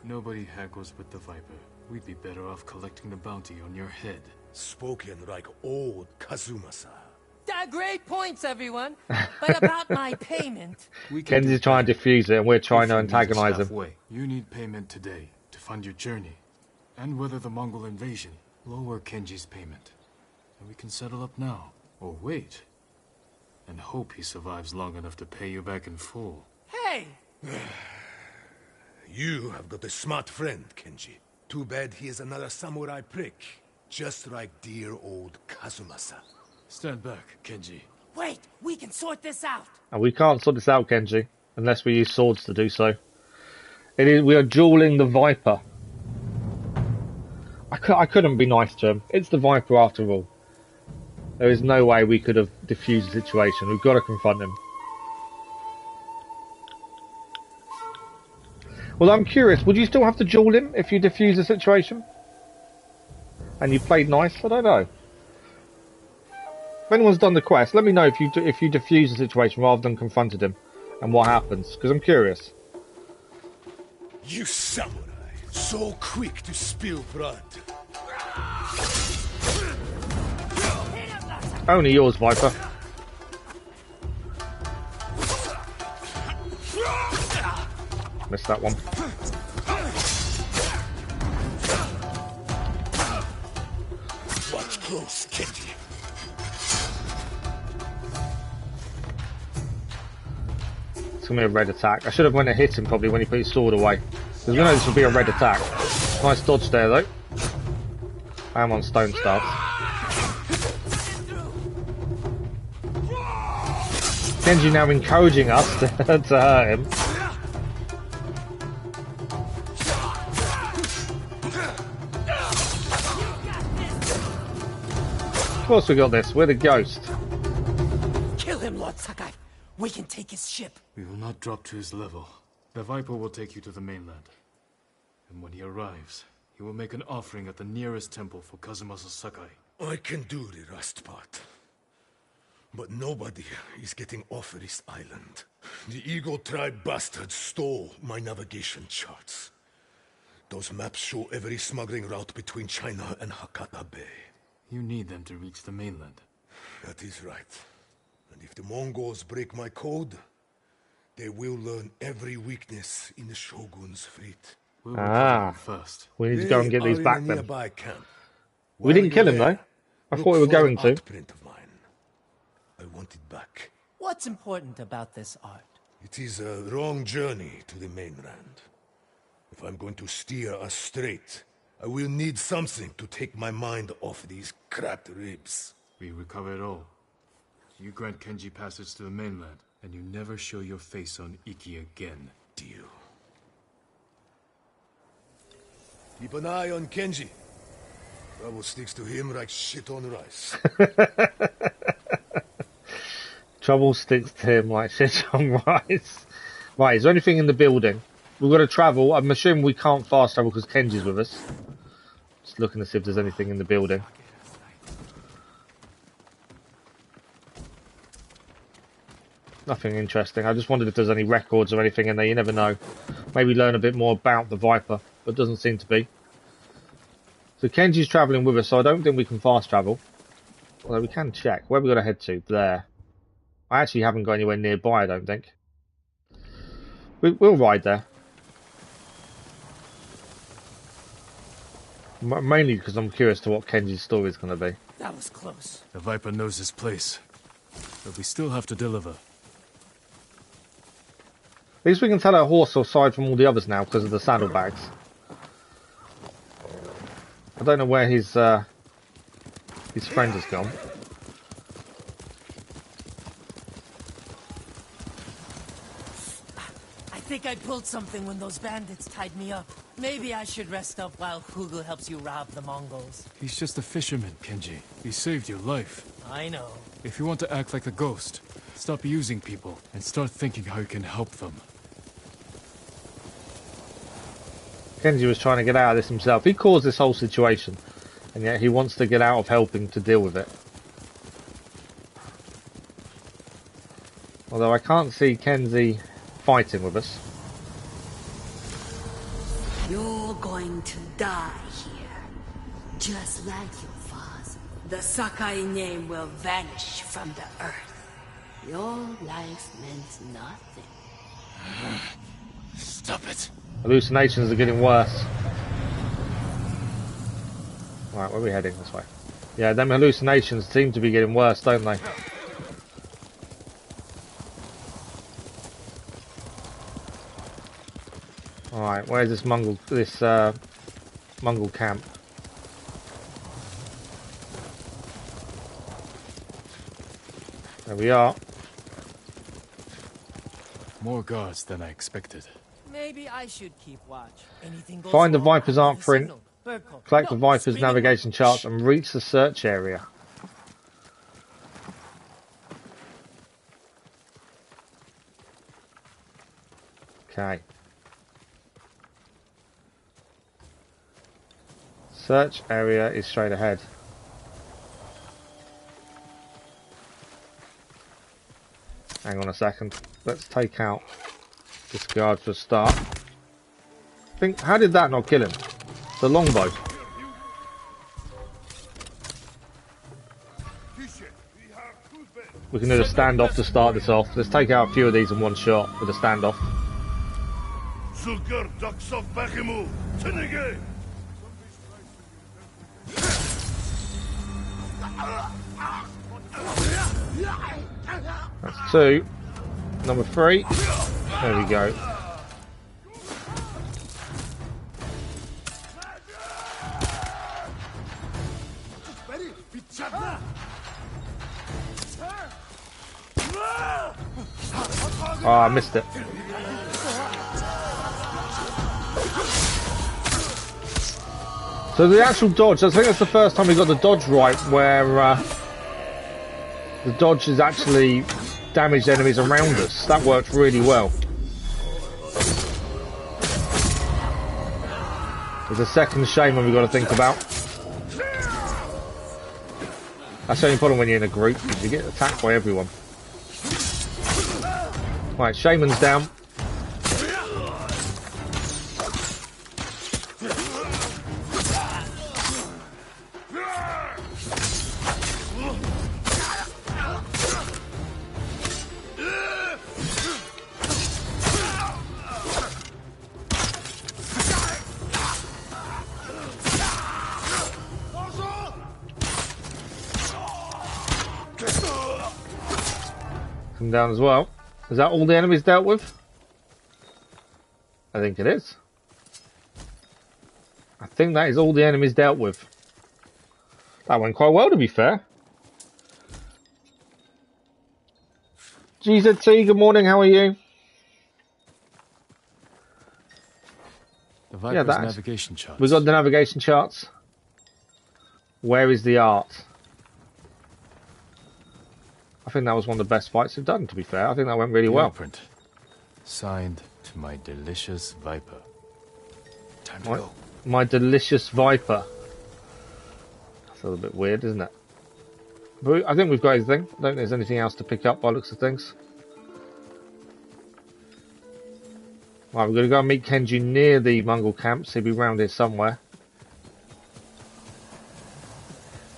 Nobody haggles with the Viper. We'd be better off collecting the bounty on your head. Spoken like old Kazumasa. Great points, everyone. But about my payment. Kenji's trying to defuse it, and we're trying to antagonize him. You need payment today to fund your journey, and weather the Mongol invasion. Lower Kenji's payment, and we can settle up now, or wait, and hope he survives long enough to pay you back in full. Hey! You have got a smart friend, Kenji. Too bad he is another samurai prick, just like dear old Kazumasa. Stand back, Kenji. Wait, we can sort this out. And we can't sort this out, Kenji, unless we use swords to do so. We are dueling the Viper. I couldn't be nice to him. It's the Viper after all. There is no way we could have diffused the situation. We've got to confront him. Well, I'm curious. Would you still have to duel him if you defuse the situation? And you played nice? I don't know. If anyone's done the quest, let me know if you defuse the situation rather than confronted him, and what happens, because I'm curious. You samurai, so quick to spill blood. Only yours, Viper. Missed that one. Watch close, Kenji. It's going to be a red attack. I should have went and hit him probably when he put his sword away. Because we know this will be a red attack. Nice dodge there though. I am on stone stance. Kenji now encouraging us to hurt him. Of course we got this. We're the ghost. Kill him, Lord Sakai. We can take his ship. We will not drop to his level. The Viper will take you to the mainland. And when he arrives, he will make an offering at the nearest temple for Kazumasa Sakai. I can do the rest part. But nobody is getting off this island. The Eagle Tribe bastards stole my navigation charts. Those maps show every smuggling route between China and Hakata Bay. You need them to reach the mainland. That is right. And if the Mongols break my code, they will learn every weakness in the Shogun's fleet. We'll recover first. We need to go and get these back then. Camp. We didn't kill him though. I thought we were going to. I want it back. What's important about this art? It is a long journey to the mainland. If I'm going to steer us straight, I will need something to take my mind off these cracked ribs. We recover it all. You grant Kenji passage to the mainland, and you never show your face on Iki again. Deal. Keep an eye on Kenji. Trouble sticks to him like shit on rice. Trouble sticks to him like shit on rice. Right, is there anything in the building? We've got to travel. I'm assuming we can't fast travel because Kenji's with us. Just looking to see if there's anything in the building. Nothing interesting. I just wondered if there's any records or anything in there. You never know. Maybe learn a bit more about the Viper, but doesn't seem to be. So Kenji's travelling with us, so I don't think we can fast travel. Although we can check. Where have we got to head to? There. I actually haven't got anywhere nearby, I don't think. We'll ride there. Mainly because I'm curious to what Kenji's story is going to be. That was close. The Viper knows his place, but we still have to deliver. At least we can tell our horse aside from all the others now because of the saddlebags. I don't know where his friend has gone. I think I pulled something when those bandits tied me up. Maybe I should rest up while Hugel helps you rob the Mongols. He's just a fisherman, Kenji. He saved your life. I know. If you want to act like the ghost, stop using people and start thinking how you can help them. Kenji was trying to get out of this himself. He caused this whole situation, and yet he wants to get out of helping to deal with it. Although I can't see Kenji fighting with us. You're going to die here, just like your father. The Sakai name will vanish from the earth. Your life meant nothing. Stop it. Hallucinations are getting worse. Right, where are we heading? This way. Yeah, them hallucinations seem to be getting worse, don't they? Alright, where's this Mongol camp? There we are. More guards than I expected. Maybe I should keep watch. Anything goes Find the wrong, Viper's I'll art give a print, signal. Bird call. collect the No, Viper's screaming navigation bird. charts, and reach the search area. Okay. Search area is straight ahead. Hang on a second. Let's take out this guard for a start. How did that not kill him? The longbow. We can do a standoff to start this off. Let's take out a few of these in one shot with a standoff. That's two. Number three. There we go. Oh, I missed it. So the actual dodge, I think that's the first time we got the dodge right, where the dodge has actually damaged enemies around us. That worked really well. There's a second shaman we've got to think about. That's the only problem when you're in a group, because you get attacked by everyone. Right, shaman's down. Come down as well. Is that all the enemies dealt with? I think it is. I think that is all the enemies dealt with. That went quite well, to be fair. GZT, good morning, how are you? The Viper's navigation charts. We've got the navigation charts. Where is the art? I think that was one of the best fights we've done, to be fair. I think that went really well. Print. Signed to my delicious Viper. Time to go. My delicious Viper. That's a little bit weird, isn't it? But I think we've got everything. I don't think there's anything else to pick up by the looks of things. Right, we're going to go and meet Kenji near the Mongol camps. He'll be round here somewhere.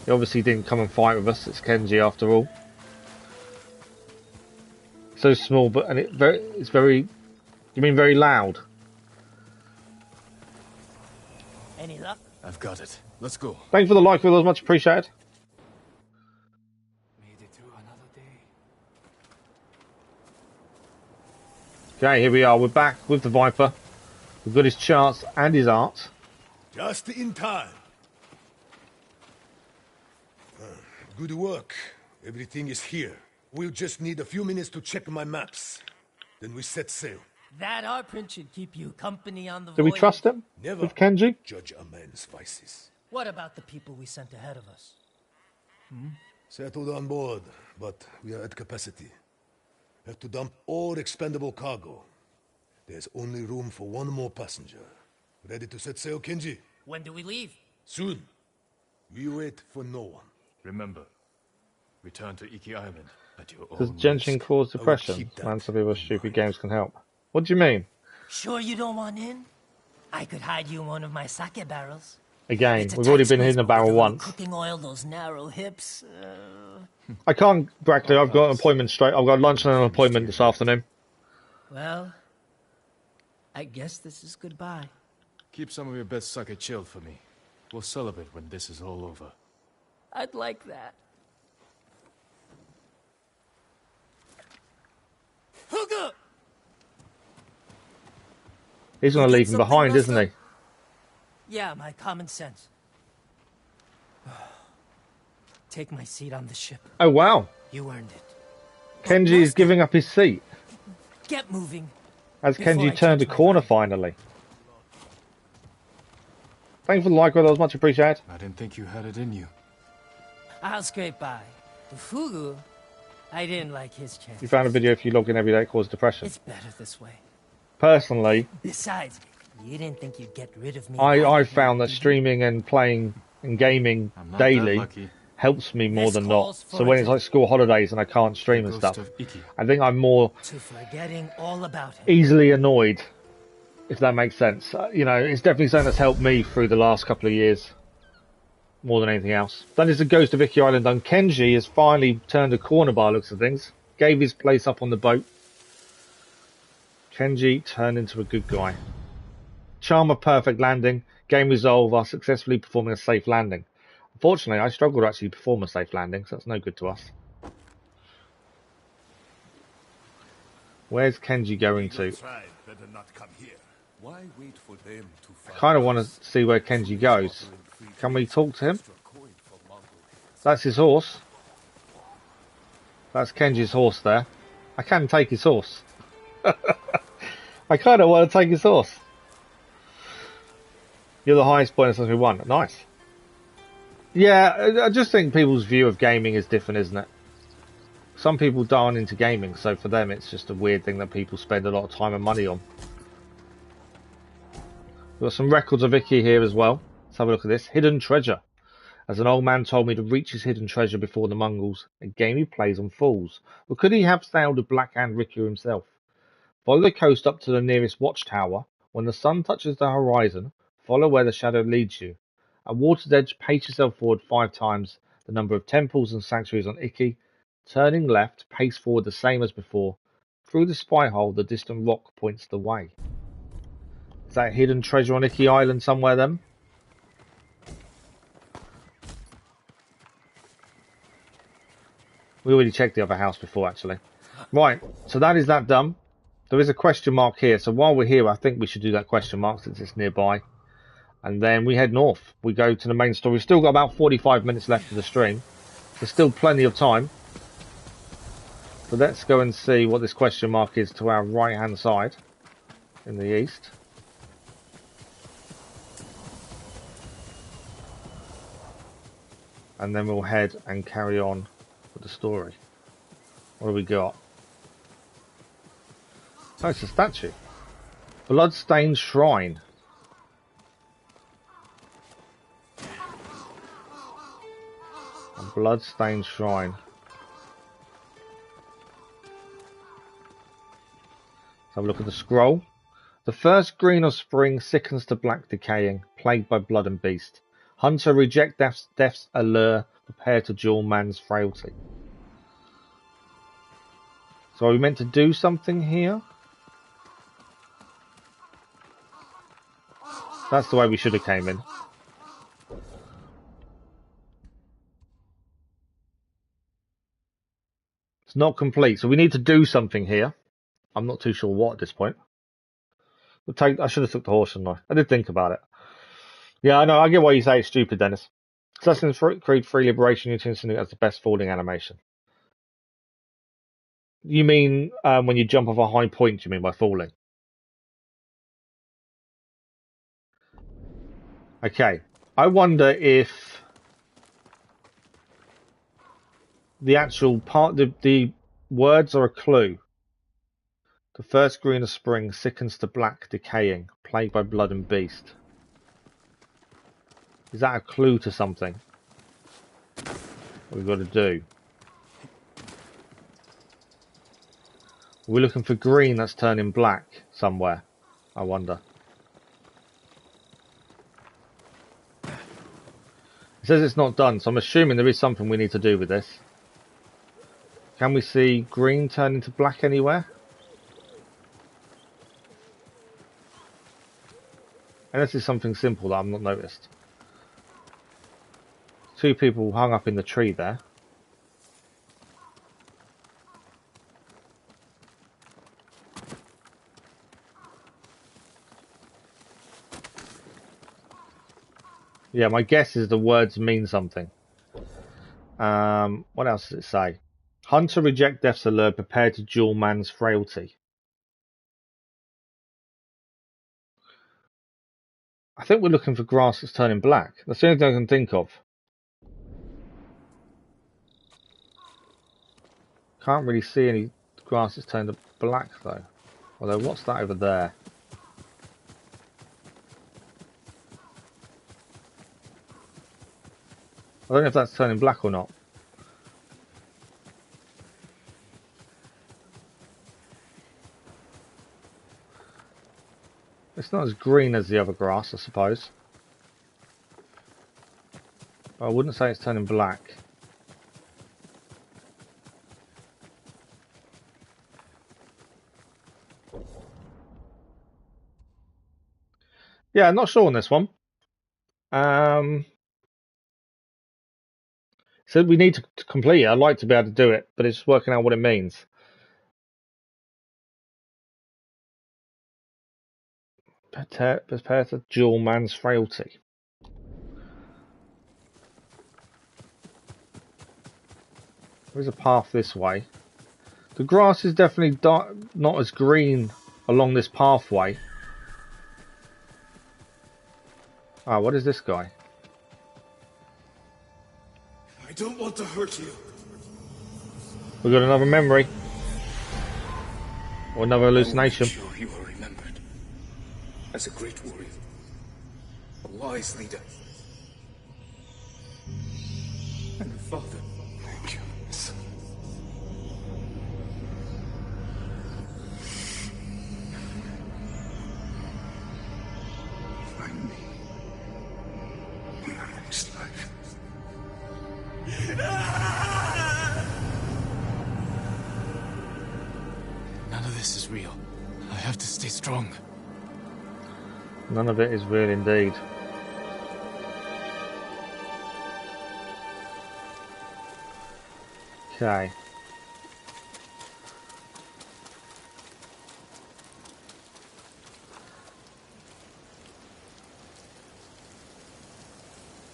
He obviously didn't come and fight with us. It's Kenji after all. So small, but and it's very. You mean very loud? Any luck? I've got it. Let's go. Thank you for the like, with us, much appreciated. Made it through another day. Okay, here we are. We're back with the Viper. We've got his charts and his art. Just in time. Good work. Everything is here. We'll just need a few minutes to check my maps. Then we set sail. That our prince should keep you company on the Do we voyage. trust him? Never With Kenji? judge a man's vices. What about the people we sent ahead of us? Settled on board, but we are at capacity. Have to dump all expendable cargo. There's only room for one more passenger. Ready to set sail, Kenji? When do we leave? Soon. We wait for no one. Remember, return to Iki Island at your Does own genshin risk. cause I will depression? keep that Man, some people stupid games can help. What do you mean? Sure you don't want in? I could hide you in one of my sake barrels. Again, It's a we've already tight been squeeze, in a but barrel with a little once. Cooking oil, those narrow hips. I can't, Brackley. I've got an appointment straight. I've got lunch and an appointment this afternoon. Well, I guess this is goodbye. Keep some of your best sake chilled for me. We'll celebrate when this is all over. I'd like that. Hugo! He's going to leave him behind, isn't he? Yeah, my common sense. Take my seat on the ship. Oh, wow. You earned it. Kenji is giving up his seat Get moving. as Before I Kenji turned a change my corner mind. finally. Thank you for the like, brother. That was much appreciated. I didn't think you had it in you. I'll scrape by. The Fugu, I didn't like his chance. You found a video if you log in every day it causes depression. It's better this way. Personally, Besides, you didn't think you'd get rid of me. I found that streaming and playing and gaming I'm not daily that lucky. helps me more This than calls not. for So when a it's like school holidays and I can't stream and Ghost stuff, of Iki. I think I'm more To forgetting all about him. easily annoyed, if that makes sense. You know, it's definitely something that's helped me through the last couple of years, more than anything else. That is the Ghost of Iki Island done. Kenji has finally turned a corner by the looks of things. Gave his place up on the boat. Kenji turned into a good guy. Charm a perfect landing. Game resolve while successfully performing a safe landing. Unfortunately, I struggled to actually perform a safe landing, so that's no good to us. Where's Kenji going to? Better not come here. Why wait for them to I kind of want to see where Kenji goes. Can we talk to him? That's his horse. That's Kenji's horse there. I can take his horse. I kind of want to take his horse. You're the highest point of something we won. Nice. Yeah, I just think people's view of gaming is different, isn't it? Some people aren't into gaming, so for them it's just a weird thing that people spend a lot of time and money on. We've got some records of Iki here as well. Let's have a look at this. Hidden treasure. As an old man told me to reach his hidden treasure before the Mongols, a game he plays on fools. Or could he have sailed a Blackhand Riku himself? Follow the coast up to the nearest watchtower. When the sun touches the horizon, follow where the shadow leads you. At water's edge, pace yourself forward 5 times the number of temples and sanctuaries on Iki. Turning left, pace forward the same as before. Through the spy hole, the distant rock points the way. Is that hidden treasure on Iki Island somewhere then? We already checked the other house before, actually. Right, so that is that done. There is a question mark here, so while we're here, I think we should do that question mark since it's nearby. And then we head north. We go to the main story. We've still got about 45 minutes left of the stream. There's still plenty of time. So let's go and see what this question mark is to our right-hand side in the east. And then we'll head and carry on with the story. What do we got? Oh, it's a statue. Bloodstained Shrine. A bloodstained shrine. Let's have a look at the scroll. The first green of spring sickens to black decaying, plagued by blood and beast. Hunter reject death's allure, Prepare to duel man's frailty. So are we meant to do something here? That's the way we should have came in. It's not complete, so we need to do something here. I'm not too sure what at this point. I should have took the horse, shouldn't I? I did think about it. Yeah, I know. I get why you say it's stupid, Dennis. Assassin's Creed 3 Liberation instantly has the best falling animation. You mean when you jump off a high point, you mean by falling? Okay. I wonder if the actual part, the words are a clue. The first green of spring sickens to black, decaying, plagued by blood and beast. Is that a clue to something? What we've got to do? We're looking for green that's turning black somewhere. I wonder. It says it's not done, so I'm assuming there is something we need to do with this. Can we see green turn into black anywhere? Unless it's something simple that I've not noticed. Two people hung up in the tree there. Yeah, my guess is the words mean something. What else does it say? Hunter reject death's allure, prepared to duel man's frailty. I think we're looking for grass that's turning black. That's the only thing I can think of. Can't really see any grass that's turned black though. Although, what's that over there? I don't know if that's turning black or not. It's not as green as the other grass, I suppose. But I wouldn't say it's turning black. Yeah, not sure on this one. So we need to complete it. I'd like to be able to do it, but it's working out what it means. Prepare to duel man's frailty. There is a path this way. The grass is definitely not as green along this pathway. Ah, what is this guy? I don't want to hurt you. We've got another memory. Or another hallucination. I will make sure you are remembered. As a great warrior. A wise leader. And a father. Thank you, son. Find me in our next life. None of this is real. I have to stay strong. None of it is real indeed. Okay.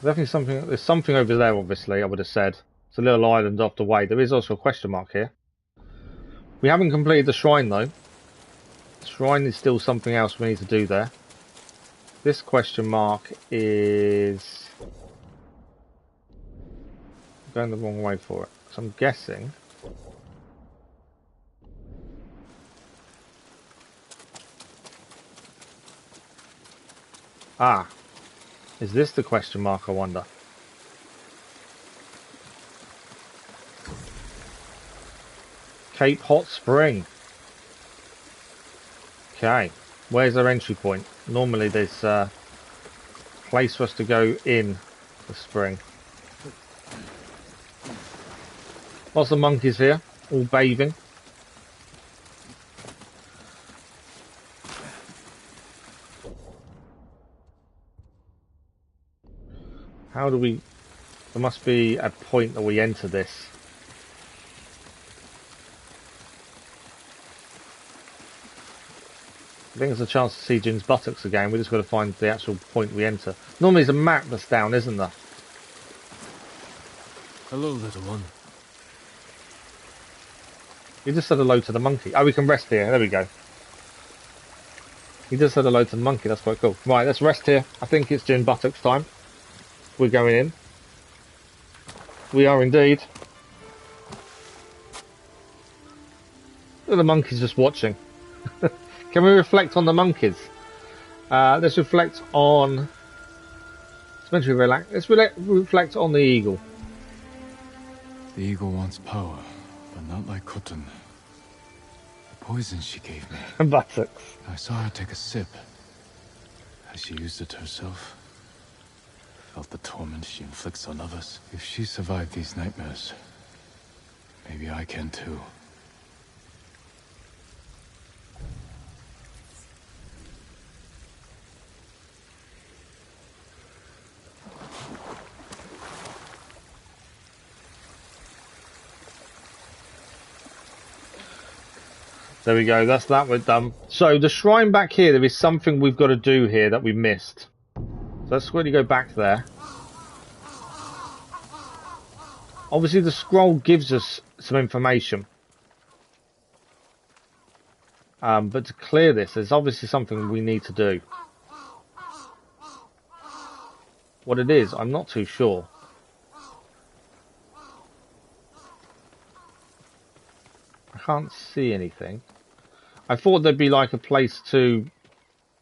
Definitely something. There's something over there. Obviously, I would have said it's a little island off the way. There is also a question mark here. We haven't completed the shrine though. The shrine is still something else we need to do there. This question mark is going the wrong way for it. So I'm guessing. Ah, is this the question mark, I wonder? Cape Hot Spring. Okay, where's our entry point? Normally there's a place for us to go in the spring. Lots of monkeys here, all bathing. How do we... There must be a point that we enter this. I think there's a chance to see Jin's buttocks again. We just got to find the actual point we enter. Normally there's a map that's down, isn't there? Hello, little one. He just said hello to the monkey. Oh, we can rest here. There we go. He just said hello to the monkey. That's quite cool. Right, let's rest here. I think it's Jin buttocks time. We're going in. We are indeed. Look at the monkeys just watching. Can we reflect on the monkeys? Let's reflect on... It's meant to be relax. Let's reflect on the eagle. The eagle wants power, but not like Khotun. The poison she gave me. And buttocks. I saw her take a sip. Has she used it herself? Felt the torment she inflicts on others. If she survived these nightmares, maybe I can too. There we go, that's that, we're done. So the shrine back here, there is something we've got to do here that we missed. So let's quickly go back there. Obviously the scroll gives us some information. But to clear this, there's obviously something we need to do. What it is, I'm not too sure. I can't see anything. I thought there'd be like a place to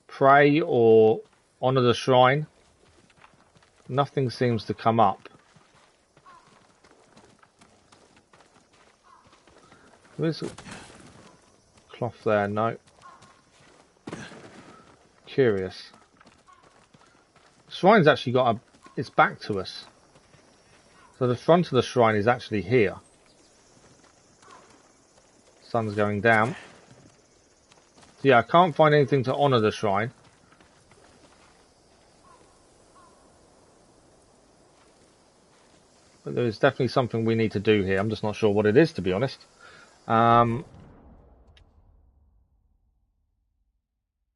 pray or honour the shrine. Nothing seems to come up. There's a cloth there, no. Curious. The shrine's actually got a... It's back to us. So the front of the shrine is actually here. Sun's going down. So yeah, I can't find anything to honour the shrine. But there is definitely something we need to do here. I'm just not sure what it is, to be honest.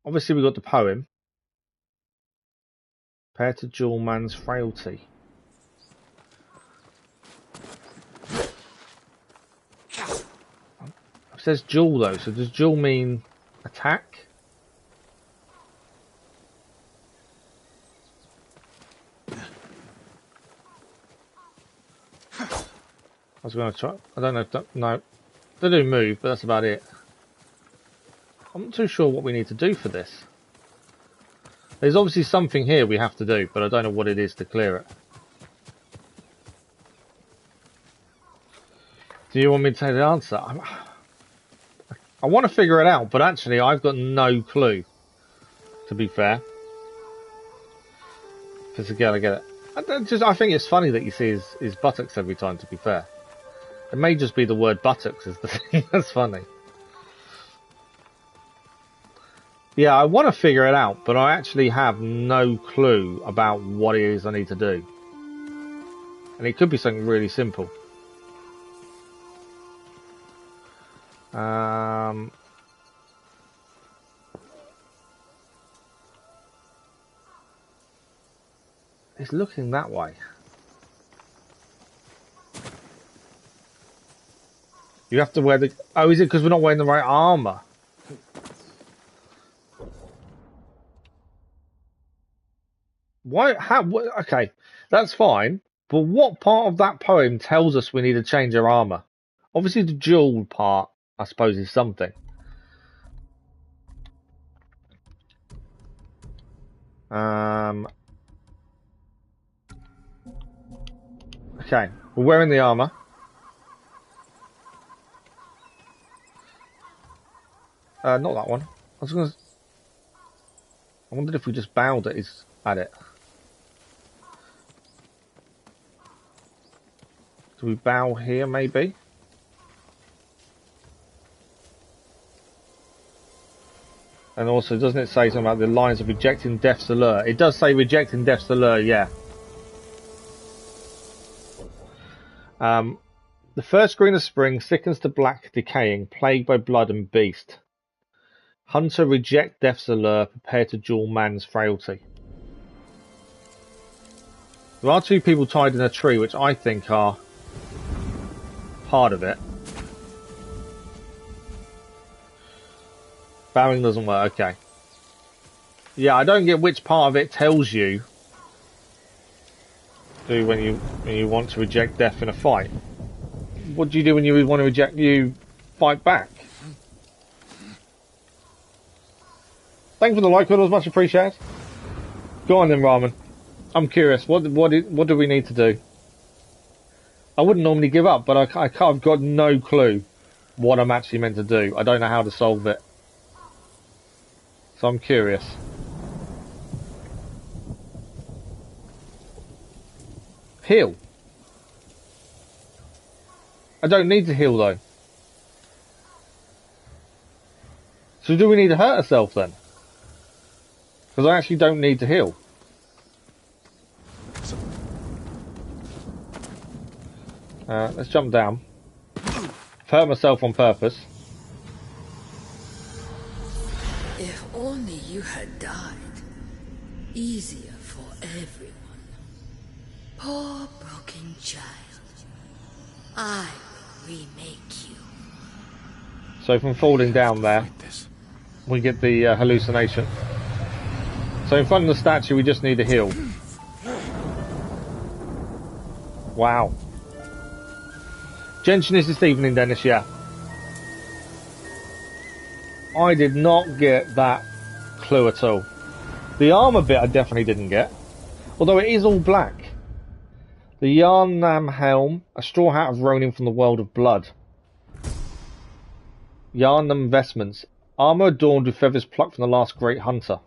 Obviously we got the poem. Prepare to duel man's frailty. It says duel though, so does duel mean attack? I was going to try. I don't know if that. No, they do move, but that's about it. I'm not too sure what we need to do for this. There's obviously something here we have to do, but I don't know what it is to clear it. Do you want me to take the answer? I want to figure it out, but actually I've got no clue, to be fair. Because again, I get it. I think it's funny that you see his buttocks every time, to be fair. It may just be the word buttocks is the thing that's funny. Yeah, I want to figure it out, but I actually have no clue about what it is I need to do. And it could be something really simple. It's looking that way. You have to wear the... Oh, is it because we're not wearing the right armour? Why? How? Okay, that's fine. But what part of that poem tells us we need to change our armour? Obviously the duel part, I suppose, is something. Okay, we're wearing the armour. Not that one. I wondered if we just bowed at it. Do we bow here, maybe? And also, doesn't it say something about the lines of rejecting death's allure? It does say rejecting death's allure, yeah. The first green of spring sickens to black, decaying, plagued by blood and beast. Hunter reject death's allure, prepare to duel man's frailty. There are two people tied in a tree, which I think are part of it. Bowing doesn't work, okay. Yeah, I don't get which part of it tells you when you want to reject death in a fight. What do you do when you want to reject you fight back? Thank you for the like, it was much appreciated. Go on then, Ramen. I'm curious, what do we need to do? I wouldn't normally give up, but I've got no clue what I'm actually meant to do. I don't know how to solve it. So I'm curious. Heal. I don't need to heal though. So do we need to hurt ourselves then? Because I actually don't need to heal. Let's jump down. Hurt myself on purpose. If only you had died. Easier for everyone. Poor broken child. I will remake you. So from falling down there, we get the hallucination. So in front of the statue, we just need to heal. Wow. Genshin is this evening, Dennis, yeah. I did not get that clue at all. The armour bit I definitely didn't get. Although it is all black. The Yarnam helm, a straw hat of Ronin from the world of blood. Yarnam vestments, armour adorned with feathers plucked from the last great hunter.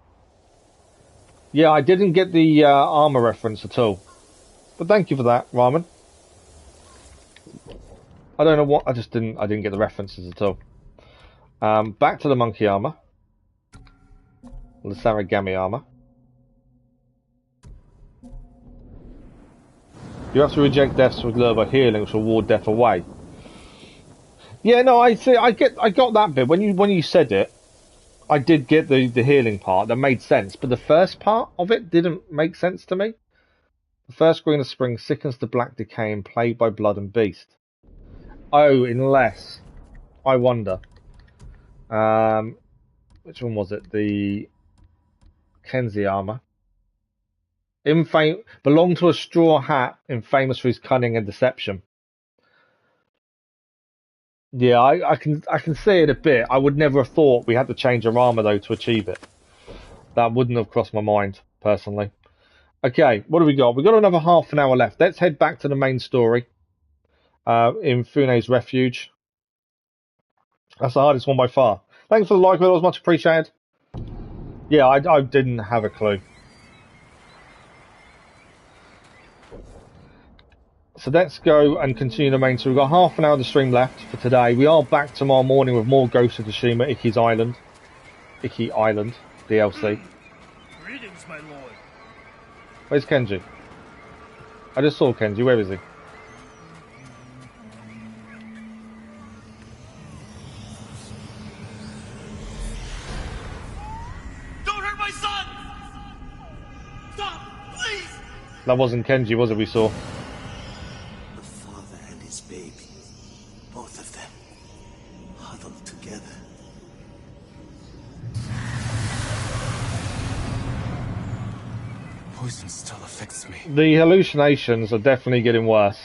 Yeah, I didn't get the armour reference at all. But thank you for that, Ramen. I don't know what, I didn't get the references at all. Back to the monkey armour. The Sarigami armour. You have to reject death's allure by healing, which will ward death away. Yeah, no, I got that bit. When you said it, I did get the healing part. That made sense. But the first part of it didn't make sense to me. The first green of spring sickens to black decay and plagued by blood and beast. Oh, unless, I wonder. Which one was it? The Kenzie armour. Belonged to a straw hat, infamous for his cunning and deception. Yeah, I can see it a bit. I would never have thought we had to change our armour though to achieve it. That wouldn't have crossed my mind personally. Okay, what do we got? We've got another half an hour left. Let's head back to the main story. In Fune's refuge. That's the hardest one by far. Thanks for the like, it was much appreciated. Yeah, I didn't have a clue. So let's go and continue the main story. We've got half an hour of the stream left for today. We are back tomorrow morning with more Ghost of Tsushima, IKI Island DLC. Greetings, my lord. Where's Kenji? I just saw Kenji. Where is he? Don't hurt my son! Stop, please! That wasn't Kenji, was it? We saw. The father and his baby, both of them, huddled together. Poison still affects me. The hallucinations are definitely getting worse.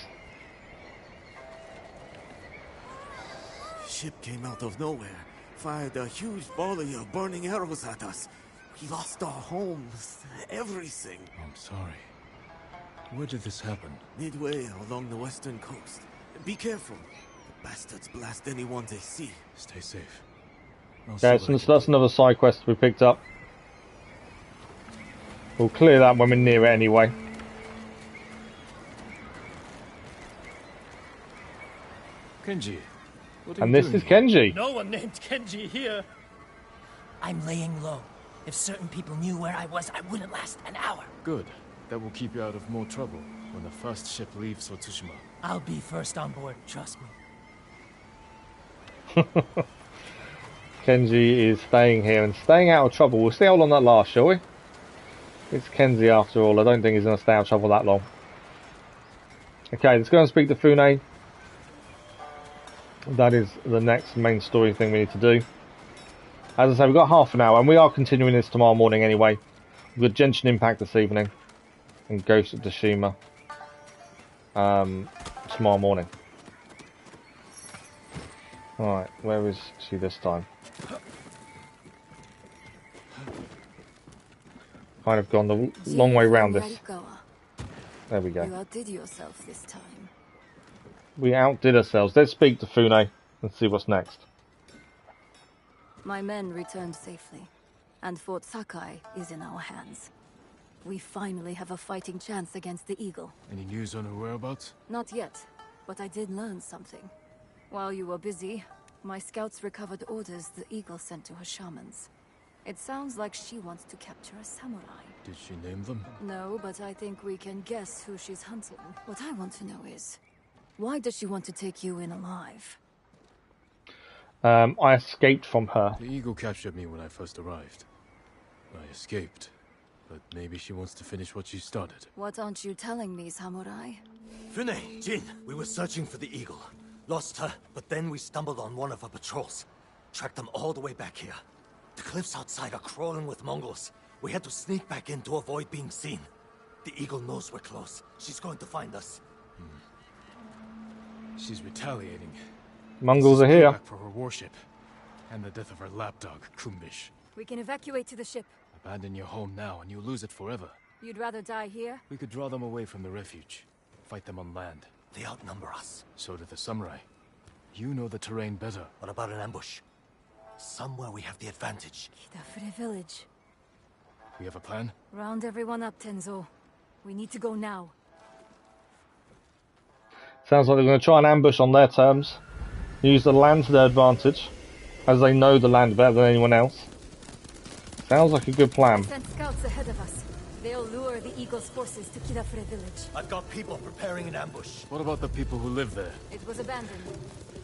Ship came out of nowhere, fired a huge volley of burning arrows at us. We lost our homes, everything. I'm sorry. Where did this happen? Midway along the western coast. Be careful. The bastards blast anyone they see. Stay safe. Okay, so that's another side quest we picked up. We'll clear that when we're near it anyway. Kenji. And this is Kenji. No one named Kenji here. I'm laying low. If certain people knew where I was, I wouldn't last an hour. Good. That will keep you out of more trouble when the first ship leaves for Tsushima. I'll be first on board, trust me. Kenji is staying here and staying out of trouble. We'll see how long that lasts, shall we? It's Kenji after all. I don't think he's going to stay out of trouble that long. Okay, let's go and speak to Fune. That is the next main story thing we need to do. As I say, we've got half an hour, and we are continuing this tomorrow morning anyway. We've got Genshin Impact this evening, and Ghost of Tsushima tomorrow morning. Alright, where is she this time? Kind of gone the long way round this. There we go. You outdid yourself this time. We outdid ourselves. Let's speak to Fune and see what's next. My men returned safely, and Fort Sakai is in our hands. We finally have a fighting chance against the Eagle. Any news on her whereabouts? Not yet, but I did learn something. While you were busy, my scouts recovered orders the Eagle sent to her shamans. It sounds like she wants to capture a samurai. Did she name them? No, but I think we can guess who she's hunting. What I want to know is, why does she want to take you in alive? I escaped from her. The Eagle captured me when I first arrived. I escaped, but maybe she wants to finish what she started. What aren't you telling me, samurai? Fune, Jin, we were searching for the Eagle. Lost her, but then we stumbled on one of her patrols. Tracked them all the way back here. The cliffs outside are crawling with Mongols. We had to sneak back in to avoid being seen. The Eagle knows we're close. She's going to find us. She's retaliating. Mongols are here. Back for her warship, and the death of her lapdog, Kumbish. We can evacuate to the ship. Abandon your home now, and you'll lose it forever. You'd rather die here? We could draw them away from the refuge. Fight them on land. They outnumber us. So do the samurai. You know the terrain better. What about an ambush? Somewhere we have the advantage. Akita Fur village. We have a plan? Round everyone up, Tenzo. We need to go now. Sounds like they're going to try and ambush on their terms. Use the land to their advantage, as they know the land better than anyone else. Sounds like a good plan. Send scouts ahead of us. They'll lure the Eagle's forces to Akita Fur village. I've got people preparing an ambush. What about the people who live there? It was abandoned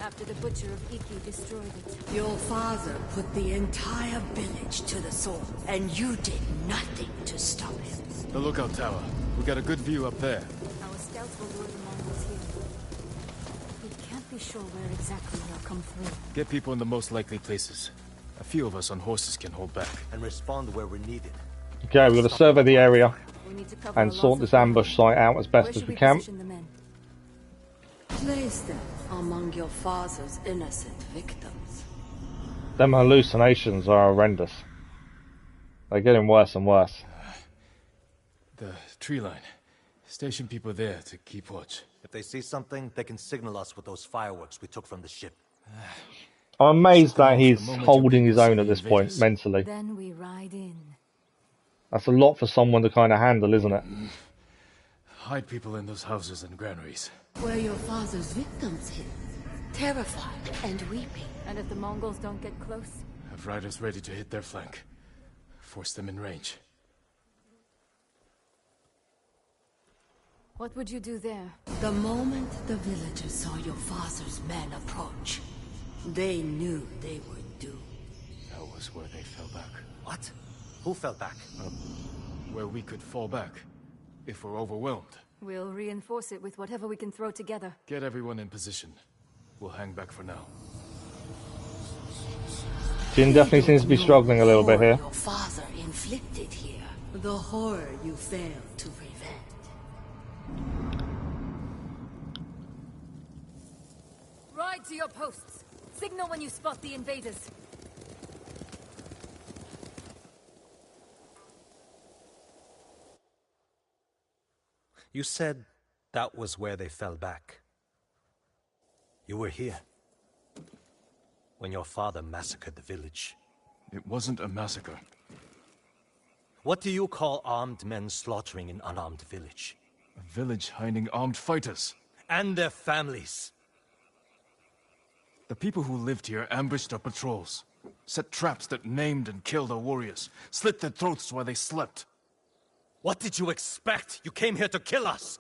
after the Butcher of IKI destroyed it. Your father put the entire village to the sword, and you did nothing to stop him. The lookout tower. We got a good view up there. Our scouts will lure the Mongols here. We can't be sure where exactly they'll come through. Get people in the most likely places. A few of us on horses can hold back. And respond where we're needed. Okay, we've got to survey the area and a sort this ambush site out as best as we can. Place them among your father's innocent victims. Them hallucinations are horrendous. They're getting worse and worse. The tree line. Station people there to keep watch. If they see something, they can signal us with those fireworks we took from the ship. I'm amazed that he's holding his own at this point, mentally. Then we ride in. That's a lot for someone to kind of handle, isn't it? Hide people in those houses and granaries. Where your father's victims hid, terrified and weeping. And if the Mongols don't get close? Have riders ready to hit their flank. Force them in range. What would you do there? The moment the villagers saw your father's men approach, they knew they were doomed. That was where they fell back. What? Who fell back? Where we could fall back, if we're overwhelmed. We'll reinforce it with whatever we can throw together. Get everyone in position. We'll hang back for now. Jin definitely seems to be struggling a little bit here. Your father inflicted here, the horror you failed to prevent. Ride to your posts. Signal when you spot the invaders. You said that was where they fell back. You were here when your father massacred the village. It wasn't a massacre. What do you call armed men slaughtering an unarmed village? A village hiding armed fighters. And their families. The people who lived here ambushed our patrols. Set traps that maimed and killed our warriors. Slit their throats while they slept. What did you expect? You came here to kill us!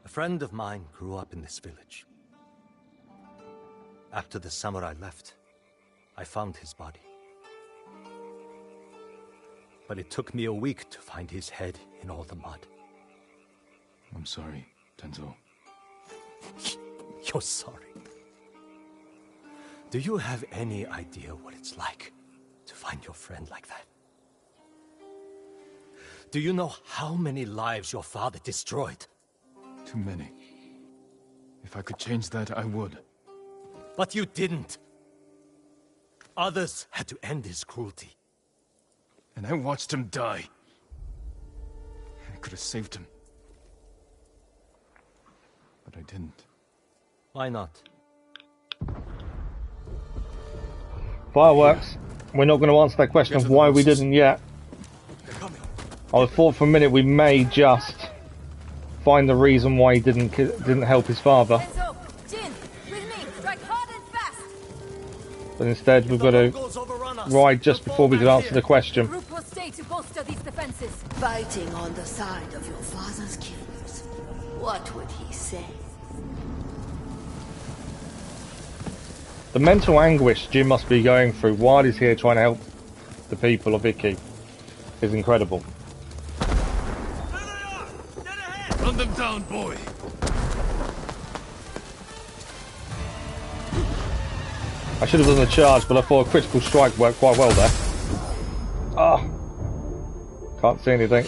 A friend of mine grew up in this village. After the samurai left, I found his body. But it took me a week to find his head in all the mud. I'm sorry, Tenzo. You're sorry. Do you have any idea what it's like to find your friend like that? Do you know how many lives your father destroyed? Too many. If I could change that, I would. But you didn't. Others had to end his cruelty. And I watched him die. I could have saved him. But I didn't. Why not? Fireworks. We're not going to answer that question of why we didn't yet. I thought for a minute we may just find the reason why he didn't help his father. But instead we've got to ride just before we could answer the question. Group will stay to bolster these defenses. Fighting on the side of your father's killers. What would he say? The mental anguish Jin must be going through while he's here trying to help the people of IKI is incredible. Run them down, boy! I should have done the charge, but I thought a critical strike worked quite well there. Ah! Can't see anything.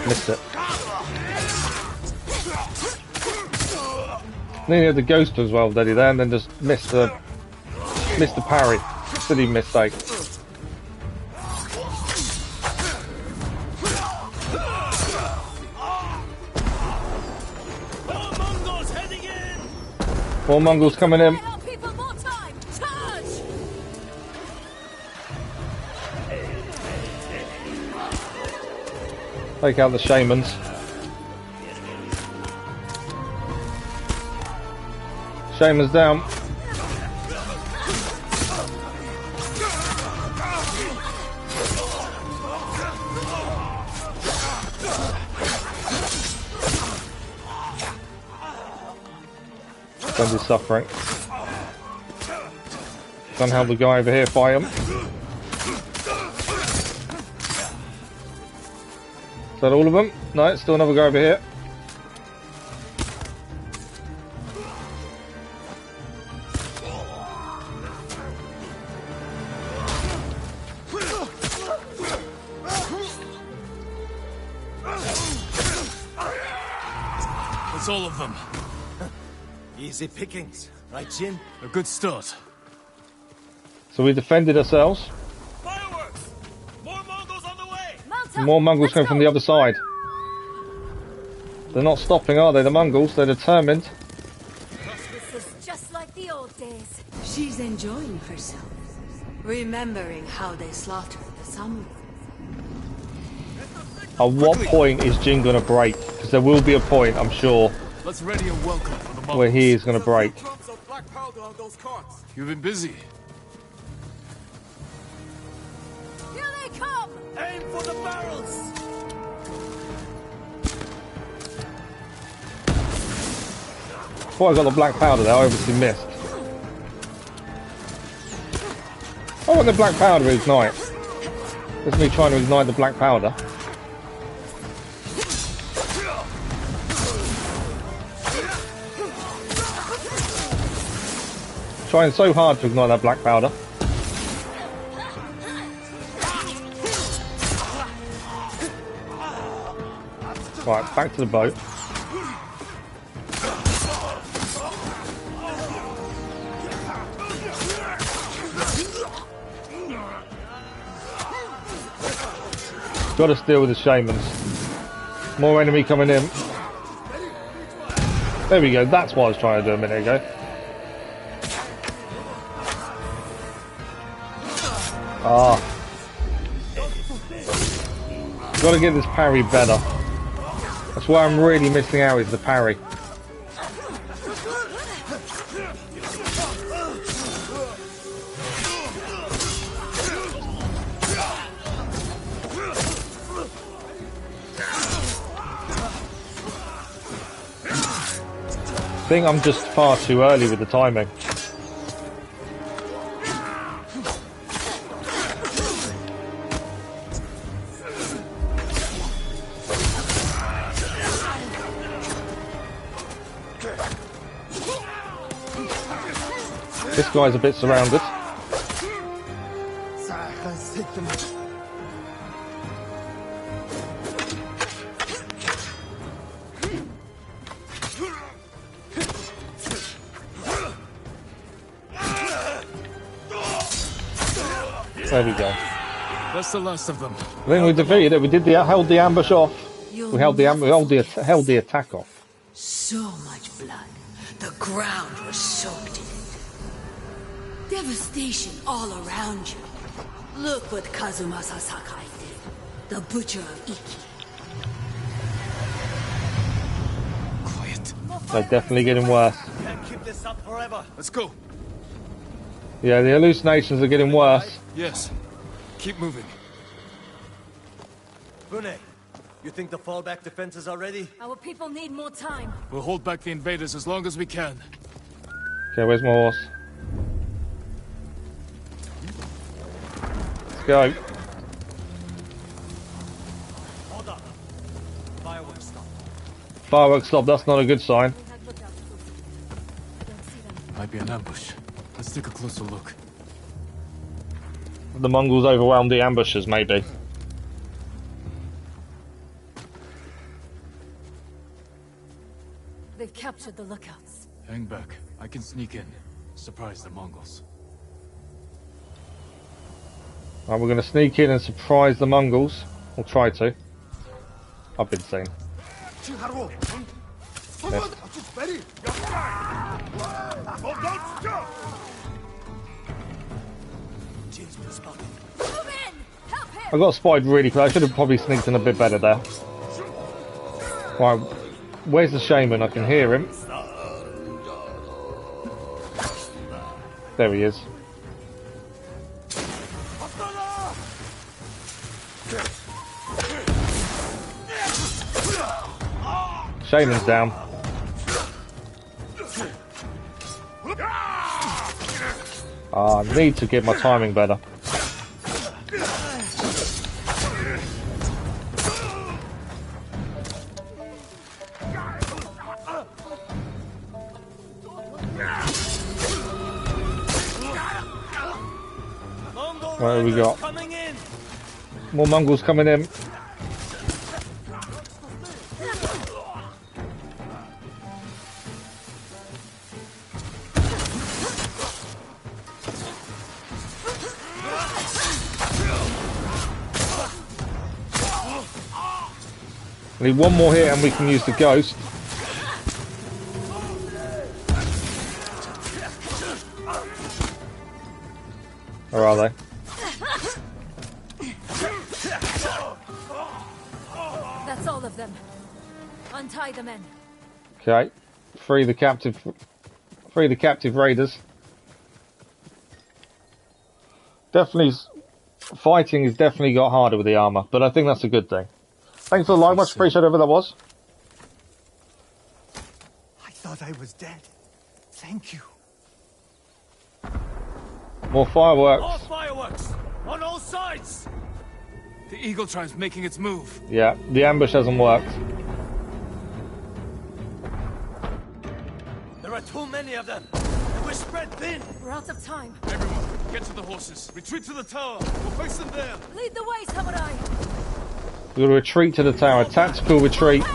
Missed it. Nearly had the ghost as well, did he there? And then just missed the parry. Silly mistake. More Mongols coming in. Take out the shamans. Shaman's down. Friend is suffering. Somehow the guy over here fire him. Is that all of them? No, still another guy over here. That's all of them. Easy pickings, right, Jin? A good start. So we defended ourselves. Fireworks! More Mongols on the way! More Mongols coming from the other side. They're not stopping, are they, the Mongols? They're determined. This is just like the old days. She's enjoying herself, remembering how they slaughtered the samurai. At what point is Jin going to break? Because there will be a point, I'm sure, Let's ready a welcome for the Mongols. where he is going to break. You've been busy. Here they come! Aim for the barrels! Thought I got the black powder there, I obviously missed. I want the black powder to ignite. That's me trying to ignite the black powder. Trying so hard to ignite that black powder. Right, back to the boat. Got to deal with the shamans. More enemy coming in. There we go, that's what I was trying to do a minute ago. Ah. Gotta get this parry better. That's why I'm really missing out, is the parry. I think I'm just far too early with the timing. This guy's a bit surrounded. There we go. That's the last of them. I think we defeated it. We did held the ambush off. We held the attack off. So much blood. The ground was soaked in it. Devastation all around you. Look what Kazumasa Sakai did. The butcher of Iki. Quiet. They're definitely getting worse. Can't keep this up forever. Let's go. Yeah, the hallucinations are getting worse. Yes. Keep moving. Fune, you think the fallback defenses are ready? Our people need more time. We'll hold back the invaders as long as we can. Okay, where's my horse? Let's go. Hold up. Fireworks stop. Fireworks stop, that's not a good sign. Might be an ambush. Let's take a closer look. The Mongols overwhelmed the ambushers, maybe. They've captured the lookouts. Hang back. I can sneak in. Surprise the Mongols. Right, we're going to sneak in and surprise the Mongols. We'll try to. I've been seen. Yes. I got spied really close. I should have probably sneaked in a bit better there. Right, where's the shaman? I can hear him. There he is. Shaman's down. I need to get my timing better. What have we got? More Mongols coming in. We need one more hit and we can use the ghost. Where are they? That's all of them. Untie the men. Okay. Free the captive raiders. Definitely, fighting has definitely got harder with the armor, but I think that's a good thing. Thanks for the like, much appreciated whoever that was. I thought I was dead. Thank you. More fireworks. More fireworks! On all sides! The Eagle Tribe's making its move. Yeah, the ambush hasn't worked. There are too many of them. And we're spread thin. We're out of time. Everyone, get to the horses. Retreat to the tower. We'll face them there. Lead the way, samurai! We're going to retreat to the tower. Tactical retreat.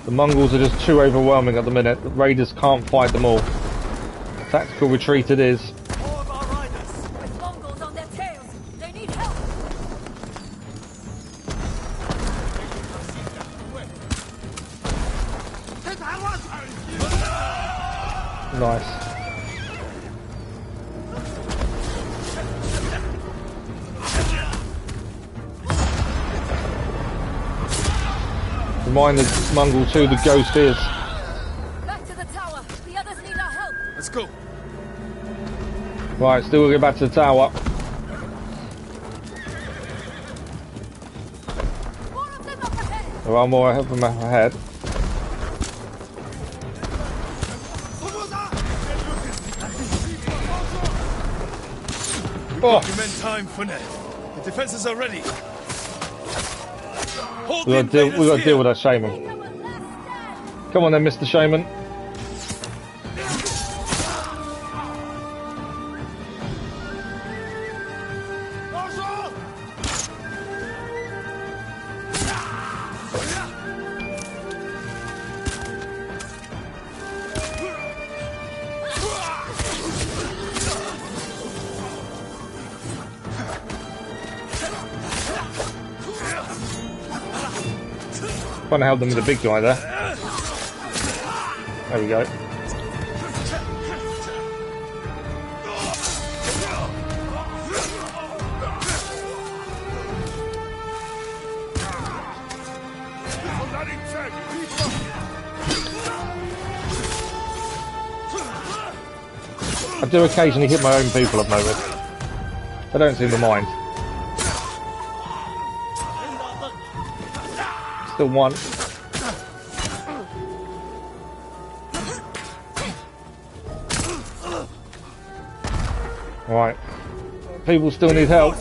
The Mongols are just too overwhelming at the minute. The raiders can't fight them all. Tactical retreat it is. More of our riders! With Mongols on their tails! They need help! Nice. Remind the Mongols who the ghost is. Back to the tower. The others need our help. Let's go. Right, still we'll get back to the tower. More of them up ahead. There are more of them up ahead. Oh. Men time, Funet. The defenses are ready. We got to deal with that shaman. Come on then, Mr. Shaman. Trying to help them with the big guy there. There we go. I do occasionally hit my own people, I've noticed. I don't seem to mind. Still one. Right. People still need help.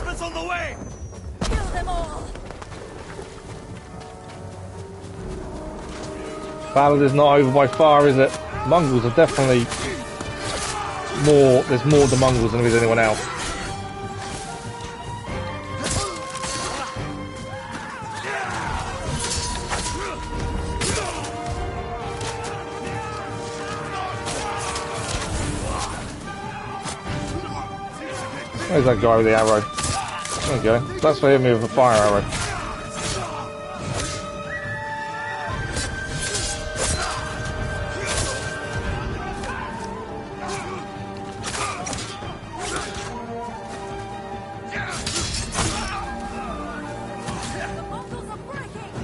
Battle is not over by far, is it? Mongols are definitely more. There's more of the Mongols than there is anyone else. Where's that guy with the arrow? There we go. That's for him with a fire arrow.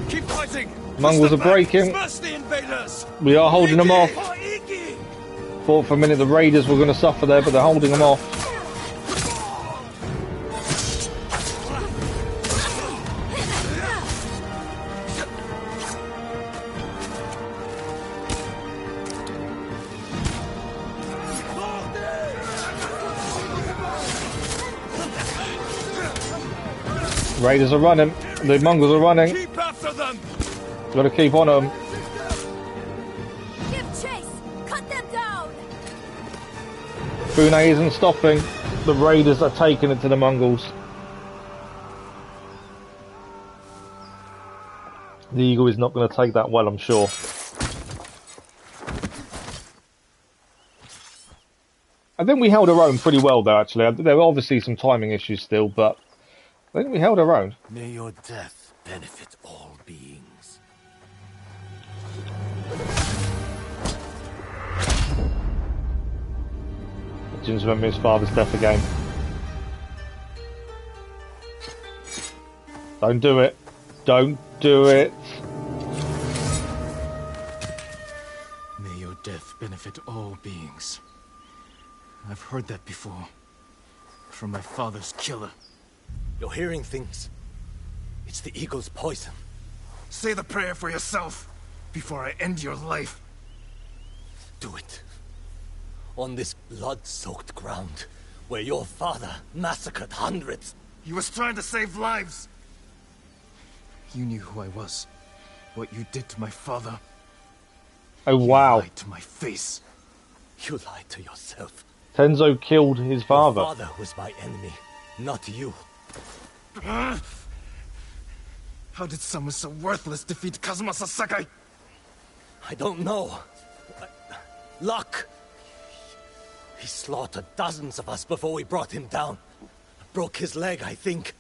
Keep fighting. Mongols are breaking. We are holding them off. Thought for a minute the raiders were going to suffer there, but they're holding them off. Raiders are running. The Mongols are running. Keep after them. Got to keep on them. Give chase. Cut them down. Fune isn't stopping. The Raiders are taking it to the Mongols. The Eagle is not going to take that well, I'm sure. I think we held our own pretty well, though, actually. There were obviously some timing issues still, but I think we held our own. May your death benefit all beings. Jim's remember his father's death again. Don't do it. Don't do it. May your death benefit all beings. I've heard that before. From my father's killer. You're hearing things. It's the eagle's poison. Say the prayer for yourself before I end your life. Do it. On this blood-soaked ground, where your father massacred hundreds. He was trying to save lives. You knew who I was. What you did to my father. Oh wow. You lied to my face. You lied to yourself. Tenzo killed his father. Your father was my enemy, not you. How did someone so worthless defeat Kazuma Sakai? I don't know. Luck. He slaughtered dozens of us before we brought him down. Broke his leg, I think.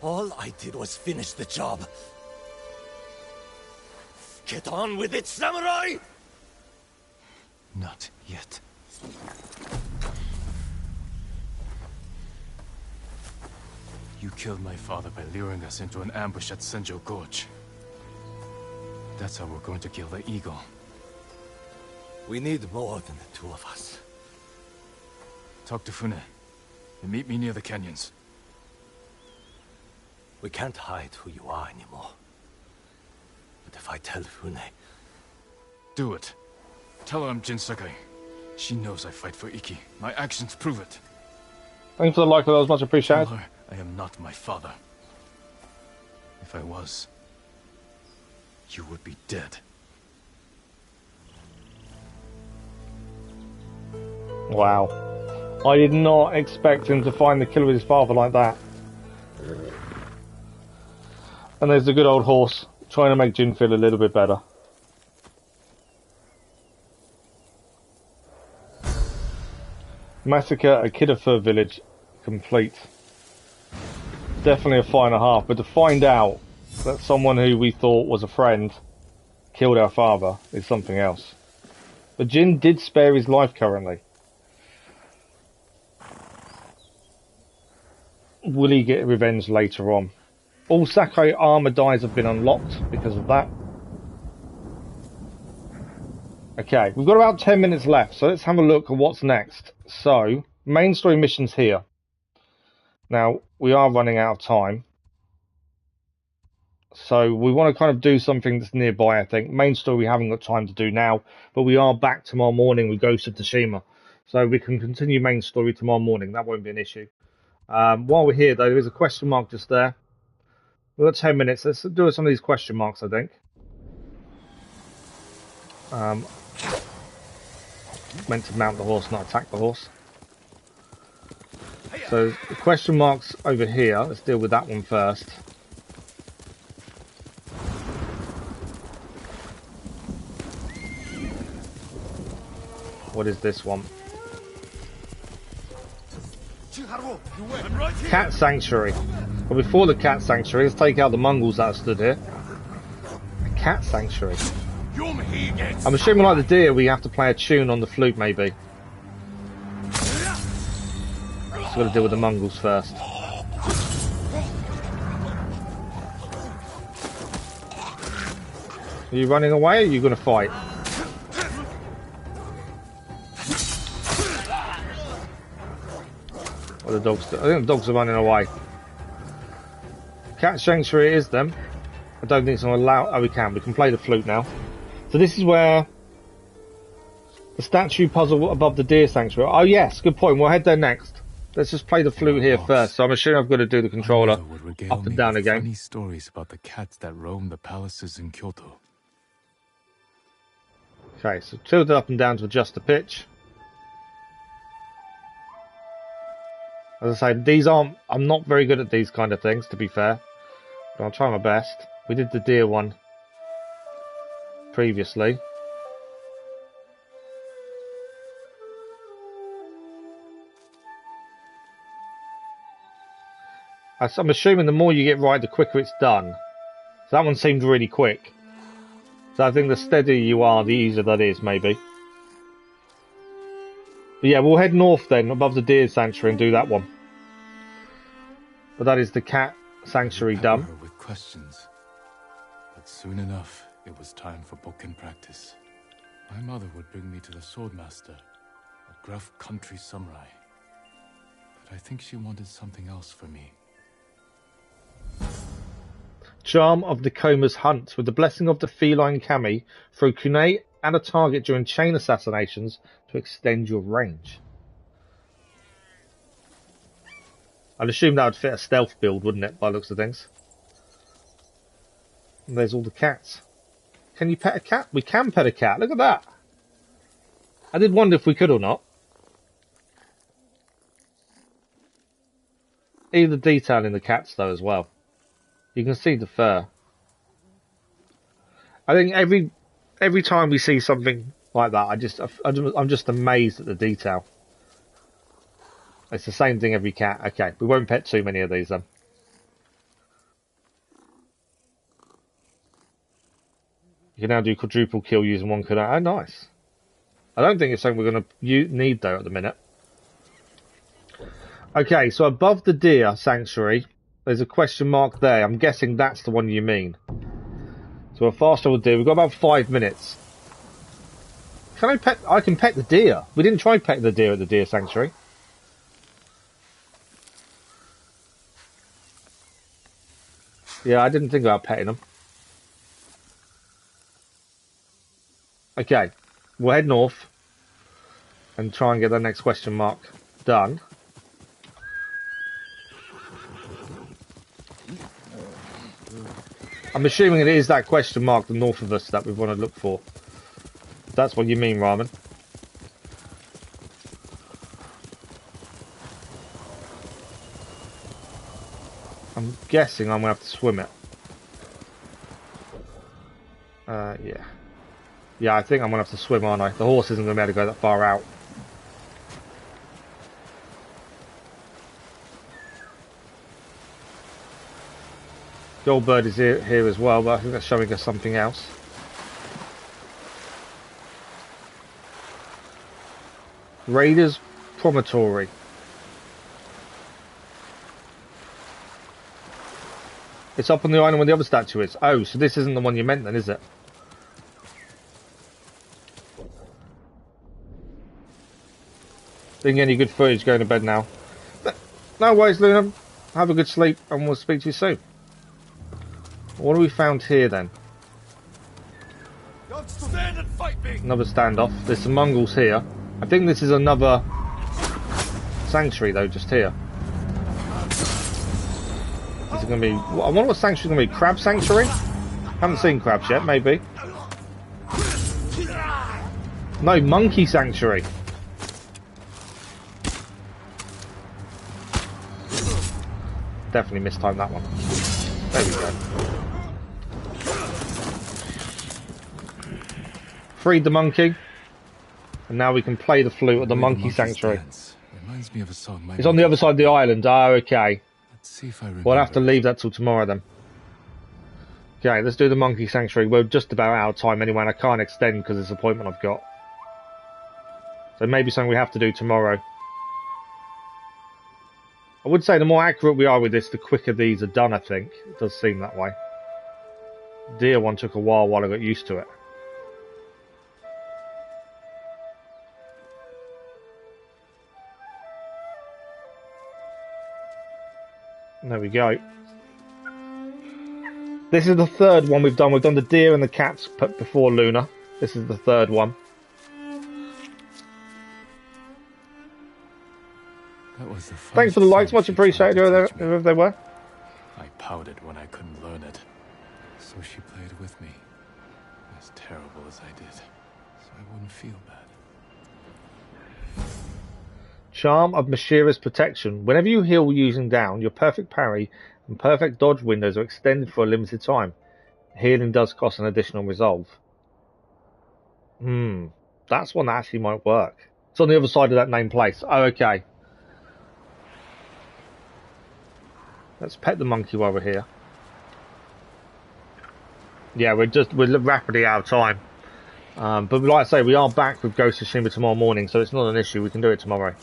All I did was finish the job. Get on with it, samurai! Not yet. You killed my father by luring us into an ambush at Senjo Gorge. That's how we're going to kill the eagle. We need more than the two of us. Talk to Fune, and meet me near the canyons. We can't hide who you are anymore. But if I tell Fune... Do it. Tell her I'm Jin Sakai. She knows I fight for Iki. My actions prove it. Thank you for the like, that was much appreciated. Tell her I am not my father. If I was, you would be dead. Wow. I did not expect him to find the killer of his father like that. And there's the good old horse, trying to make Jin feel a little bit better. Massacre Akita Fur village complete. Definitely a 5.5, but to find out that someone who we thought was a friend killed our father is something else. But Jin did spare his life currently. Will he get revenge later on? All Sakai armor dies have been unlocked because of that. Okay, we've got about 10 minutes left, so let's have a look at what's next. So, main story missions here. Now, we are running out of time. So, we want to kind of do something that's nearby, I think. Main story we haven't got time to do now, but we are back tomorrow morning with Ghost of Tsushima. So, we can continue main story tomorrow morning. That won't be an issue. While we're here, though, there is a question mark just there. We've got 10 minutes. Let's do some of these question marks, I think. Meant to mount the horse, not attack the horse. So, the question marks over here. Let's deal with that one first. What is this one? Cat Sanctuary. But before the Cat Sanctuary, let's take out the Mongols that have stood here. A Cat Sanctuary. I'm assuming like the deer we have to play a tune on the flute maybe. So we've got to deal with the Mongols first. Are you running away or are you going to fight? What are the dogs do? I think the dogs are running away. Cat Sanctuary is them. I don't think it's going to allow... Oh, we can play the flute now. So this is where the statue puzzle above the deer sanctuary. Oh yes, good point. We'll head there next. Let's just play the flute here first. So I'm assuming I've got to do the controller up and down again. Funny stories about the cats that roam the palaces in Kyoto. Okay, so tilt it up and down to adjust the pitch. As I say, these aren't... I'm not very good at these kind of things, to be fair. But I'll try my best. We did the deer one previously. I'm assuming the more you get right, the quicker it's done. So that one seemed really quick. So I think the steadier you are, the easier that is, maybe. But yeah, we'll head north then, above the deer sanctuary, and do that one. But that is the cat sanctuary done. Her with questions. But soon enough, it was time for Bokken practice. My mother would bring me to the swordmaster, a gruff country samurai. But I think she wanted something else for me. Charm of the Coma's Hunt. With the blessing of the feline kami, throw kunai at a target during chain assassinations to extend your range. I'd assume that would fit a stealth build, wouldn't it, by the looks of things? And there's all the cats. Can you pet a cat? We can pet a cat. Look at that. I did wonder if we could or not. Even the detail in the cats, though, as well. You can see the fur. I think every time we see something like that, I'm just amazed at the detail. It's the same thing every cat. Okay, we won't pet too many of these then. You can now do quadruple kill using one kunai. Oh, nice. I don't think it's something we're going to need, though, at the minute. Okay, so above the deer sanctuary, there's a question mark there. I'm guessing that's the one you mean. So a fast travel deer. We've got about 5 minutes. Can I pet? I can pet the deer. We didn't try petting the deer at the deer sanctuary. Yeah, I didn't think about petting them. Okay, we'll head north and try and get the next question mark done. I'm assuming it is that question mark, the north of us, that we want to look for. That's what you mean, Ramen. I'm guessing I'm going to have to swim it. Yeah. Yeah, I think I'm going to have to swim, aren't I? The horse isn't going to be able to go that far out. The old bird is here as well, but I think that's showing us something else. Raiders Promontory. It's up on the island where the other statue is. Oh, so this isn't the one you meant then, is it? Didn't get any good footage, going to bed now. No worries, Luna. Have a good sleep and we'll speak to you soon. What have we found here then? Stand and fight me. Another standoff. There's some Mongols here. I think this is another sanctuary though, just here. Is it going to be... I wonder what sanctuary is going to be. Crab sanctuary? Haven't seen crabs yet, maybe. No, monkey sanctuary. Definitely mistimed that one. There we go. Freed the monkey. And now we can play the flute at the monkey sanctuary. Reminds me of a song it's on the other side of the island. Oh, okay. Let's see if I remember. We'll have to leave that till tomorrow then. Okay, let's do the monkey sanctuary. We're just about out of time anyway, and I can't extend because of this appointment I've got. So maybe something we have to do tomorrow. I would say the more accurate we are with this, the quicker these are done, I think. It does seem that way. Deer one took a while I got used to it. There we go. This is the third one we've done. We've done the deer and the cats before Luna. This is the third one. That was the Thanks for the likes, much appreciated, whoever they were. I pouted when I couldn't learn it, so she played with me, as terrible as I did, so I wouldn't feel bad. Charm of Mashira's protection. Whenever you heal using down, your perfect parry and perfect dodge windows are extended for a limited time. Healing does cost an additional resolve. That's one that actually might work. It's on the other side of that named place. Oh, okay. Let's pet the monkey while we're here. Yeah, we're rapidly out of time. But like I say, we are back with Ghost of Tsushima tomorrow morning, so it's not an issue. We can do it tomorrow.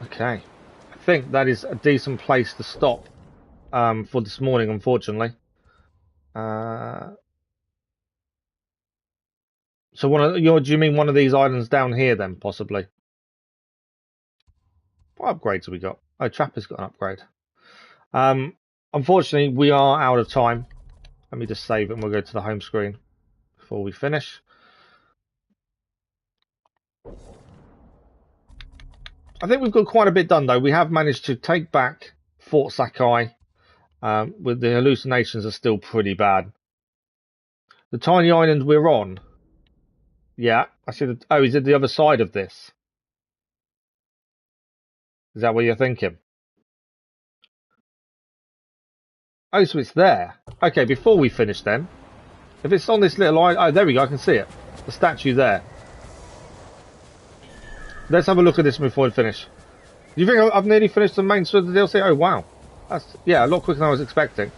Okay. I think that is a decent place to stop for this morning, unfortunately. So do you mean one of these islands down here then, possibly? What upgrades have we got? Oh, Trapper's got an upgrade. Unfortunately, we are out of time. Let me just save it and we'll go to the home screen before we finish. I think we've got quite a bit done, though. We have managed to take back Fort Sakai. With the hallucinations are still pretty bad. The tiny island we're on. Yeah, I see. Is it the other side of this? Is that what you're thinking? Oh, so it's there. Okay, before we finish then. If it's on this little island... Oh, there we go, I can see it. The statue there. Let's have a look at this before we finish. Do you think I've nearly finished the main story of the DLC? Oh, wow. That's, yeah, a lot quicker than I was expecting.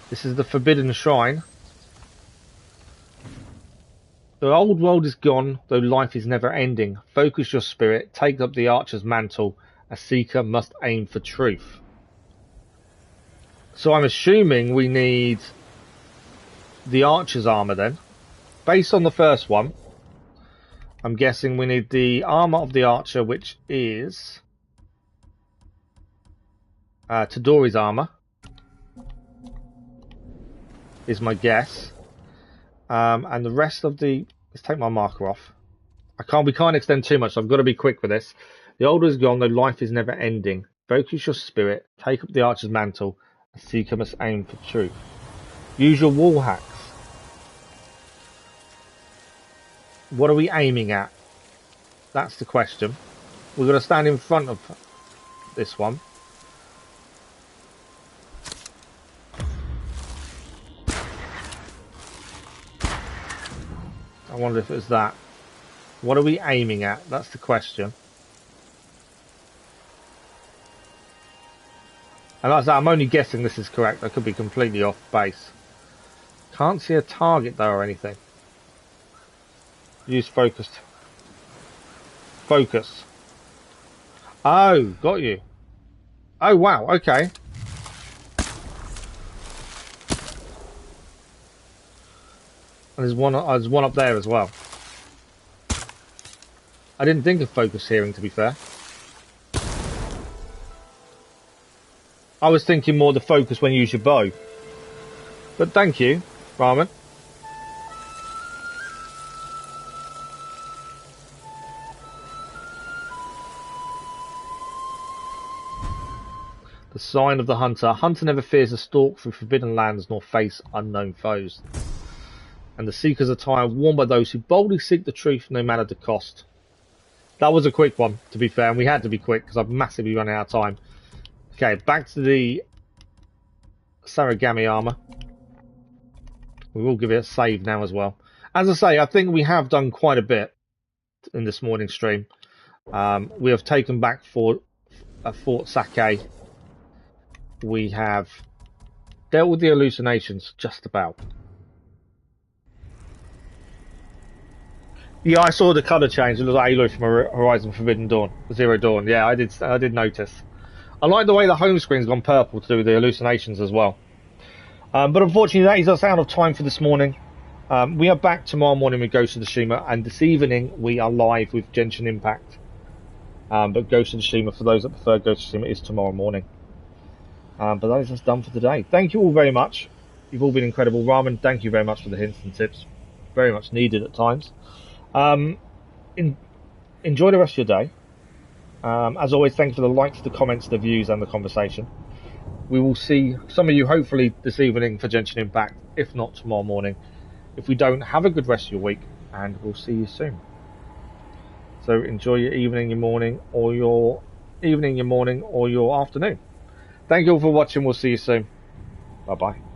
This is the Forbidden Shrine. The old world is gone, though life is never ending. Focus your spirit, take up the archer's mantle. A seeker must aim for truth. So I'm assuming we need the archer's armor then. Based on the first one, I'm guessing we need the armor of the archer, which is Tadori's armor, is my guess. And the rest of the... Let's take my marker off. We can't extend too much, so I've got to be quick with this. The older is gone, though life is never ending. Focus your spirit, take up the archer's mantle, a seeker must aim for truth. Use your wall hacks. What are we aiming at? That's the question. We've got to stand in front of this one. I wonder if it's that. What are we aiming at? That's the question. And like I said, I'm only guessing this is correct. I could be completely off base. Can't see a target though or anything. Use focused. Focus. Oh, got you. Oh wow, okay. And there's one up there as well. I didn't think of focus hearing, to be fair. I was thinking more the focus when you use your bow. But thank you, Ramen. The sign of the hunter. Hunter never fears a stalk through forbidden lands nor face unknown foes. And the seeker's attire worn by those who boldly seek the truth no matter the cost. That was a quick one, to be fair, and we had to be quick because I've massively run out of time. Okay, back to the Saragami armor. We will give it a save now as well. As I say, I think we have done quite a bit in this morning's stream. We have taken back Fort Sakai. We have dealt with the hallucinations just about. Yeah, I saw the colour change. It was like Aloy from Horizon Forbidden Dawn, Zero Dawn. Yeah, I did notice. I like the way the home screen's gone purple to do with the hallucinations as well. But unfortunately, that is us out of time for this morning. We are back tomorrow morning with Ghost of Tsushima, and this evening we are live with Genshin Impact. But Ghost of Tsushima, for those that prefer Ghost of Tsushima, is tomorrow morning. But that is us done for today. Thank you all very much. You've all been incredible. Ramen, thank you very much for the hints and tips. Very much needed at times. Enjoy the rest of your day. As always, thanks for the likes, the comments, the views and the conversation. We will see some of you hopefully this evening for Genshin Impact, if not tomorrow morning. If we don't, have a good rest of your week and we'll see you soon. So enjoy your evening, your morning, or your afternoon. Thank you all for watching. We'll see you soon. Bye bye.